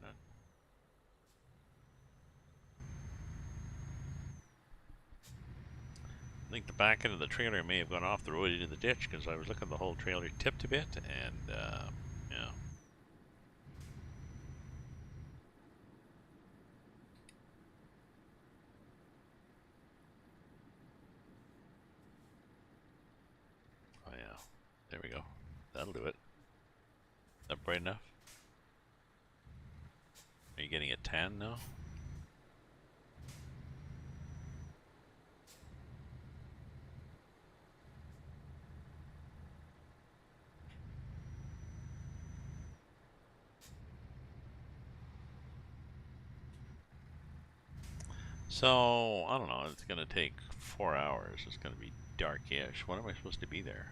I think the back end of the trailer may have gone off the road into the ditch because I was looking, the whole trailer tipped a bit, and yeah. Oh yeah, there we go. That'll do it. Is that bright enough? Are you getting a tan now? So, I don't know, it's going to take 4 hours. It's going to be dark-ish. When am I supposed to be there?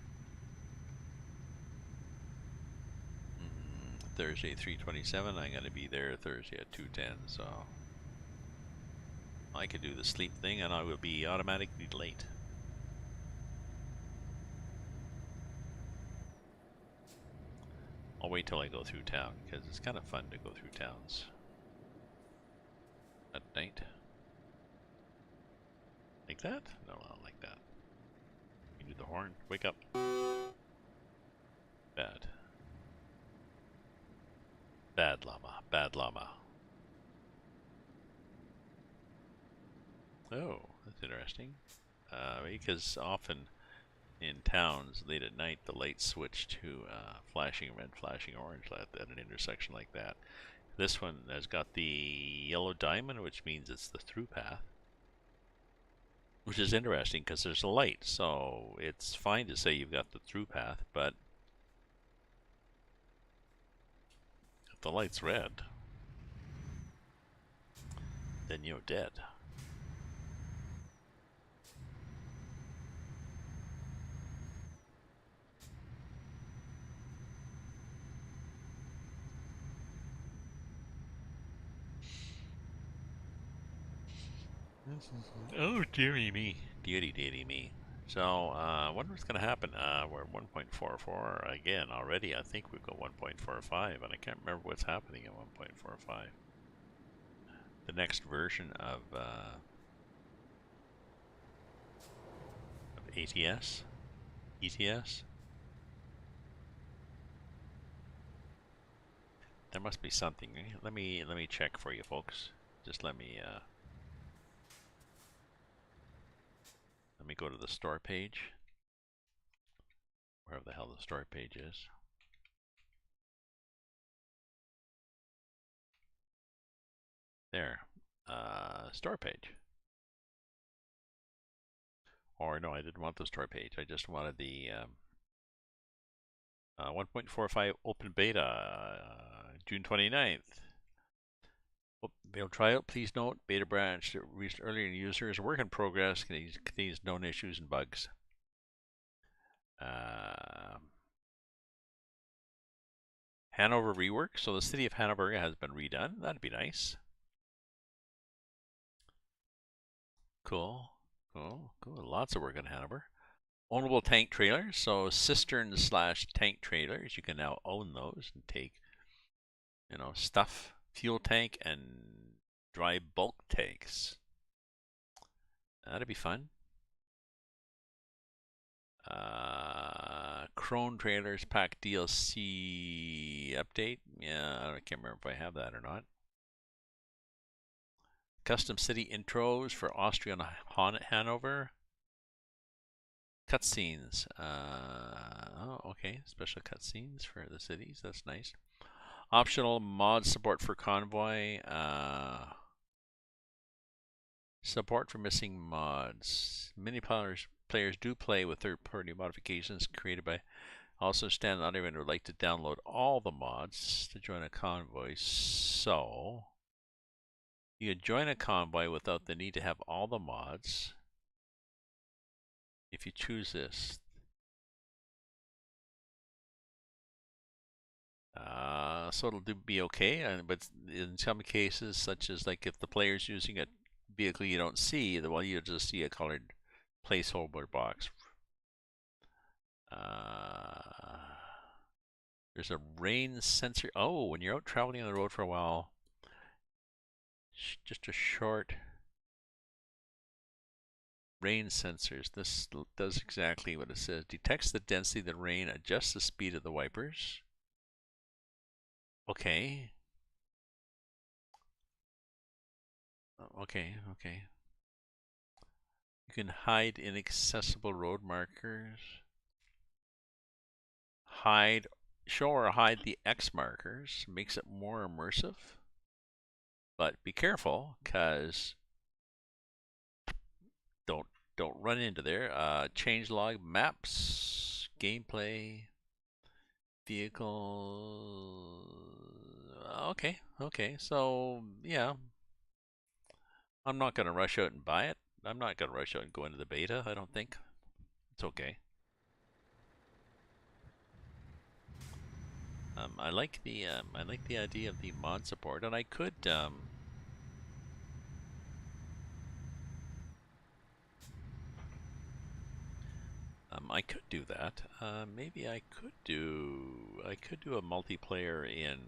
Thursday, 3:27. I'm going to be there Thursday at 2:10, so I could do the sleep thing and I will be automatically late. I'll wait till I go through town, because it's kind of fun to go through towns at night. Like that? No, not like that. You do the horn. Wake up. Bad. Bad llama. Bad llama. Oh, that's interesting. Because often in towns, late at night, the lights switch to flashing red, flashing orange at an intersection like that. This one has got the yellow diamond, which means it's the through path. Which is interesting because there's a light, so it's fine to say you've got the through path, but if the light's red, then you're dead. Oh, dearie me. Deary me. So, I wonder what's going to happen. We're at 1.44 again already. I think we've got 1.45, and I can't remember what's happening at 1.45. The next version of ATS? ETS? There must be something. Let me check for you folks. Just let me go to the store page. Wherever the hell the store page is. There. Store page. Or no, I didn't want the store page. I just wanted the 1.45 open beta, June 29th. Beta tryout. Please note, beta branch reached earlier users. Work in progress. Contains known issues and bugs. Hanover rework. So the city of Hanover has been redone. That'd be nice. Cool. Cool. Cool. Lots of work in Hanover. Ownable tank trailers. So cisterns / tank trailers. You can now own those and take, stuff fuel tank and dry bulk tanks. That'd be fun. Crone Trailers Pack DLC update. Yeah, I can't remember if I have that or not. Custom city intros for Austria and Hanover. Cutscenes. Oh, okay. Special cutscenes for the cities. That's nice. Optional mod support for Convoy. Support for missing mods. Many players do play with third-party modifications created by also stand on anyone who would like to download all the mods to join a convoy. So you can join a convoy without the need to have all the mods if you choose this. So it'll be okay, but in some cases, such as like if the player's using a vehicle you don't see, well, you just see a colored placeholder box. There's a rain sensor. Oh, when you're out traveling on the road for a while, just a short rain sensors. This does exactly what it says. Detects the density of the rain, adjusts the speed of the wipers. Okay. Okay, okay. You can hide inaccessible road markers. Show or hide the X markers. Makes it more immersive. But be careful, cause don't run into there. Changelog maps, gameplay, vehicle. Okay. So yeah, I'm not gonna rush out and buy it. I'm not gonna rush out and go into the beta. I don't think it's okay. I like the idea of the mod support, and I could do that. Maybe I could do a multiplayer in.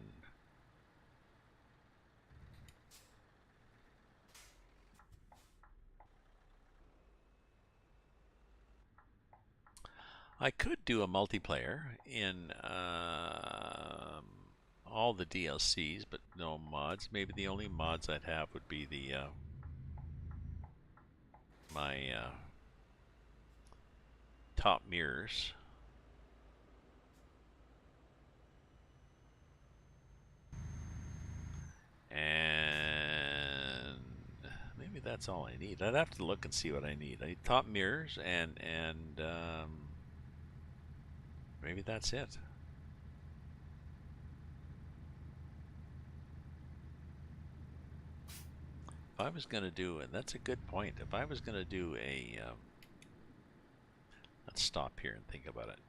I could do a multiplayer in all the DLCs, but no mods. Maybe the only mods I'd have would be the my top mirrors. And maybe that's all I need. I'd have to look and see what I need. I need top mirrors and maybe that's it. If I was going to do, and that's a good point, if I was going to do a, let's stop here and think about it.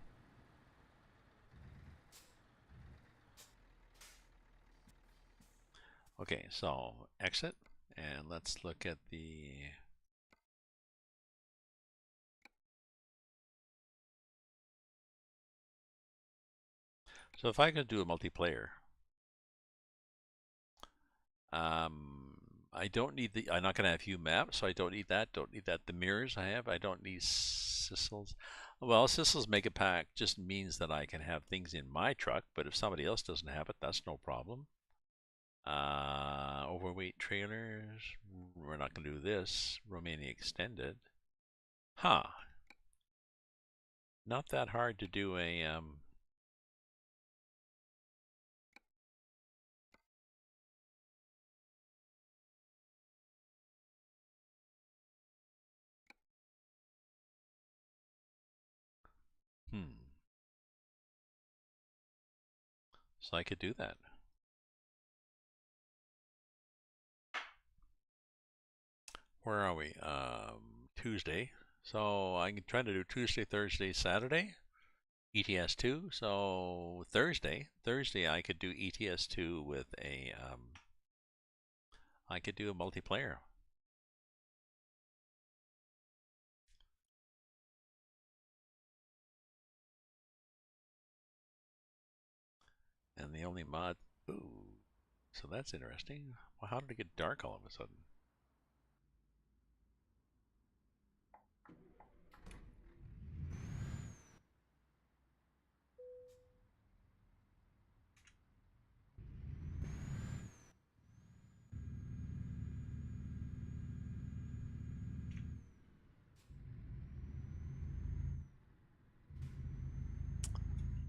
Okay, so exit, and let's look at the, so if I could do a multiplayer, I don't need I'm not going to have view maps, so I don't need that. Don't need that. The mirrors I don't need Sissel's. Well, Sissel's Mega Pack just means that I can have things in my truck, but if somebody else doesn't have it, that's no problem. Overweight trailers. We're not going to do this. Romania Extended. Huh. Not that hard to do a, So I could do that. Where are we? Tuesday. So I can try to do Tuesday, Thursday, Saturday. ETS2. So Thursday I could do ETS2 with a, I could do a multiplayer. And the only mod, ooh, So that's interesting. Well, how did it get dark all of a sudden?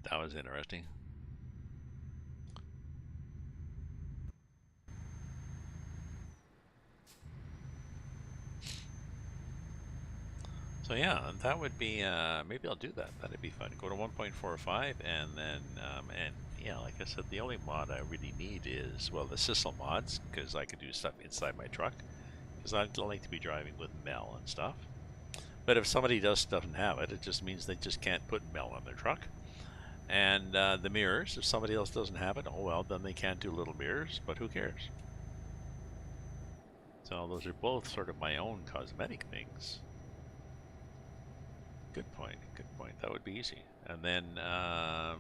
That was interesting. So yeah, that would be, maybe I'll do that. That'd be fun. Go to 1.45 and then, and yeah, like I said, the only mod I really need is, well, the Sissel mods, because I could do stuff inside my truck, because I'd like to be driving with Mel and stuff. But if somebody doesn't have it, it just means they just can't put Mel on their truck. And the mirrors, if somebody else doesn't have it, oh well, then they can't do little mirrors, but who cares? So those are both sort of my own cosmetic things. Good point. Good point. That would be easy. And then I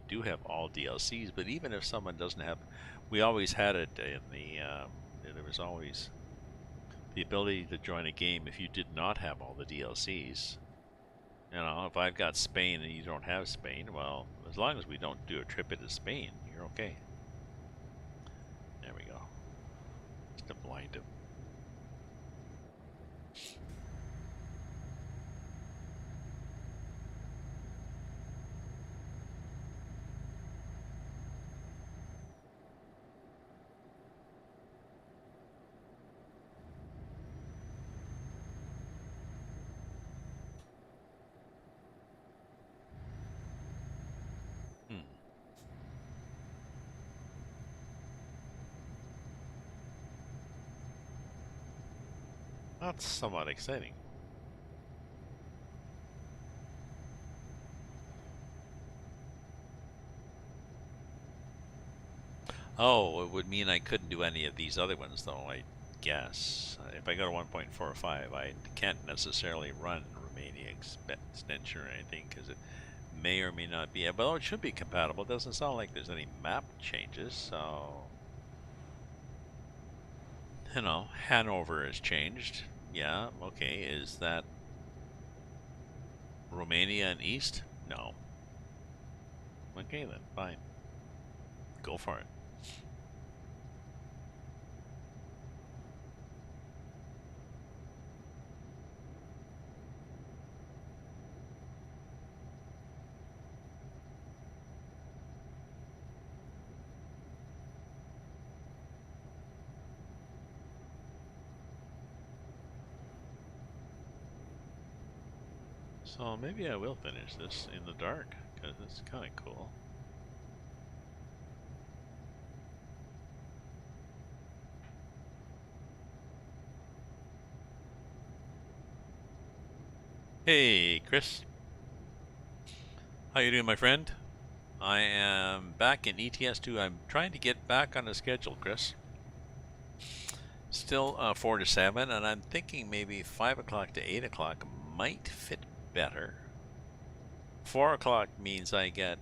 do have all DLCs, but even if someone doesn't have, we always had it in the. There was always the ability to join a game if you did not have all the DLCs. You know, if I've got Spain and you don't have Spain, well, as long as we don't do a trip into Spain, you're okay. There we go. Just to blind him. Hmm. That's somewhat exciting. Oh, it would mean I couldn't do any of these other ones, though, I guess. If I go to 1.45, I can't necessarily run Romania extension or anything, because it may or may not be. Well, it should be compatible. It doesn't sound like there's any map changes, so... You know, Hanover has changed. Yeah, okay. Is that Romania and East? No. Okay, then. Fine. Go for it. So maybe I will finish this in the dark, because it's kind of cool. Hey, Chris. How you doing, my friend? I am back in ETS2. I'm trying to get back on the schedule, Chris. Still 4 to 7, and I'm thinking maybe 5 o'clock to 8 o'clock might fit better. 4 o'clock means I get,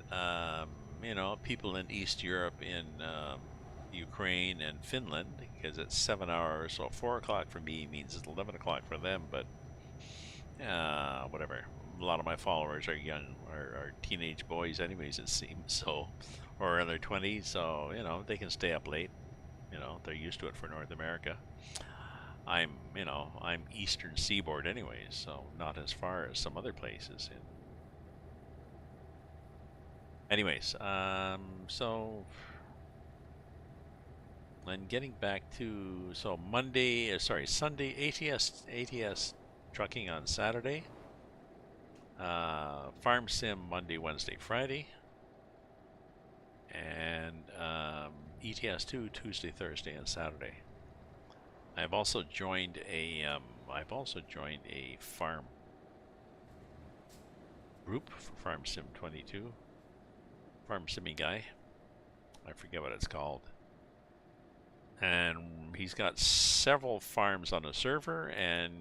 you know, people in East Europe, in Ukraine and Finland, because it's 7 hours. So 4 o'clock for me means it's 11 o'clock for them, but whatever. A lot of my followers are young, are teenage boys, anyways, it seems. So, or in their 20s, so you know they can stay up late. You know they're used to it for North America. I'm, you know, I'm Eastern Seaboard, anyways, so not as far as some other places. Anyways, so and getting back to Monday, sorry, Sunday, ATS trucking on Saturday. Farm Sim Monday, Wednesday, Friday, and ETS2 Tuesday, Thursday, and Saturday. I've also joined a farm group for Farm Sim 22. Farm Simmy guy. I forget what it's called. And he's got several farms on a server, and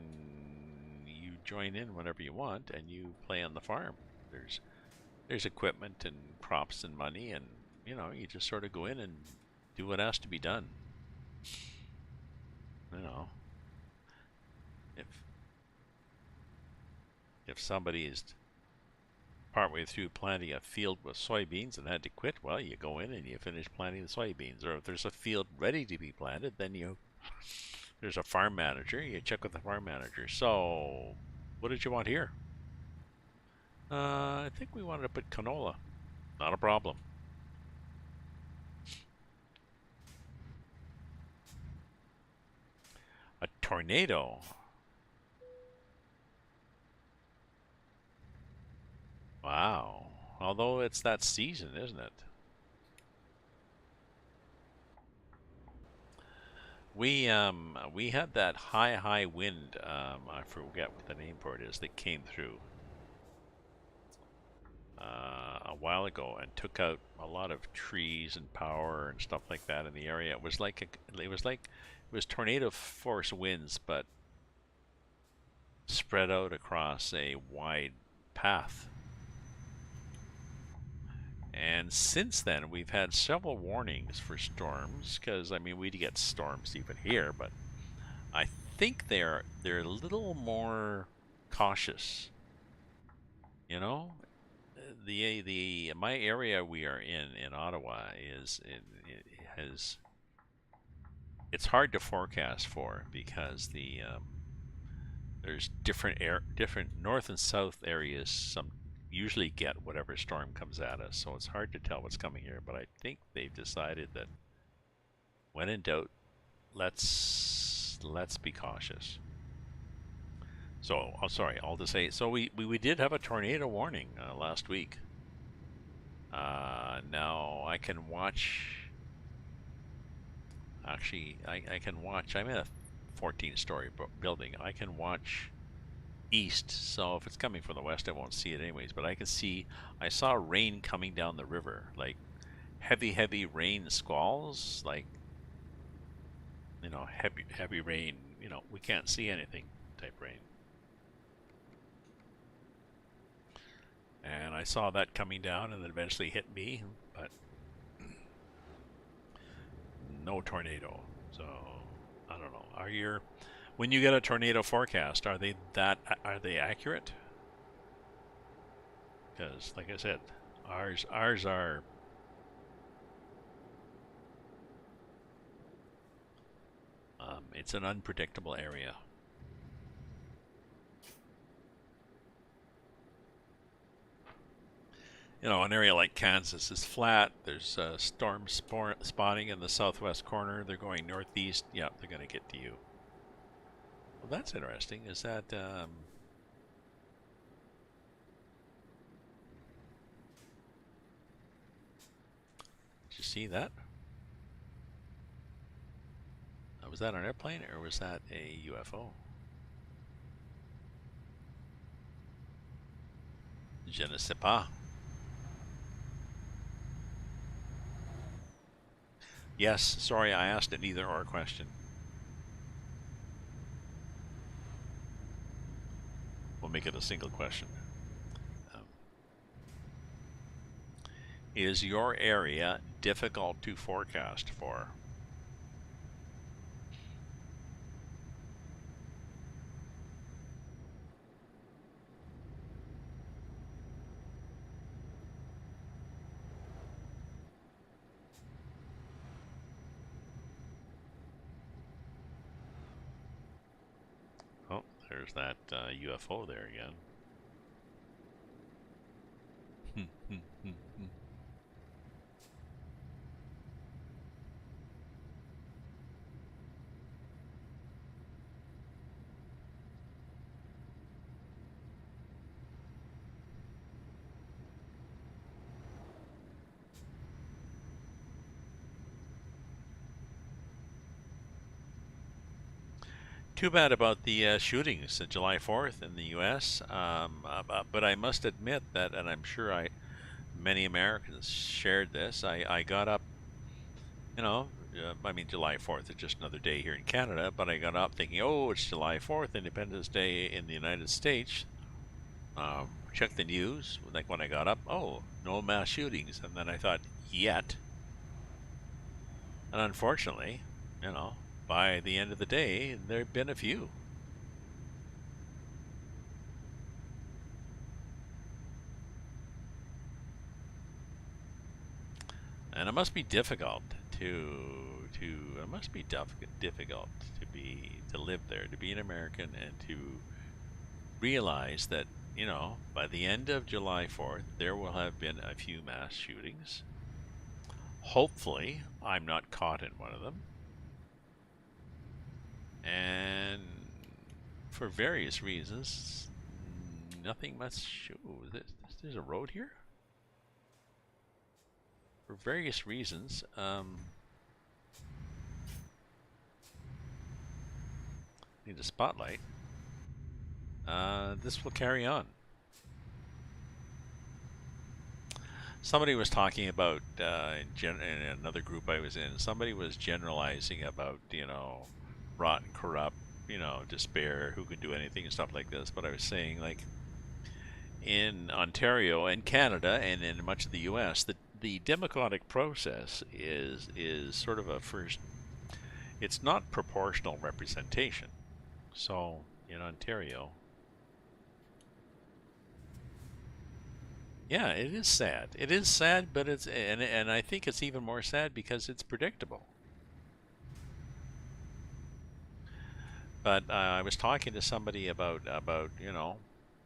you join in whenever you want, and you play on the farm. There's equipment and props and money, and you know, you just sort of go in and do what has to be done. You know, if somebody is partway through planting a field with soybeans and had to quit, well, you go in and you finish planting the soybeans. Or if there's a field ready to be planted, then there's a farm manager. You check with the farm manager. So, what did you want here? I think we wanted to put canola. Not a problem. A tornado. Wow. Although it's that season, isn't it? We had that high wind. I forget what the name for it is that came through a while ago and took out a lot of trees and power and stuff like that in the area. It was like it was tornado force winds, but spread out across a wide path. And since then, we've had several warnings for storms, because I mean we get storms even here, but I think they're a little more cautious. You know, the my area we are in Ottawa it has it's hard to forecast for, because there's different north and south areas. Some usually get whatever storm comes at us, so it's hard to tell what's coming here. But I think they've decided that when in doubt, let's be cautious. So, oh, sorry, all to say, so we did have a tornado warning last week. Now I can watch. Actually, I can watch. I'm in a 14-story building. I can watch east, so if it's coming from the west, I won't see it anyways. But I can see. I saw rain coming down the river, like heavy rain squalls, like, you know, heavy rain. You know, we can't see anything type rain. And I saw that coming down, and then eventually hit me, but no tornado. So I don't know. When you get a tornado forecast, are they accurate? Because, like I said, ours are. It's an unpredictable area. You know, an area like Kansas is flat. There's storm spawning in the southwest corner. They're going northeast. Yeah, they're going to get to you. Well, that's interesting. Is that did you see that? Was that an airplane or was that a UFO? Je ne sais pas. Yes, sorry, I asked an either or question. We'll make it a single question. Is your area difficult to forecast for? Oh, there's that UFO there again. Too bad about the shootings on July 4th in the U.S. But I must admit that, and I'm sure many Americans shared this. I got up, you know, I mean, July 4th is just another day here in Canada, but I got up thinking, oh, it's July 4th, Independence Day in the United States. Checked the news, like when I got up, oh, no mass shootings. And then I thought, yet. And unfortunately, by the end of the day, there have been a few. And it must be difficult it must be difficult to live there, to be an American, and to realize that, by the end of July 4th, there will have been a few mass shootings. Hopefully, I'm not caught in one of them. And for various reasons, nothing must show. There's a road here? For various reasons, need a spotlight. This will carry on. Somebody was talking about, in another group I was in, somebody was generalizing about, rotten, corrupt, despair, who could do anything and stuff like this. But I was saying, like, in Ontario and Canada and in much of the U.S., the democratic process is sort of a first. It's not proportional representation. So in Ontario, yeah, it is sad. It is sad, but and I think it's even more sad because it's predictable. But I was talking to somebody about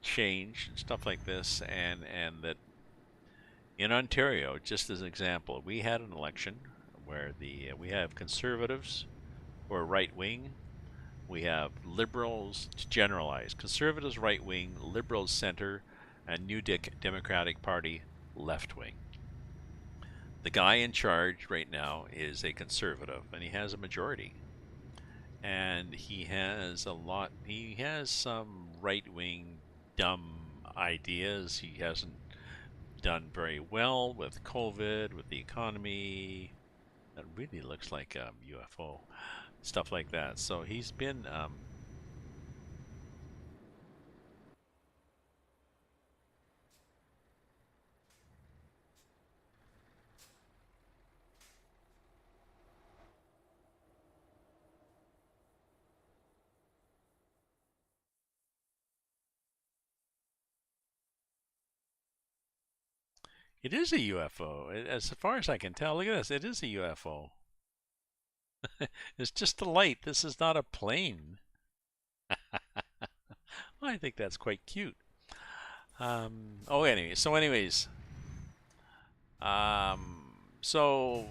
change and stuff like this, and that in Ontario, just as an example, we had an election where we have conservatives who are right wing, we have liberals, to generalize, conservatives right wing, liberals center, and New Democratic Party left wing. The guy in charge right now is a conservative, and he has a majority. And he has some right wing dumb ideas. He hasn't done very well with COVID, with the economy. That really looks like a UFO, stuff like that. So he's been. It is a UFO, as far as I can tell. Look at this. It is a UFO. It's just a light. This is not a plane. I think that's quite cute. Anyways, um, so,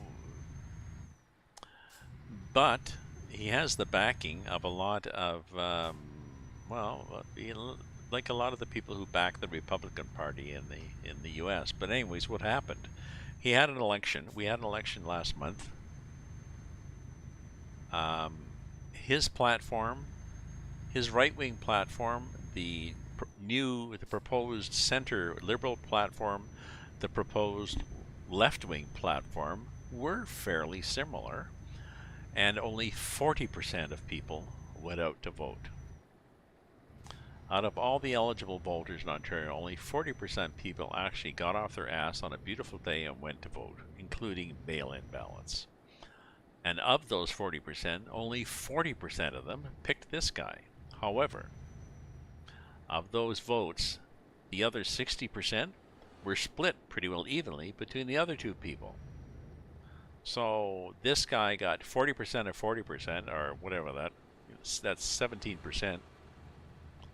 but he has the backing of a lot of, like a lot of the people who back the Republican Party in the U.S. But anyways, what happened? He had an election. We had an election last month. His platform, his right-wing platform, the proposed center liberal platform, the proposed left-wing platform were fairly similar, and only 40% of people went out to vote. Out of all the eligible voters in Ontario, only 40% people actually got off their ass on a beautiful day and went to vote, including mail-in ballots. And of those 40%, only 40% of them picked this guy. However, of those votes, the other 60% were split pretty well evenly between the other two people. So this guy got 40% of 40%, or whatever that's 17%.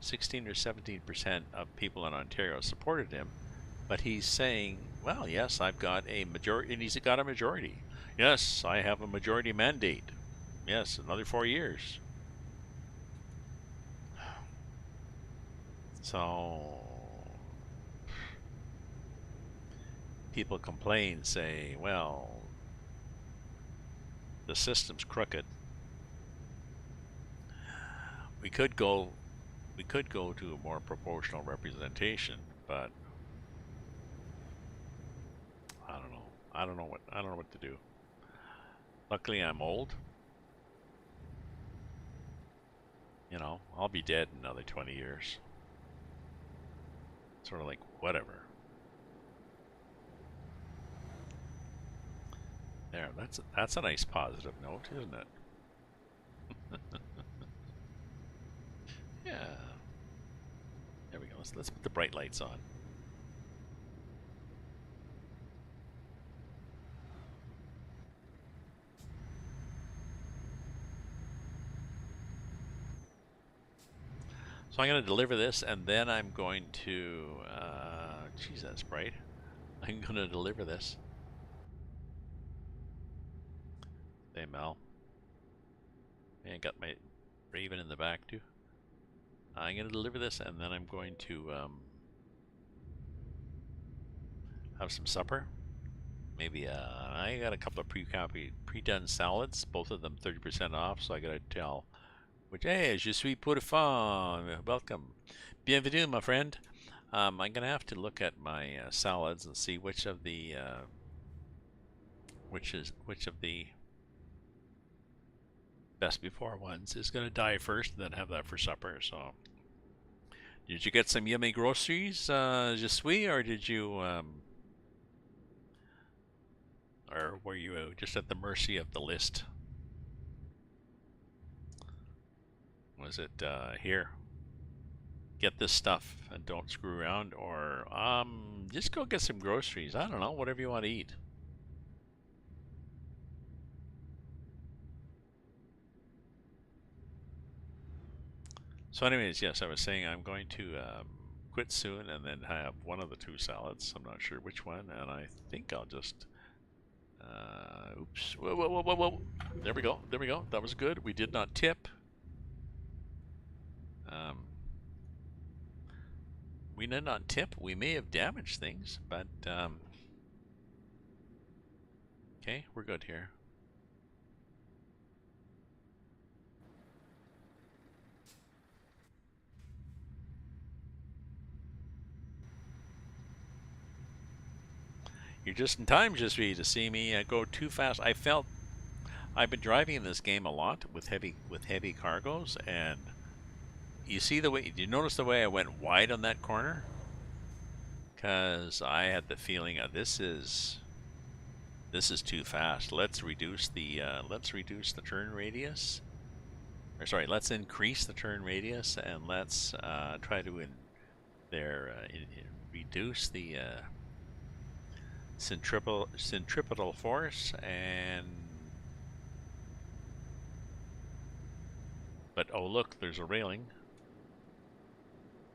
16 or 17% of people in Ontario supported him, but he's saying, well, yes, I've got a majority, and he's got a majority. Yes, I have a majority mandate. Yes, another 4 years. So people complain, say, well, the system's crooked. We could go to a more proportional representation, but I don't know. I don't know what to do. Luckily, I'm old. I'll be dead in another 20 years. Sort of like, whatever. There, that's a nice positive note, isn't it? Yeah. There we go. Let's put the bright lights on. So I'm going to deliver this, and then I'm going to. Geez, that's bright. I'm going to deliver this. Hey, Mel. I got my Raven in the back too. I'm going to deliver this, and then I'm going to have some supper. Maybe I got a couple of pre-done salads, both of them 30% off. So I got to tell, which hey, je suis pour fan. Welcome, bienvenue, my friend. I'm gonna have to look at my salads and see which of the which of the best before ones is gonna die first, and then have that for supper. So, did you get some yummy groceries, je suis, or did you or were you just at the mercy of the list? Was it here? Get this stuff and don't screw around, or just go get some groceries. I don't know, whatever you want to eat. So anyways, yes, I was saying I'm going to quit soon and then have one of the two salads. I'm not sure which one, and I think I'll just oops, whoa, whoa, whoa, whoa, whoa. There we go, there we go. That was good. We did not tip. We did not tip. We may have damaged things, but okay, we're good here. You're just in time, just to see me go too fast. I've been driving in this game a lot with heavy cargos, and you see the way. Did you notice the way I went wide on that corner? Because I had the feeling this is too fast. Let's reduce the turn radius. Or sorry, let's increase the turn radius, and let's try to reduce the centripetal force. And but oh look, there's a railing.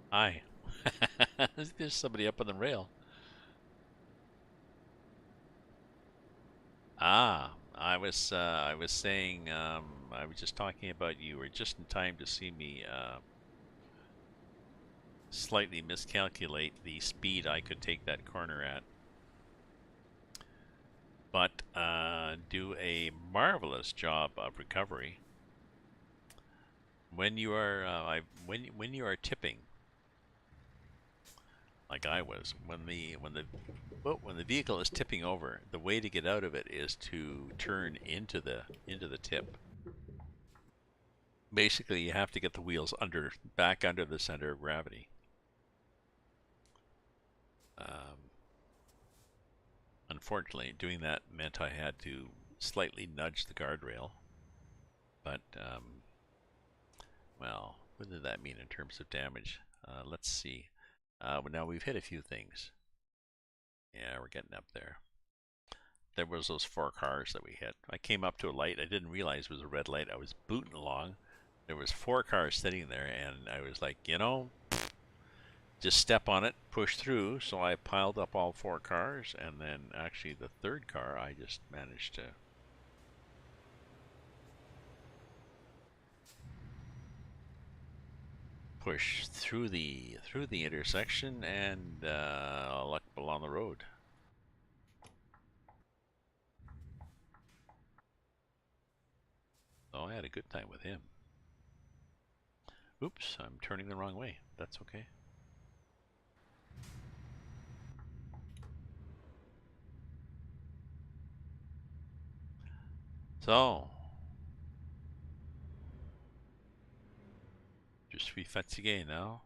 Hi. There's somebody up on the rail. I was saying I was just talking about you were just in time to see me slightly miscalculate the speed I could take that corner at, but do a marvelous job of recovery when you are when you are tipping. Like I was, when the vehicle is tipping over, the way to get out of it is to turn into the tip. Basically, you have to get the wheels back under the center of gravity. Unfortunately, doing that meant I had to slightly nudge the guardrail. But well, what did that mean in terms of damage? Let's see. Now we've hit a few things. Yeah, we're getting up there. There was those 4 cars that we hit. I came up to a light. I didn't realize it was a red light. I was booting along. There was 4 cars sitting there, and I was like, just step on it, push through. So I piled up all 4 cars, and then actually the 3rd car I just managed to push through the intersection and luck along the road. So I had a good time with him. Oops, I'm turning the wrong way. That's okay. So, je suis fatigué now.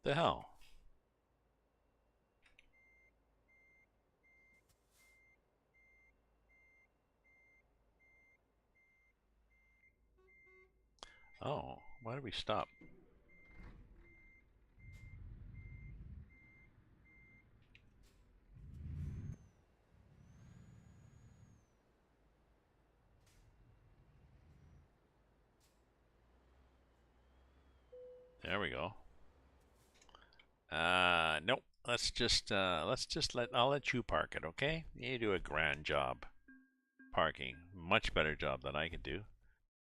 The hell? Oh, why did we stop? There we go. Nope. I'll let you park it, okay? You do a grand job parking. Much better job than I can do.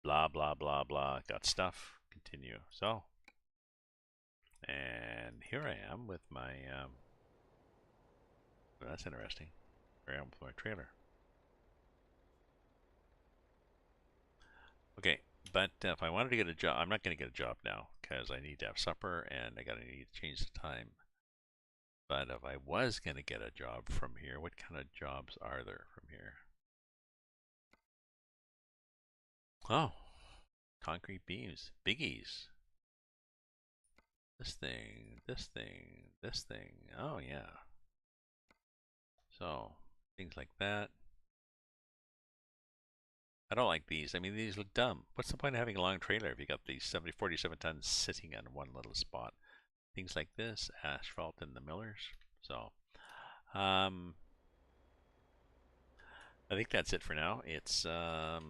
Blah, blah, blah, blah. Got stuff. Continue. So, and here I am with my, that's interesting. Here I am with my trailer. Okay, but if I wanted to get a job, I'm not going to get a job now because I need to have supper and I need to change the time. But if I was going to get a job from here, what kind of jobs are there from here? Oh, concrete beams, biggies. This thing, this thing, this thing. Oh, yeah. So, things like that. I don't like these. I mean, these look dumb. What's the point of having a long trailer if you got these 47 tons sitting on one little spot? Things like this, asphalt in the millers. So, I think that's it for now. It's, 4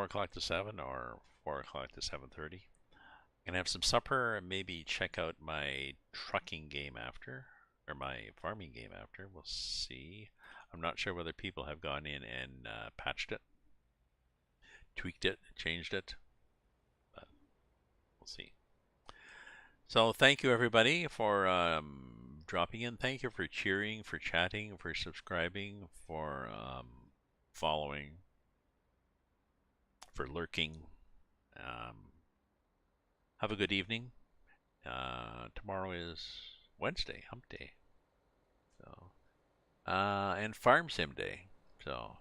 o'clock to 7 or 4 o'clock to 7:30. Gonna have some supper and maybe check out my trucking game after, or my farming game after. We'll see. I'm not sure whether people have gone in and patched it, tweaked it, changed it, but we'll see. So thank you everybody for dropping in. Thank you for cheering, for chatting, for subscribing, for following, for lurking. Have a good evening. Tomorrow is Wednesday, Hump Day. So, and Farm Sim Day. So,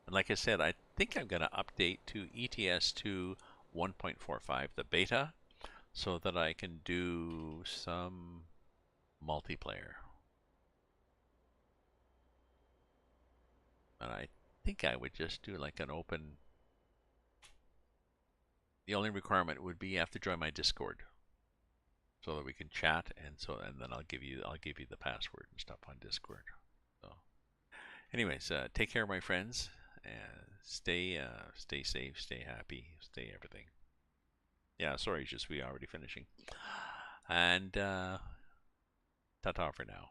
and like I said, I think I'm going to update to ETS2 1.45, the beta, so that I can do some multiplayer. And I think I would just do like an open. The only requirement would be you have to join my Discord, so that we can chat, and then I'll give you the password and stuff on Discord. So, anyways, take care, my friends, and stay safe, stay happy, stay everything. Yeah, sorry, just we already finishing, and ta-ta for now.